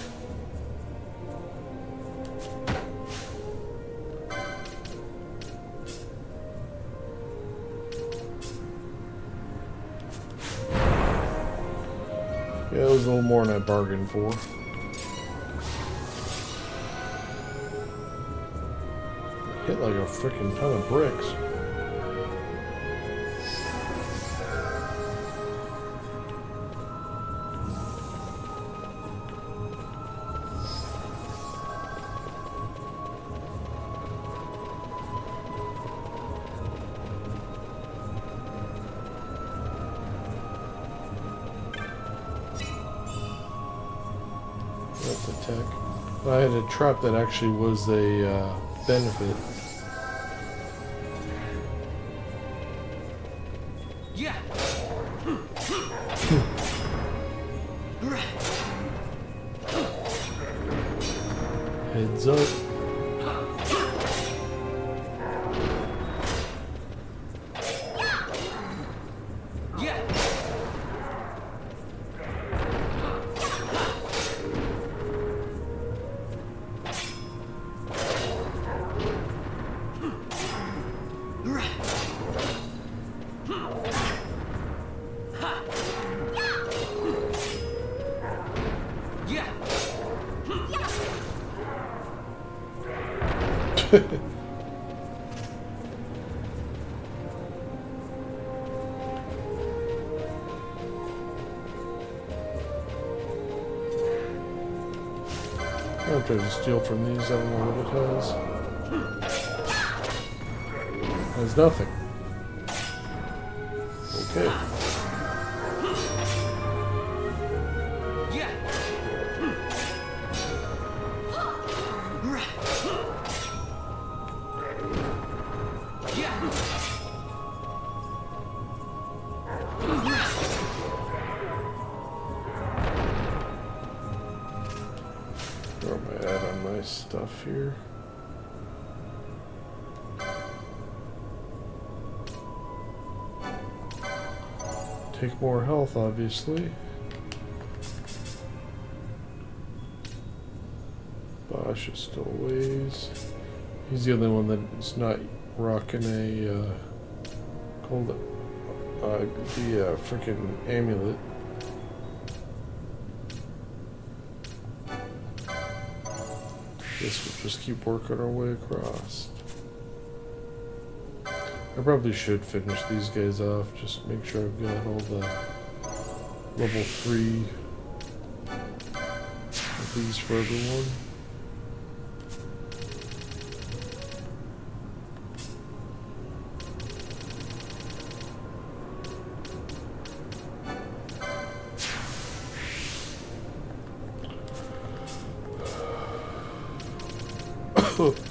Yeah, it was a little more than I bargained for. Hit like a freaking ton of bricks. Attack. I had a trap that actually was a benefit. Yeah. Heads up. I'll try to steal from these. I don't know what it has. Has nothing. Okay. Where am I at on my stuff here? Take more health, obviously. Josh is still a ways. He's the only one that's not rocking a the freaking amulet. Guess we'll just keep working our way across. I probably should finish these guys off, just make sure I've got all the level 3 of these for everyone. Okay.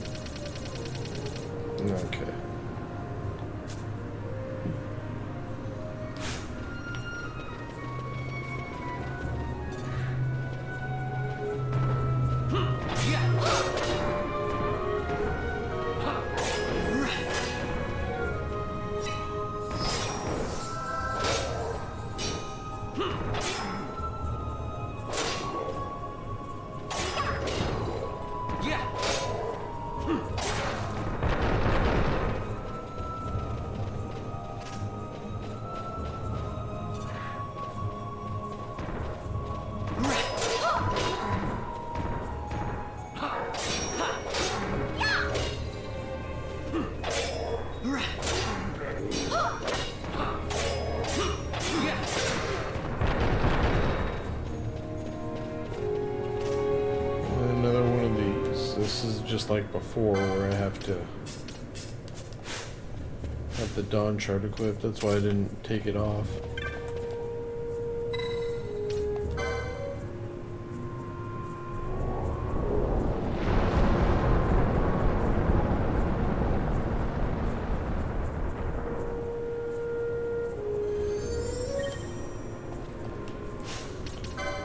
Just like before, where I have to have the Dawn Shard equipped. That's why I didn't take it off.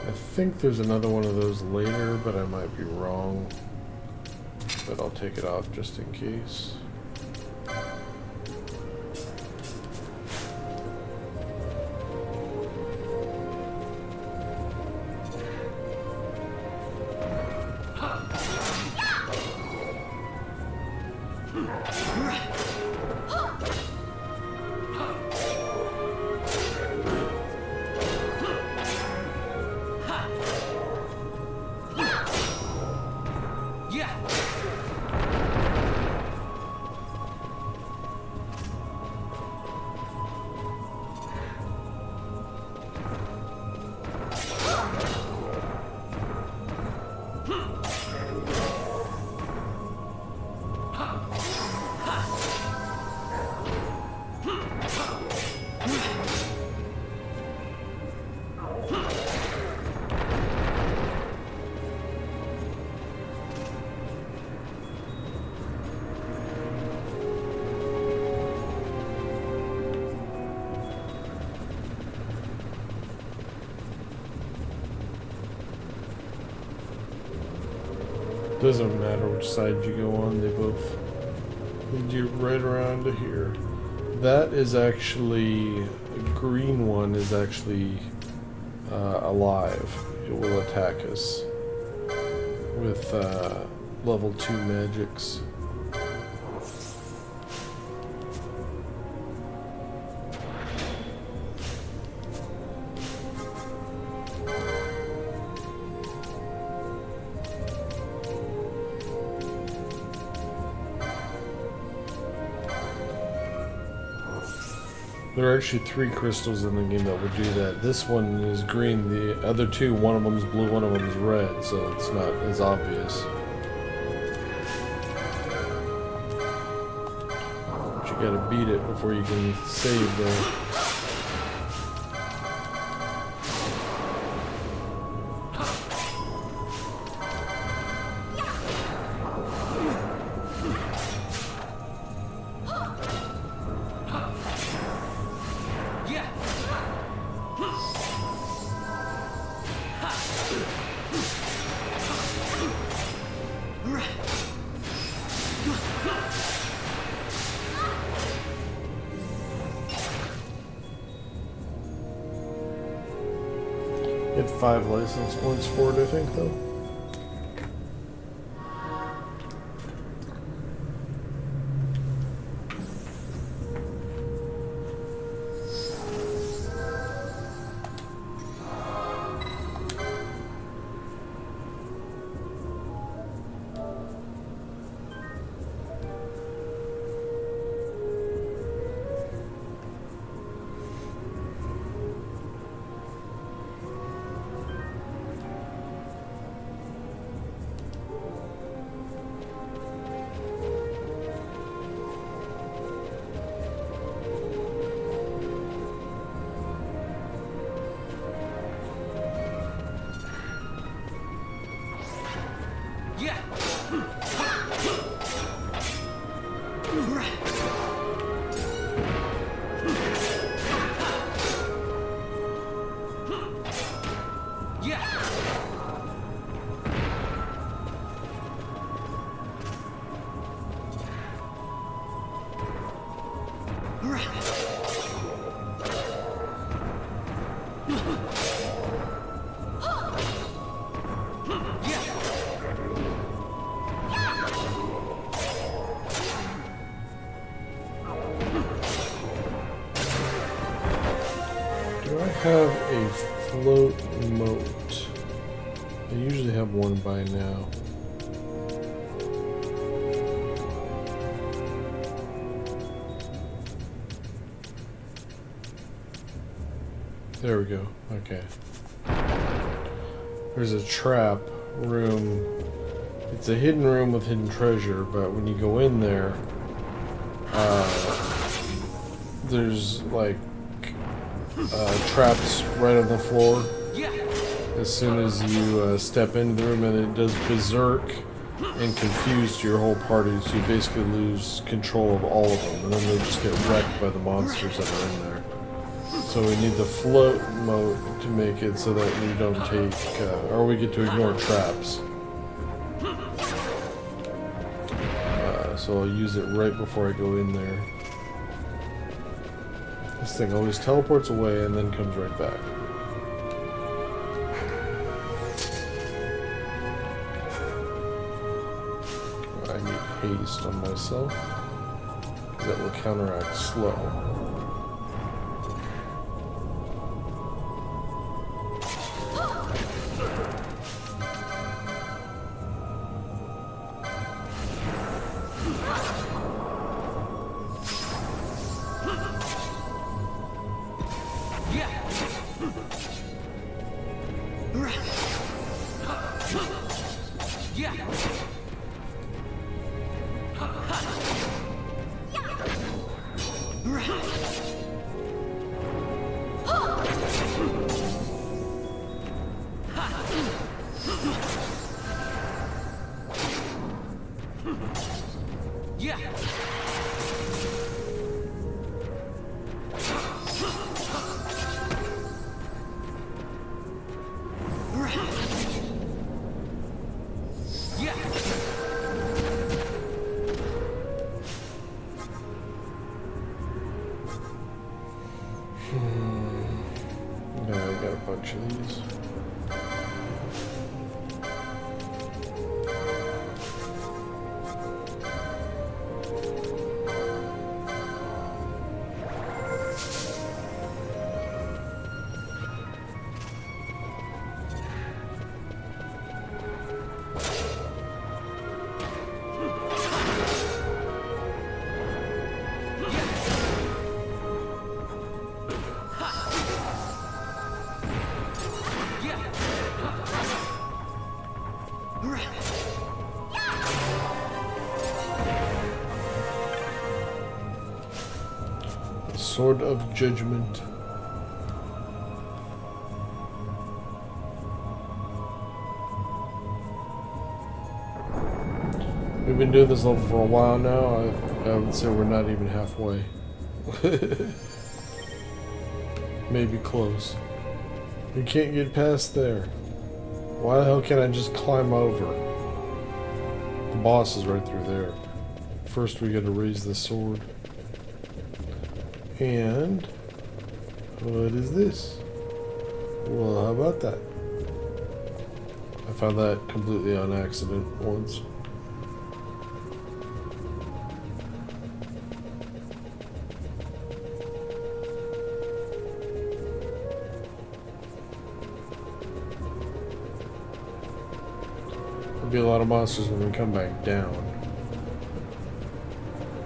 I think there's another one of those later, but I might be wrong. But I'll take it off just in case. Doesn't matter which side you go on, they both lead you right around to here. That is actually, the green one is actually alive. It will attack us with level 2 magics. There are actually 3 crystals in the game that would do that. This one is green, the other 2, one of them is blue, one of them is red, so it's not as obvious. But you gotta beat it before you can save though. Get 5 license points for it, I think, though. I have a float moat? I usually have one by now. There we go. Okay. There's a trap room. It's a hidden room with hidden treasure, but when you go in there, there's like traps right on the floor. As soon as you step into the room, and it does berserk and confuse your whole party, so you basically lose control of all of them, and then they just get wrecked by the monsters that are in there. So we need the float moat to make it so that we don't take, or we get to ignore traps. So I'll use it right before I go in there. This thing always teleports away and then comes right back. I need haste on myself, because that will counteract slow. Bunch of these. Sword of Judgment. We've been doing this level for a while now. I would say we're not even halfway. Maybe close. You can't get past there. Why the hell can't I just climb over? The boss is right through there. First we gotta raise the sword. And what is this? Well, how about that? I found that completely on accident once. There'll be a lot of monsters when we come back down.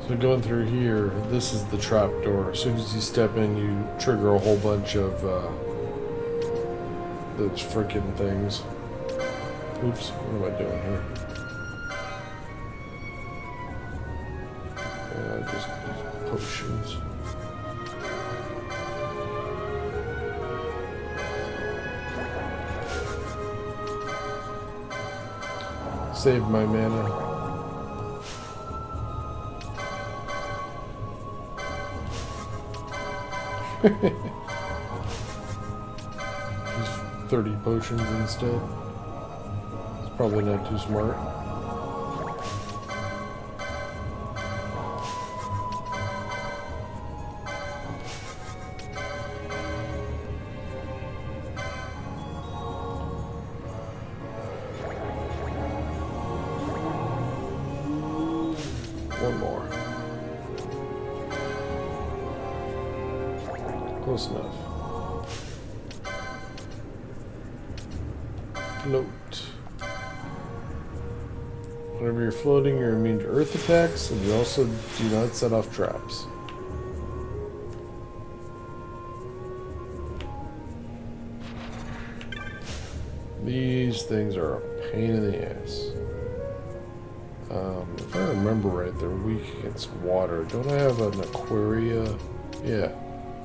So going through here, this is the trap door. As soon as you step in, you trigger a whole bunch of those freaking things. Oops, what am I doing here? Just potions. Save my mana. Use 30 potions instead. It's probably not too smart. One more. Close enough. Note. Whenever you're floating, you're immune to earth attacks, and you also do not set off traps. These things are a pain in the ass. If I remember right, they're weak against water. Don't I have an Aquaria? Yeah,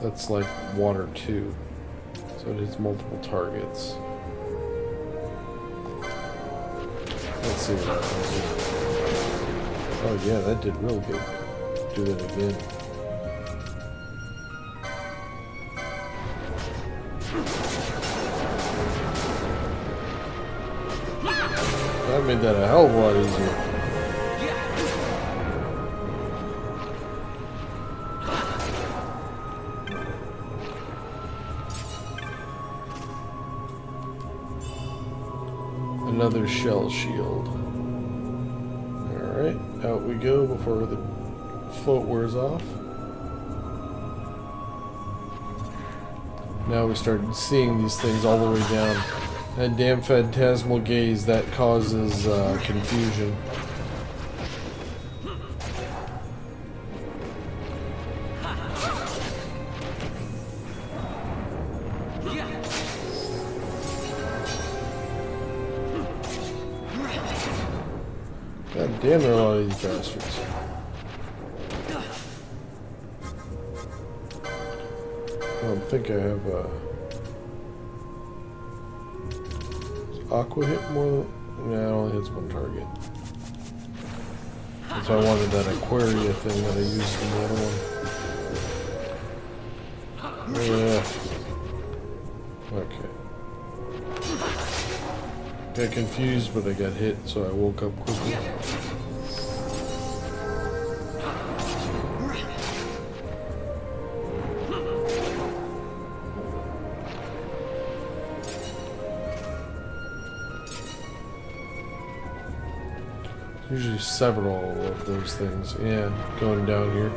that's like water too. So it hits multiple targets. Let's see what happens. Oh yeah, that did real good. Do that again. That made that a hell of a lot easier. Another shell shield. Alright, out we go before the float wears off. Now we start seeing these things all the way down. That damn phantasmal gaze, that causes confusion. God damn, there are a lot of these bastards. I don't think I have a... Aqua hit more than... Yeah, it only hits one target. So I wanted that Aquaria thing that I used in the other one. Yeah. Okay. Got confused, but I got hit, so I woke up quickly. Usually several of those things. Yeah, going down here.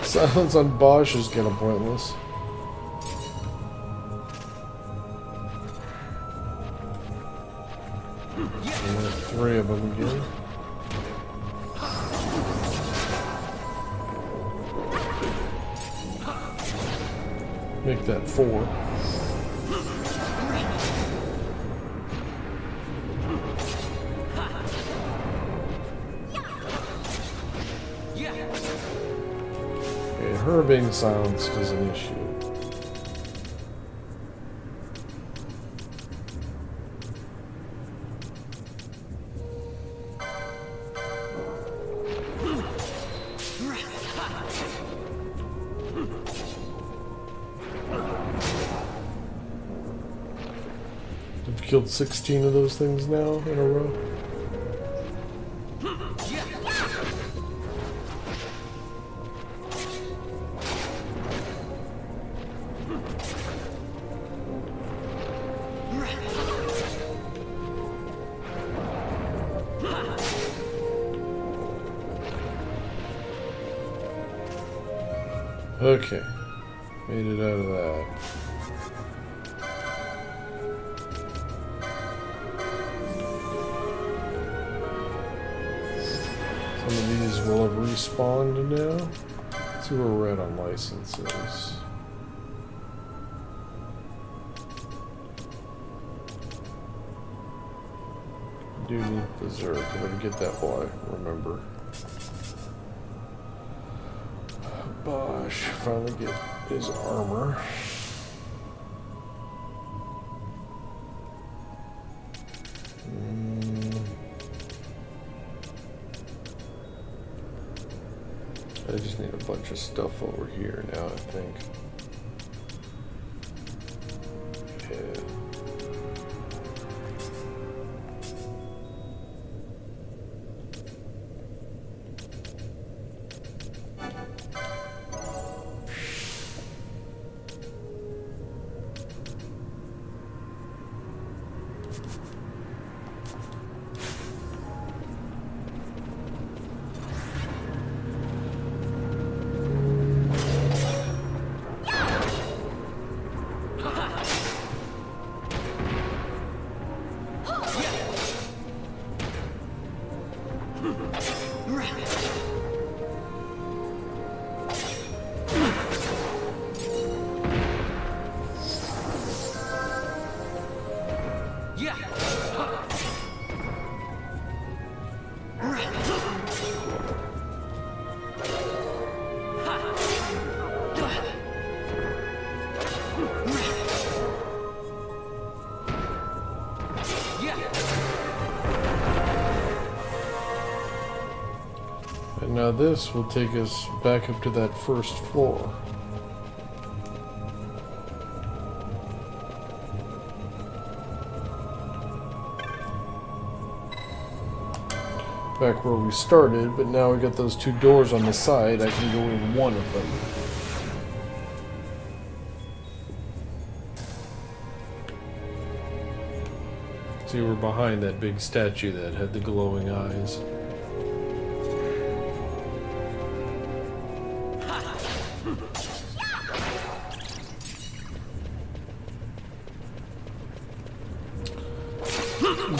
Silence on Bosch is kind of pointless. And 3 of them again. Make that 4. Okay, her being silenced is an issue. I've killed 16 of those things now in a row. Okay, made it out of that. Some of these will have respawned now. Let's see where we're at on licenses. I do need Berserk. I'm gonna get that while I remember. Bosch, finally get his armor. I just need a bunch of stuff over here now, I think. Yeah. Now this will take us back up to that first floor. Back where we started, but now we got those two doors on the side. I can go in one of them. See, we're behind that big statue that had the glowing eyes.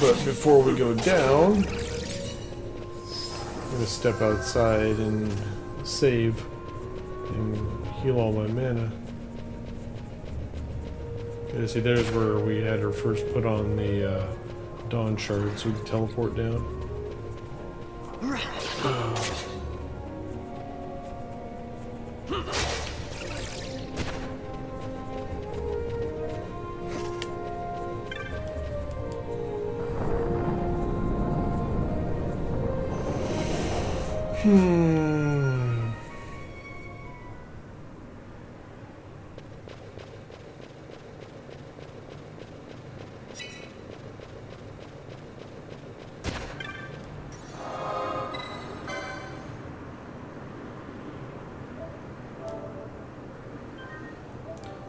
But before we go down, I'm gonna step outside and save and heal all my mana. Okay, see, there's where we had her first put on the Dawn Shard so we can teleport down.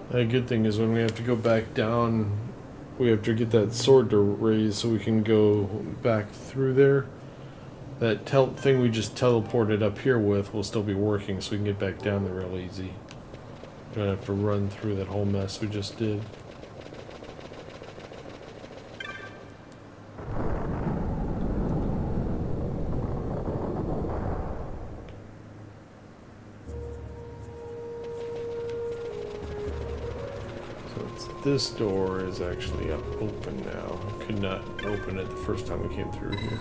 The good thing is when we have to go back down, we have to get that sword to raise so we can go back through there. That thing we just teleported up here with will still be working, so we can get back down there real easy. We don't have to run through that whole mess we just did. This door is actually open now. I could not open it the first time we came through here.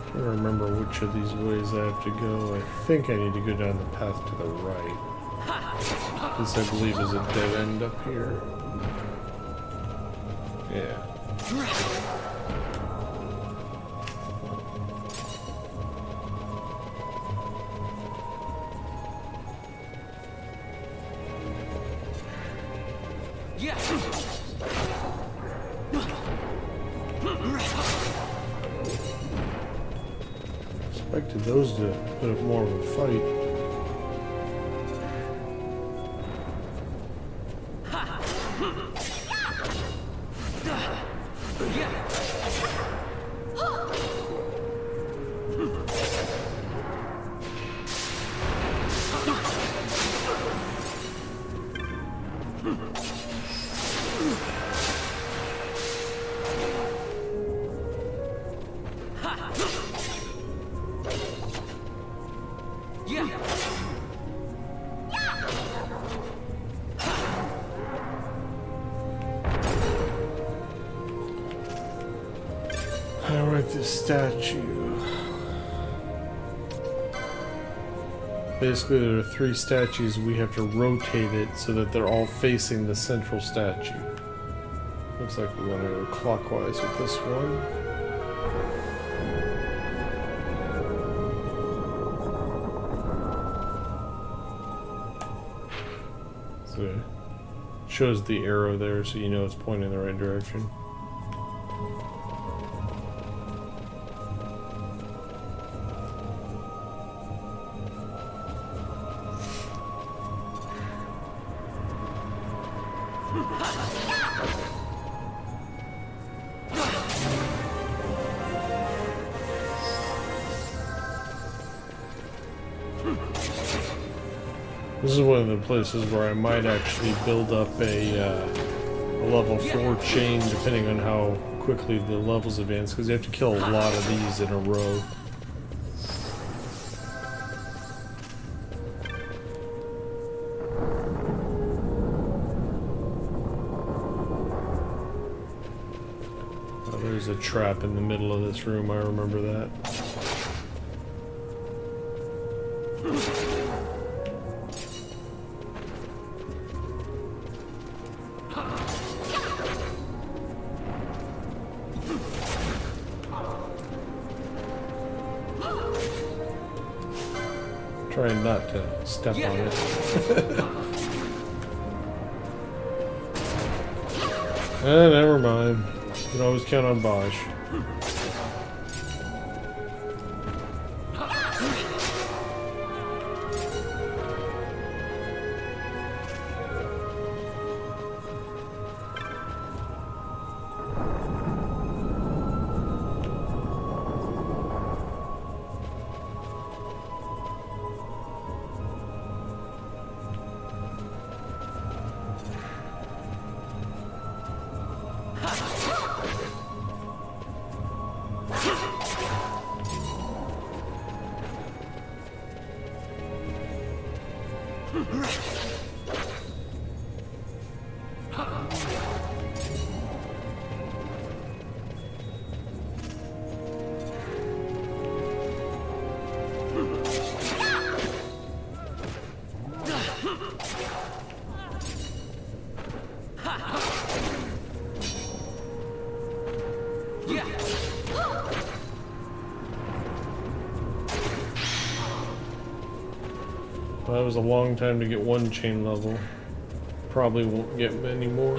I don't remember which of these ways I have to go. I think I need to go down the path to the right. This, I believe, is a dead end up here. Yeah. Expected those to put up more of a fight. Statue. Basically, there are 3 statues. We have to rotate it so that they're all facing the central statue. Looks like we want to go clockwise with this one. So it shows the arrow there so you know it's pointing in the right direction. This is one of the places where I might actually build up a level 4 chain, depending on how quickly the levels advance, because you have to kill a lot of these in a row. Oh, there's a trap in the middle of this room, I remember that. Trying not to step on it. Never mind. You can always count on Bosch. Well, that was a long time to get one chain level. Probably won't get many more.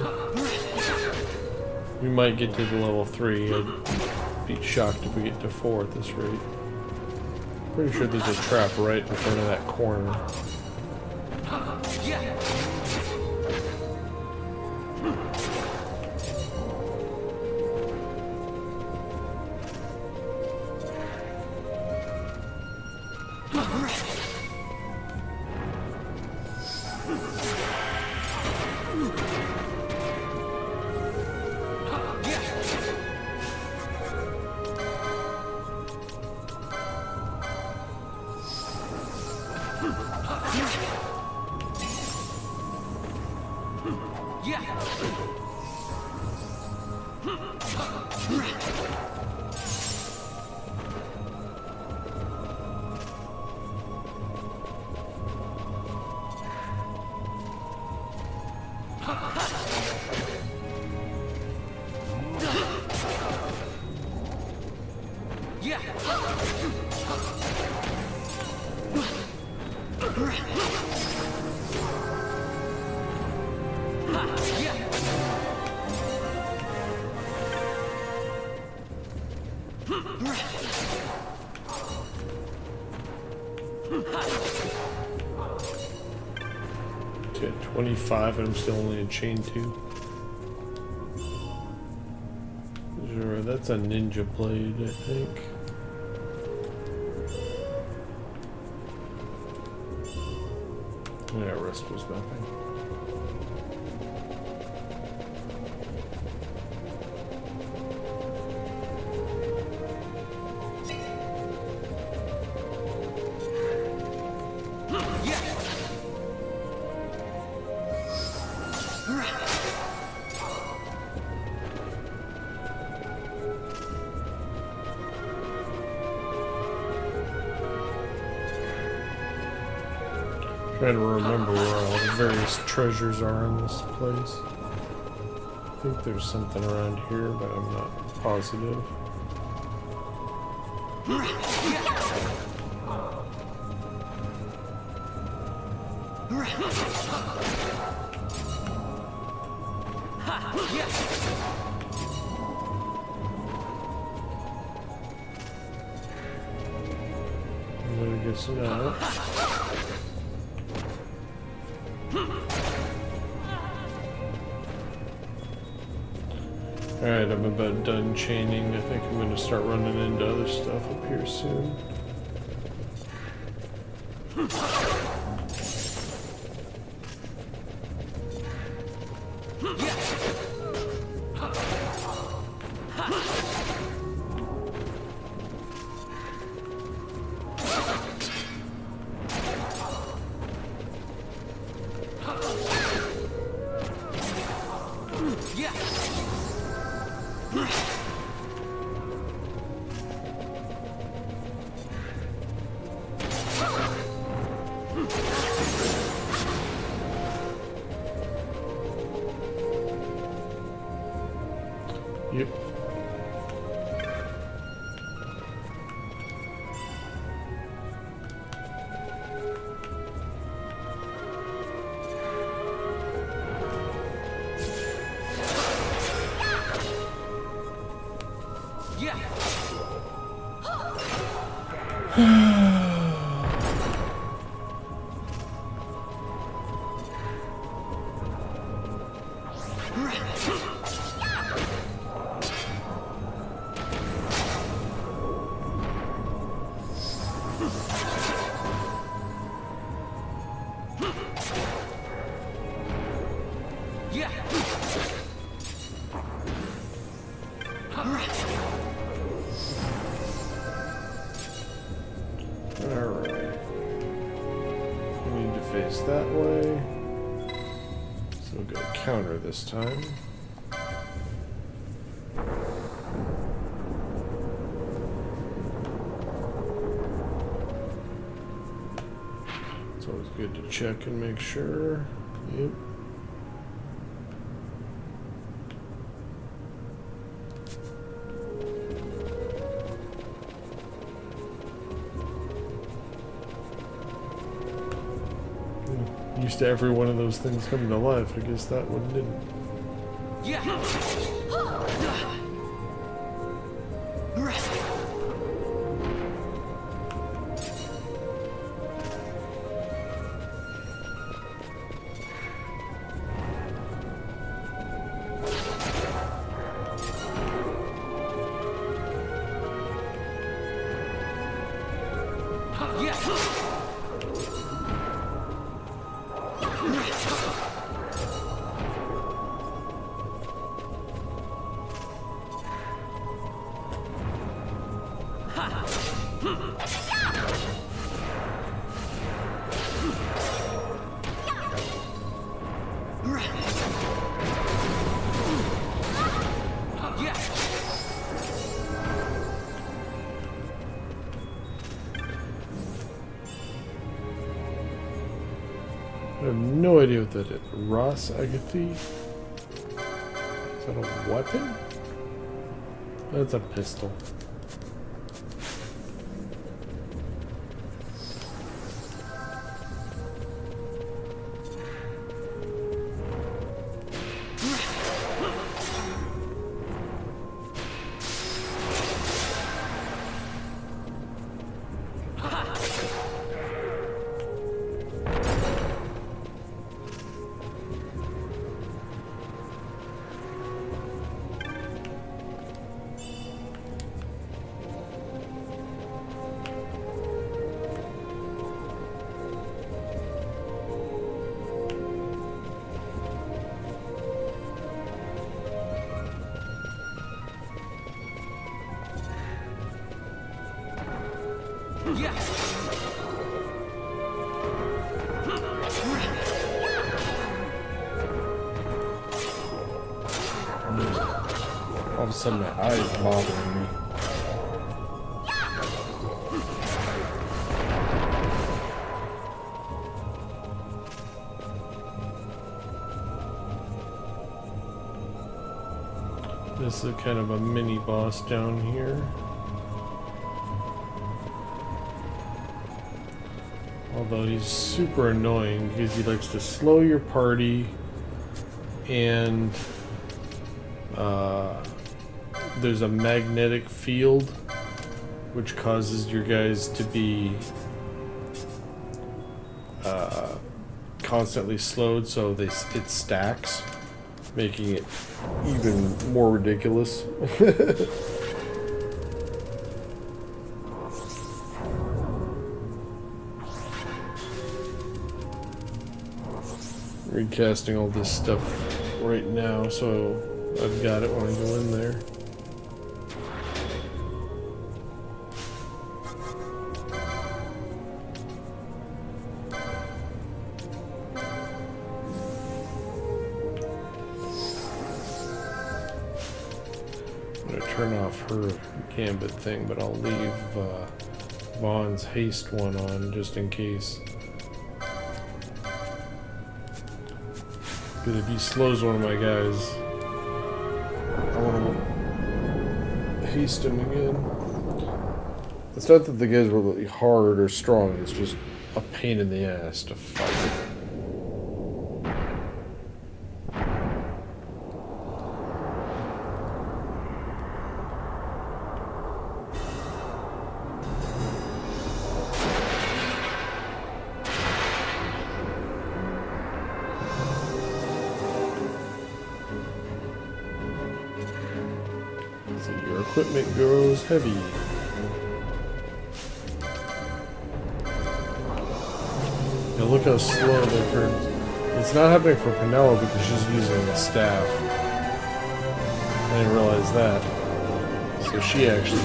We might get to the level 3. I'd be shocked if we get to 4 at this rate. Pretty sure there's a trap right in front of that corner. Okay, 25 and I'm still only in chain 2. Sure, that's a ninja blade, I think. Yeah, rest was nothing. Trying to remember where all the various treasures are in this place. I think there's something around here, but I'm not positive. I guess not. Alright, I'm about done chaining. I think I'm going to start running into other stuff up here soon. That way. So we'll go counter this time. It's always good to check and make sure. Yep. Used to every one of those things coming to life. I guess that one didn't. I have no idea what that is. Ross Agathe? Is that a weapon? That's a pistol. All of a sudden my eyes bothering me. This is kind of a mini boss down here. Although he's super annoying because he likes to slow your party and there's a magnetic field which causes your guys to be constantly slowed, so it stacks, making it even more ridiculous. Recasting all this stuff right now, so I've got it when I go in there. I'm gonna turn off her gambit thing, but I'll leave Vaughn's haste one on just in case. Because if he slows one of my guys, I want to haste him again. It's not that the guys were really hard or strong, it's just a pain in the ass to fight. equipment grows heavy. Yeah, look how slow they turn. It's not happening for Penella because she's using the staff. I didn't realize that. So she actually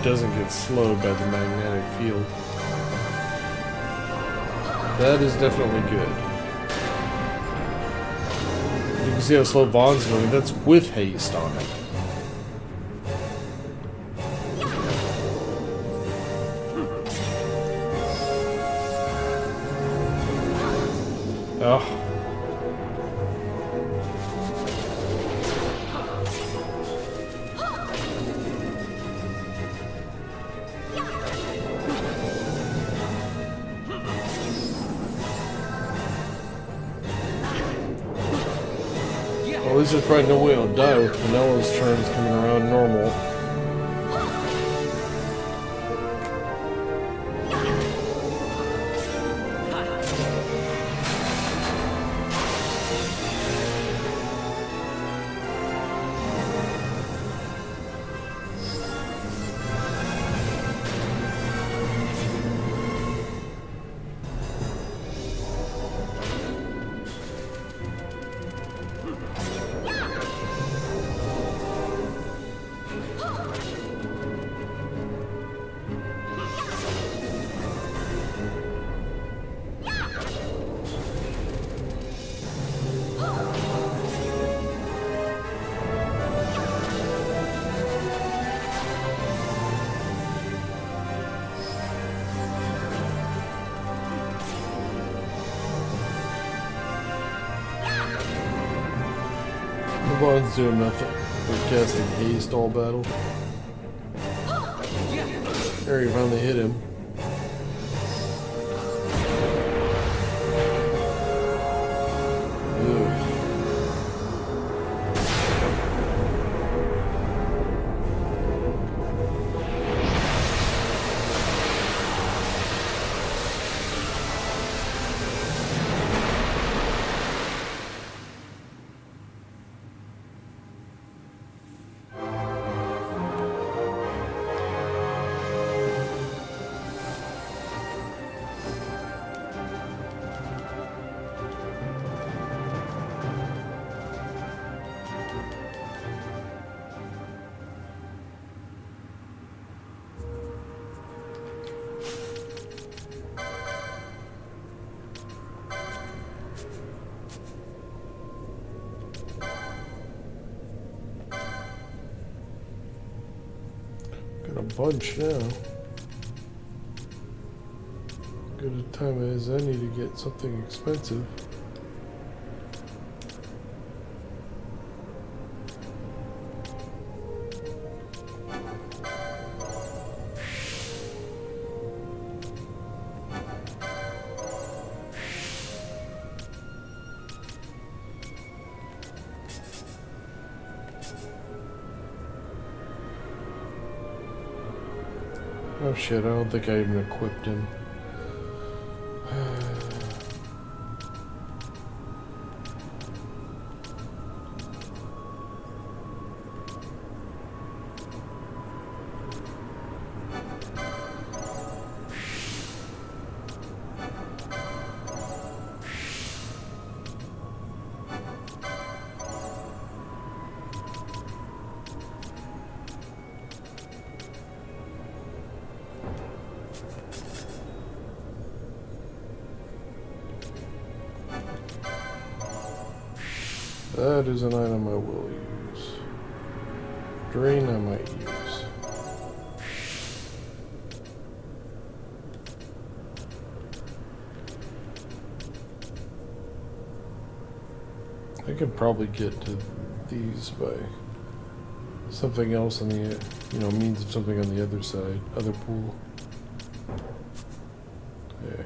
doesn't get slowed by the magnetic field. That is definitely good. You can see how slow Vaughn's going. That's with haste on it. Oh. Well, at least there's probably no way it'll die with Penella's turns coming around normal. Vaughn's doing nothing. We're casting haste all battle. There, he finally hit him. Got a bunch now. Good a time as any to get something expensive. Oh shit, I don't think I even equipped him. That is an item I will use. Drain I might use. I could probably get to these by something else on the, means of something on the other side, other pool. Yeah.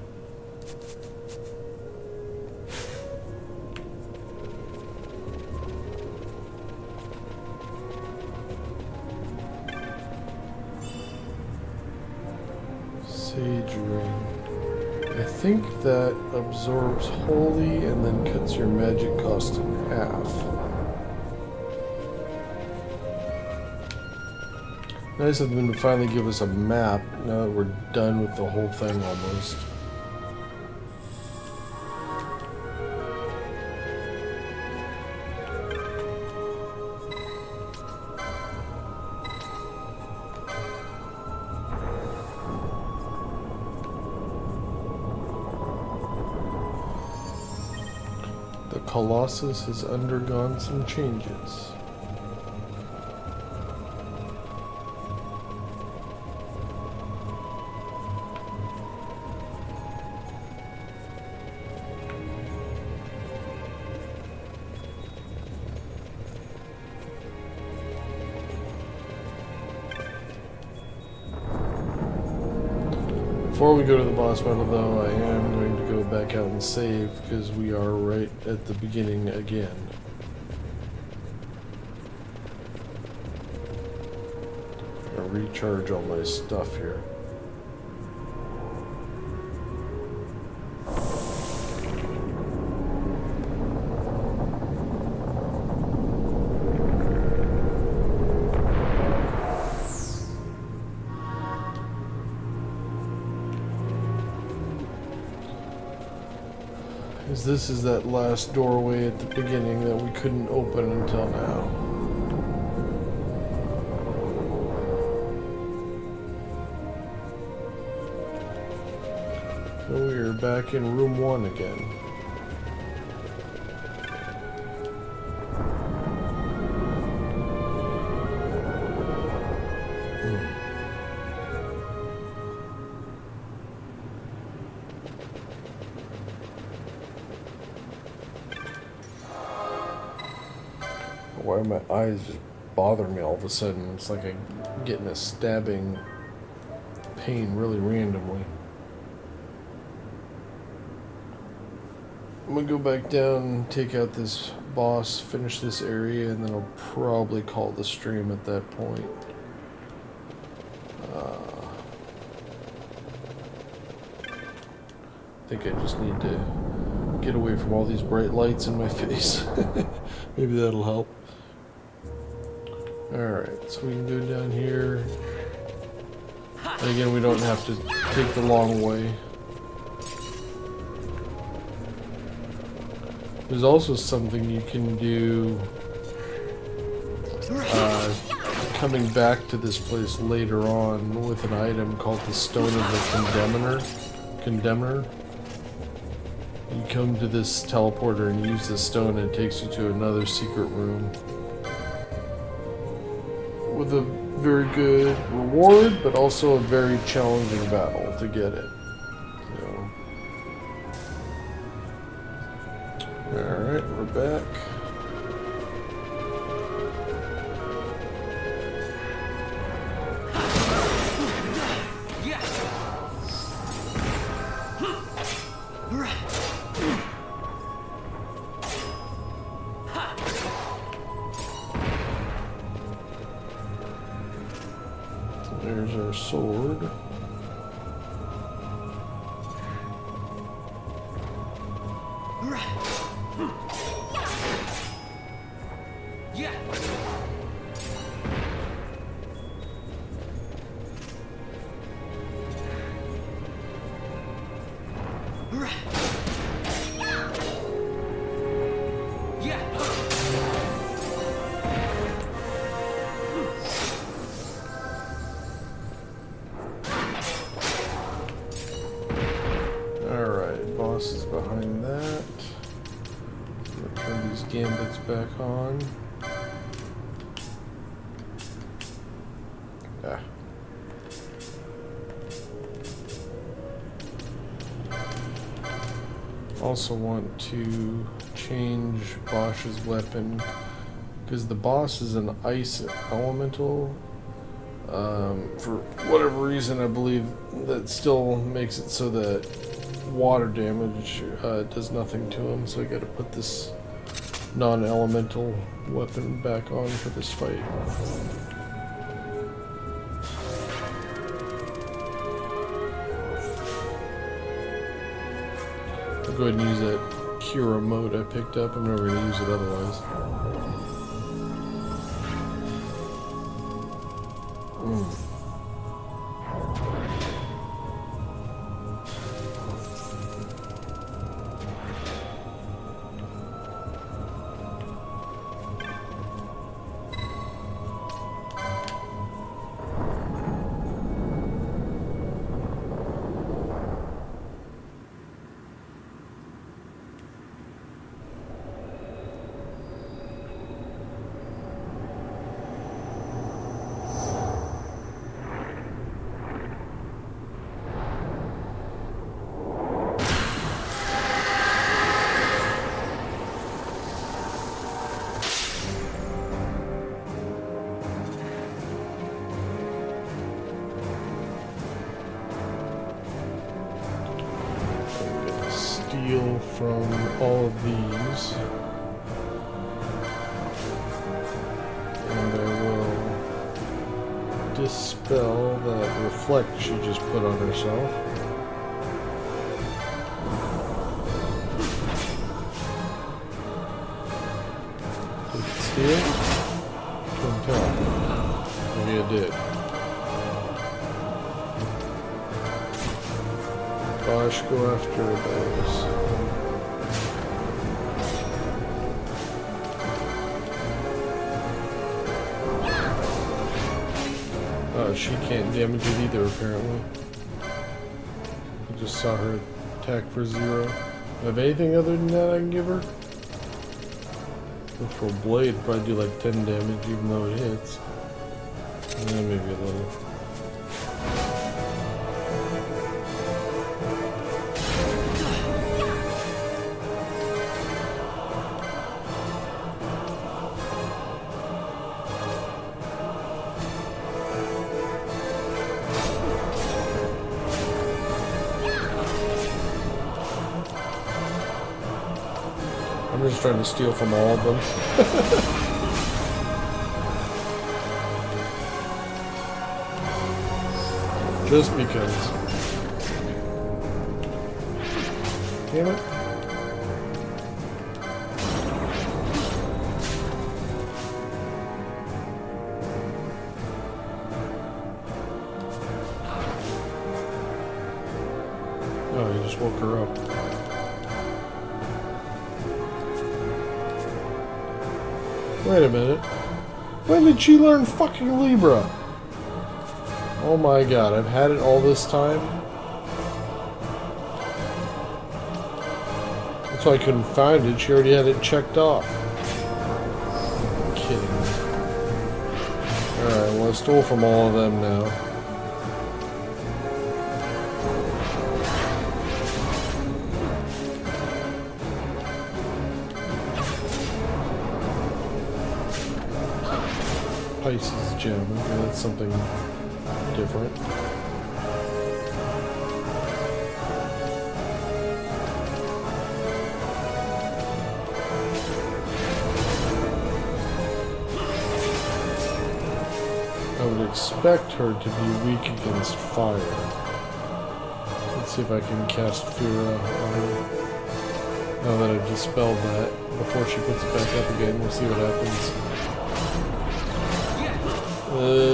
Sage ring. I think that absorbs holy and then cuts your magic cost in half. Nice of them to finally give us a map now that we're done with the whole thing almost. The Colossus has undergone some changes. Before we go to the boss battle, though, I am going to go back out and save because we are right at the beginning again. I'll recharge all my stuff here. This is that last doorway at the beginning that we couldn't open until now. So we are back in room 1 again. Why my eyes just bother me all of a sudden. It's like I'm getting a stabbing pain really randomly. I'm gonna go back down, take out this boss, finish this area, and then I'll probably call the stream at that point. I think I just need to get away from all these bright lights in my face. Maybe that'll help. Alright, so we can go down here. And again, we don't have to take the long way. There's also something you can do coming back to this place later on with an item called the Stone of the Condemner. You come to this teleporter and use the stone and it takes you to another secret room with a very good reward, but also a very challenging battle to get it. So. Alright, we're back. There's our sword. Is behind that. Turn these gambits back on. Ah. Also want to change Bosch's weapon because the boss is an ice elemental. For whatever reason, I believe that still makes it so that water damage does nothing to him, so I gotta put this non-elemental weapon back on for this fight. I'll go ahead and use that Cura mode I picked up. I'm never gonna use it otherwise. steal from all of these. And I will dispel that reflect she just put on herself. Did it steal? Couldn't tell. Maybe it did. Bosh, go after those. Oh, she can't damage it either, apparently. I just saw her attack for 0. Have anything other than that I can give her? Literal blade probably do like 10 damage even though it hits. Yeah, maybe a little. I'm just trying to steal from all of them. Just because. Damn it. Oh, you just woke her up. Wait a minute. When did she learn fucking Libra? Oh my god, I've had it all this time. That's why I couldn't find it. She already had it checked off. You're kidding me. Alright, well I stole from all of them now. Pisces gem. Okay, that's something different. I would expect her to be weak against fire. Let's see if I can cast Fear on her. Now that I've dispelled that, before she puts it back up again, we'll see what happens.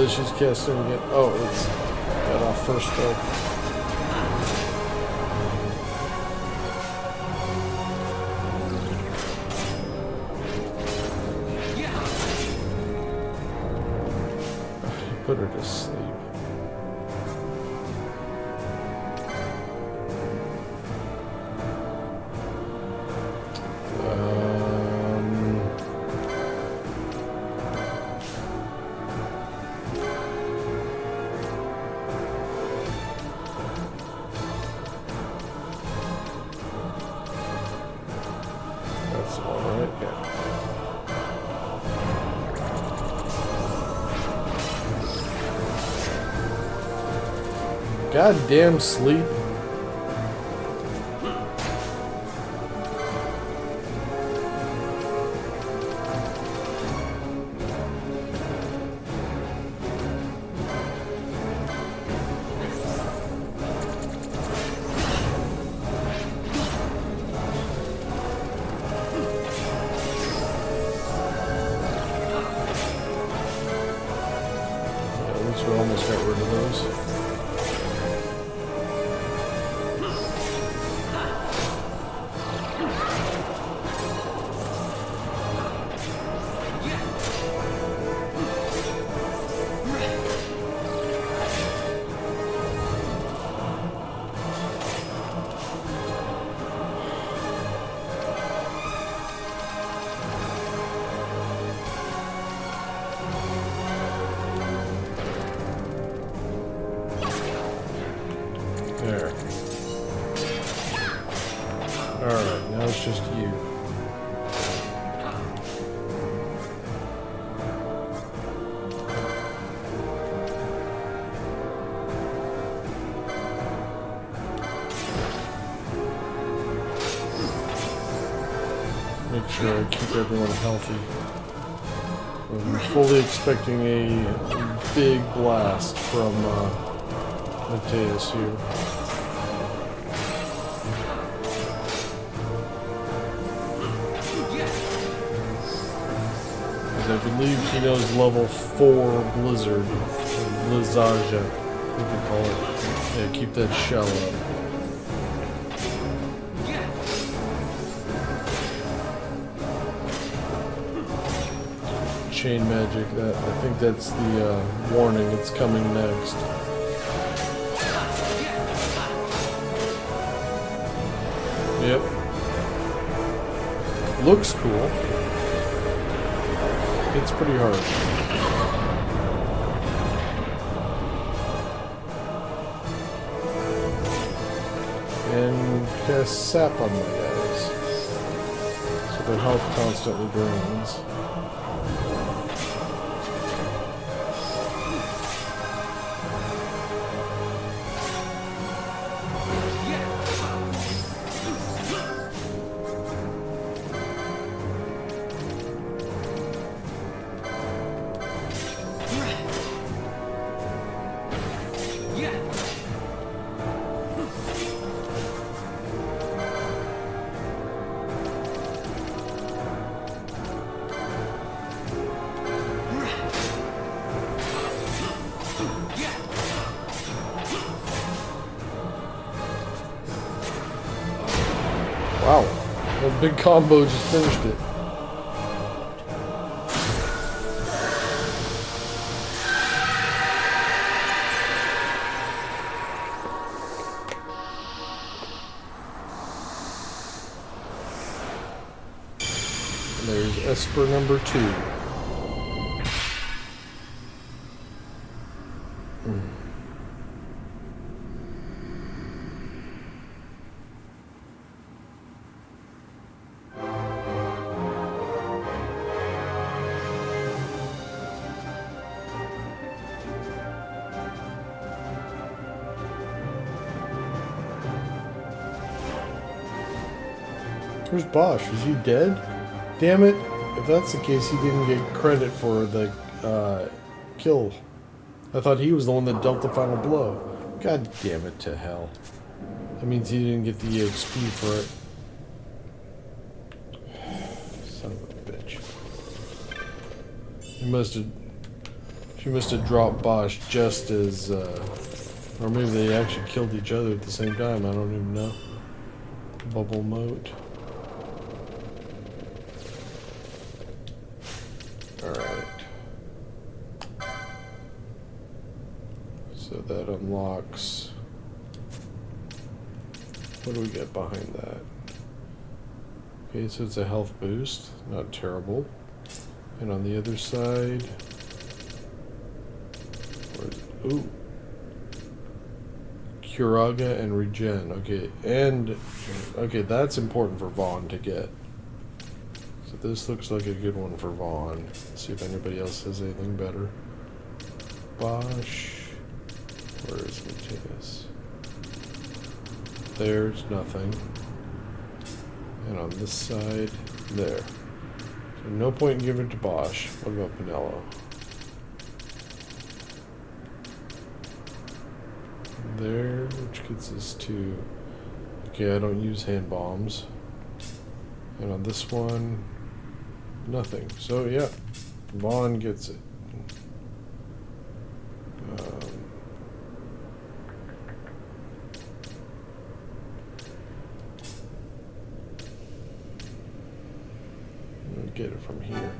She's casting again. Oh, it's got off first though. Put her to sleep. That's all right, yeah. Goddamn sleep. Yeah, at least we almost got rid of those. There. Alright, now it's just you. make sure I keep everyone healthy. I'm fully expecting a big blast from Mateus here. I believe he knows level 4 Blizzard, or Blizzage, what do you call it? Yeah, keep that shell up. Chain magic, I think that's the warning, it's coming next. Yep. Looks cool. It's pretty hard. And cast sap on my guys. So their health constantly drains. Wow, that big combo just finished it. And there's Esper number 2. Where's Bosch? Is he dead? Damn it. If that's the case, he didn't get credit for the kill. I thought he was the one that dealt the final blow. God damn it to hell. That means he didn't get the EXP for it. Son of a bitch. She must have dropped Bosch just as, or maybe they actually killed each other at the same time. I don't even know. Bubble moat. Alright. So that unlocks. What do we get behind that? Okay, so it's a health boost. Not terrible. And on the other side. Ooh. Curaga and regen. Okay, and okay, that's important for Vaughn to get. So this looks like a good one for Vaughn. Let's see if anybody else has anything better. Bosch. Where is Mateus? There's nothing. And on this side, there. So no point in giving it to Bosch. What about Pinello? There, which gets us to... Okay, I don't use hand bombs. And on this one, nothing. So yeah, Vaughn gets it. Get it from here.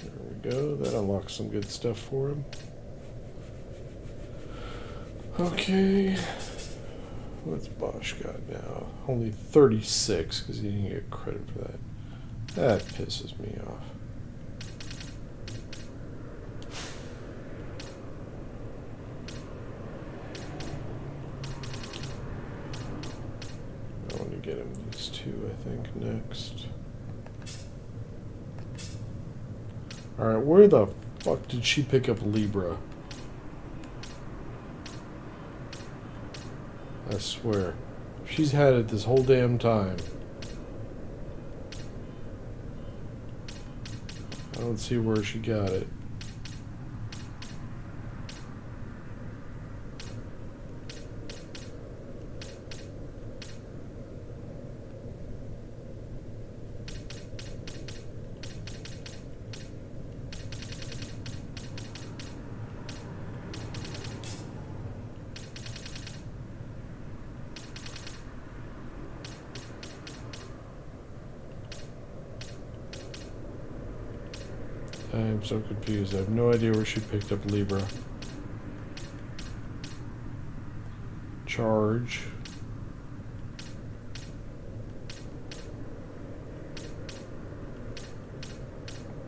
There we go. That unlocks some good stuff for him. Okay. What's Bosch got now? Only 36 because he didn't get credit for that. That pisses me off. Get him these two, I think, next. Alright, where the fuck did she pick up Libra? I swear. She's had it this whole damn time. I don't see where she got it. I am so confused. I have no idea where she picked up Libra. Charge.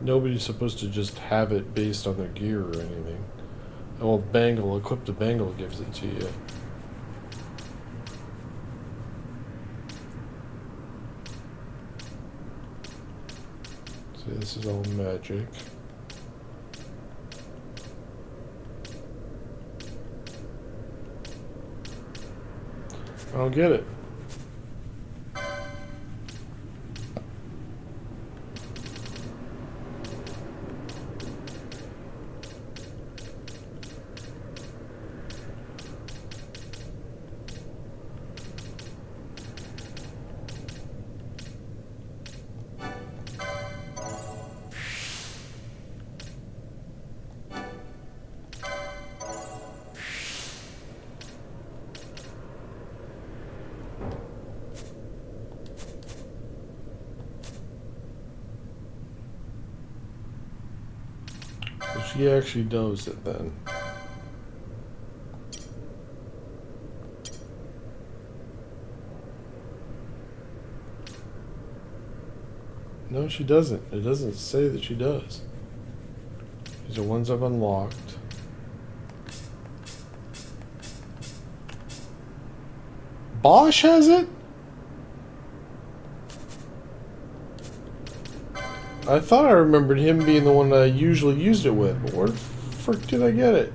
Nobody's supposed to just have it based on their gear or anything. Oh, well, bangle, equip the bangle gives it to you. See, this is all magic. I don't get it. She actually knows it then. No, she doesn't. It doesn't say that she does. These are ones I've unlocked. Bosch has it? I thought I remembered him being the one that I usually used it with, but where the frick did I get it?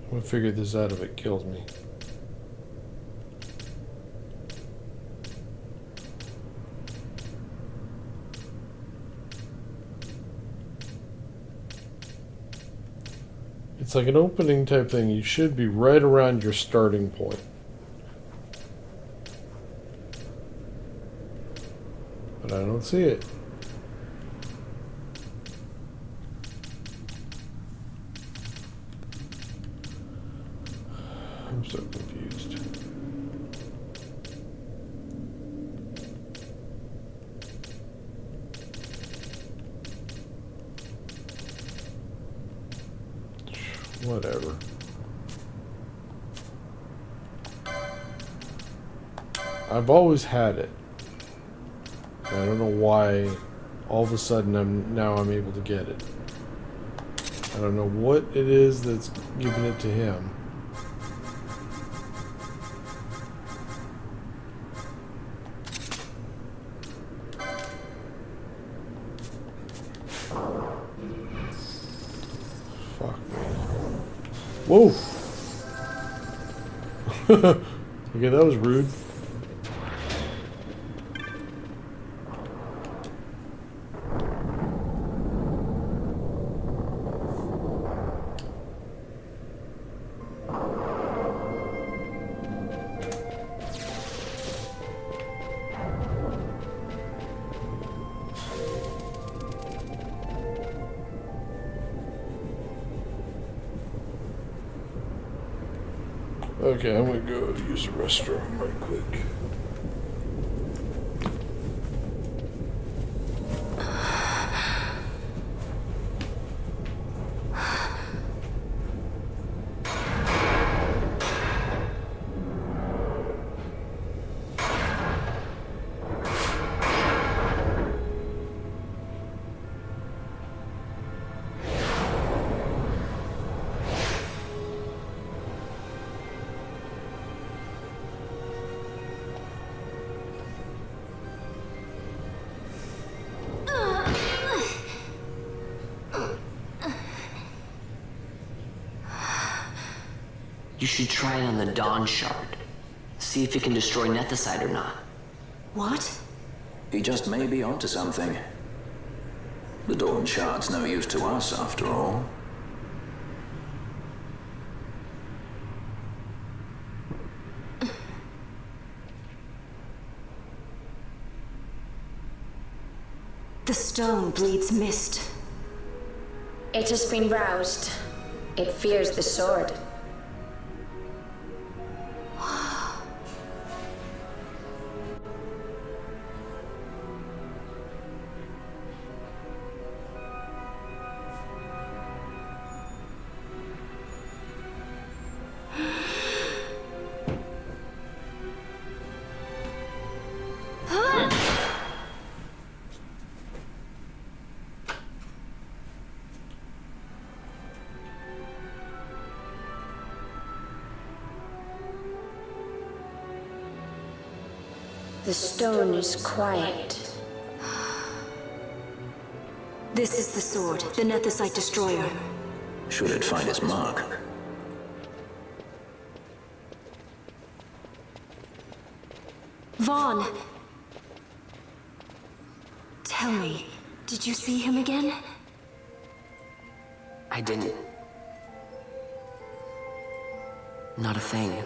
I'm gonna figure this out if it kills me. It's like an opening type thing. You should be right around your starting point. But I don't see it. I'm so confused. Whatever. I've always had it. I don't know why all of a sudden I'm able to get it. I don't know what it is that's giving it to him. Whoa! Okay, that was rude. Okay, I'm gonna go use the restroom right quick. You should try it on the Dawn Shard. See if it can destroy Nethicite or not. What? He just may be onto something. The Dawn Shard's no use to us, after all. The stone bleeds mist. It has been roused. It fears the sword. The stone is quiet. This is the sword, the Nethicite destroyer. Should it find its mark? Vaughn! Tell me, did you see him again? I didn't. Not a thing.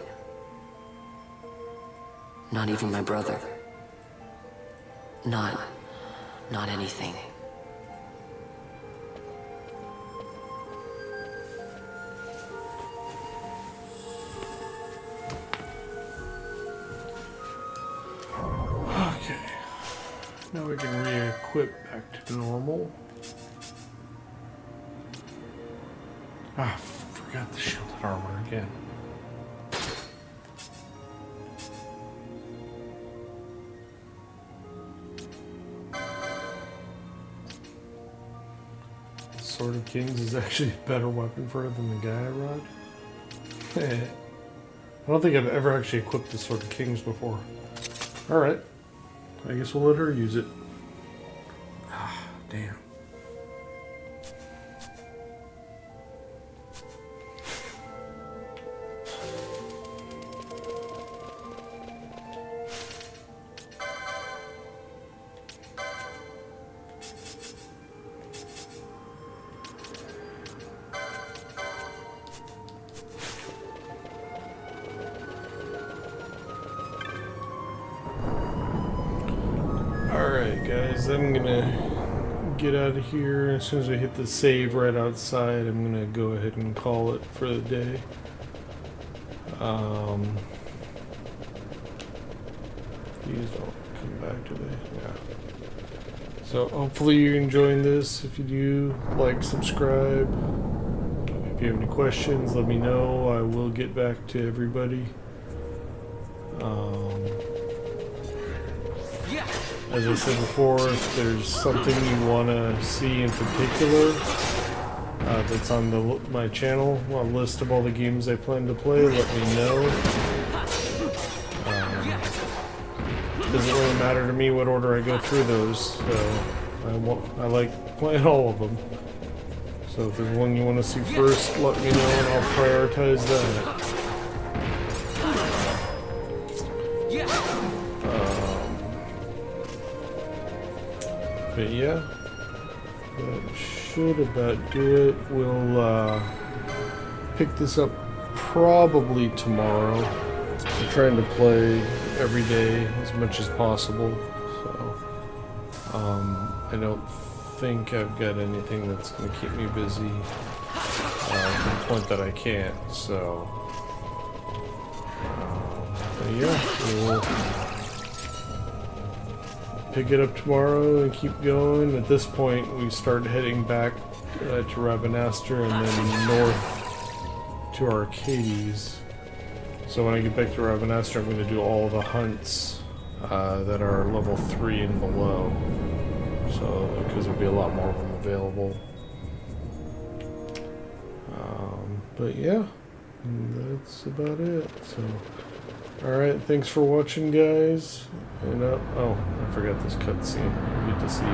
Not even my brother. Not anything. Okay. Now we can re-equip back to normal. Ah, forgot the shielded armor again. Sword of Kings is actually a better weapon for her than the Gaia Rod. I don't think I've ever actually equipped the Sword of Kings before. Alright. I guess we'll let her use it. Ah, damn. Alright guys, I'm gonna get out of here. As soon as we hit the save right outside, I'm gonna go ahead and call it for the day. These don't come back today. Yeah. So hopefully you're enjoying this. If you do, like, subscribe. If you have any questions, let me know. I will get back to everybody. As I said before, if there's something you want to see in particular that's on my channel, a list of all the games I plan to play, let me know. It doesn't really matter to me what order I go through those, so I like playing all of them. So if there's one you want to see first, let me know and I'll prioritize that. But yeah, that should about do it. We'll pick this up probably tomorrow. I'm trying to play every day as much as possible, so I don't think I've got anything that's going to keep me busy to the point that I can't. So but yeah, we'll pick it up tomorrow and keep going. At this point, we start heading back to Rabanastre and then north to Arcades. So when I get back to Rabanastre, I'm going to do all the hunts that are level 3 and below. So, because there'll be a lot more of them available. But yeah, that's about it. So, alright, thanks for watching, guys. And oh, I forgot this cutscene. You get to see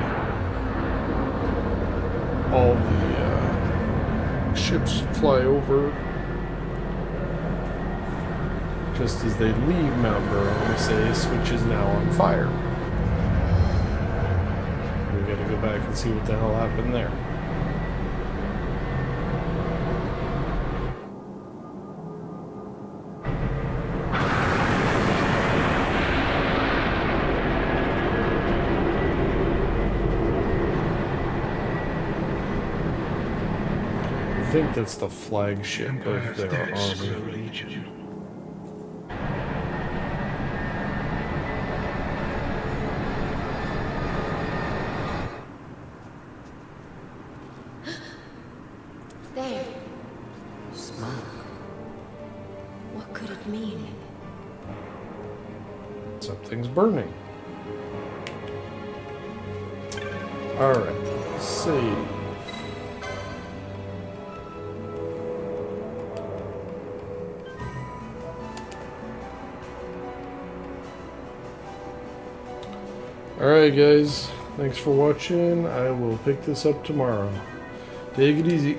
all the ships fly over. just as they leave Mt Bur-Omisace, which is now on fire. We gotta go back and see what the hell happened there. I think that's the flagship of their army. There. Smoke. What could it mean? Something's burning. Alright, save. Alright guys, thanks for watching. I will pick this up tomorrow. Take it easy.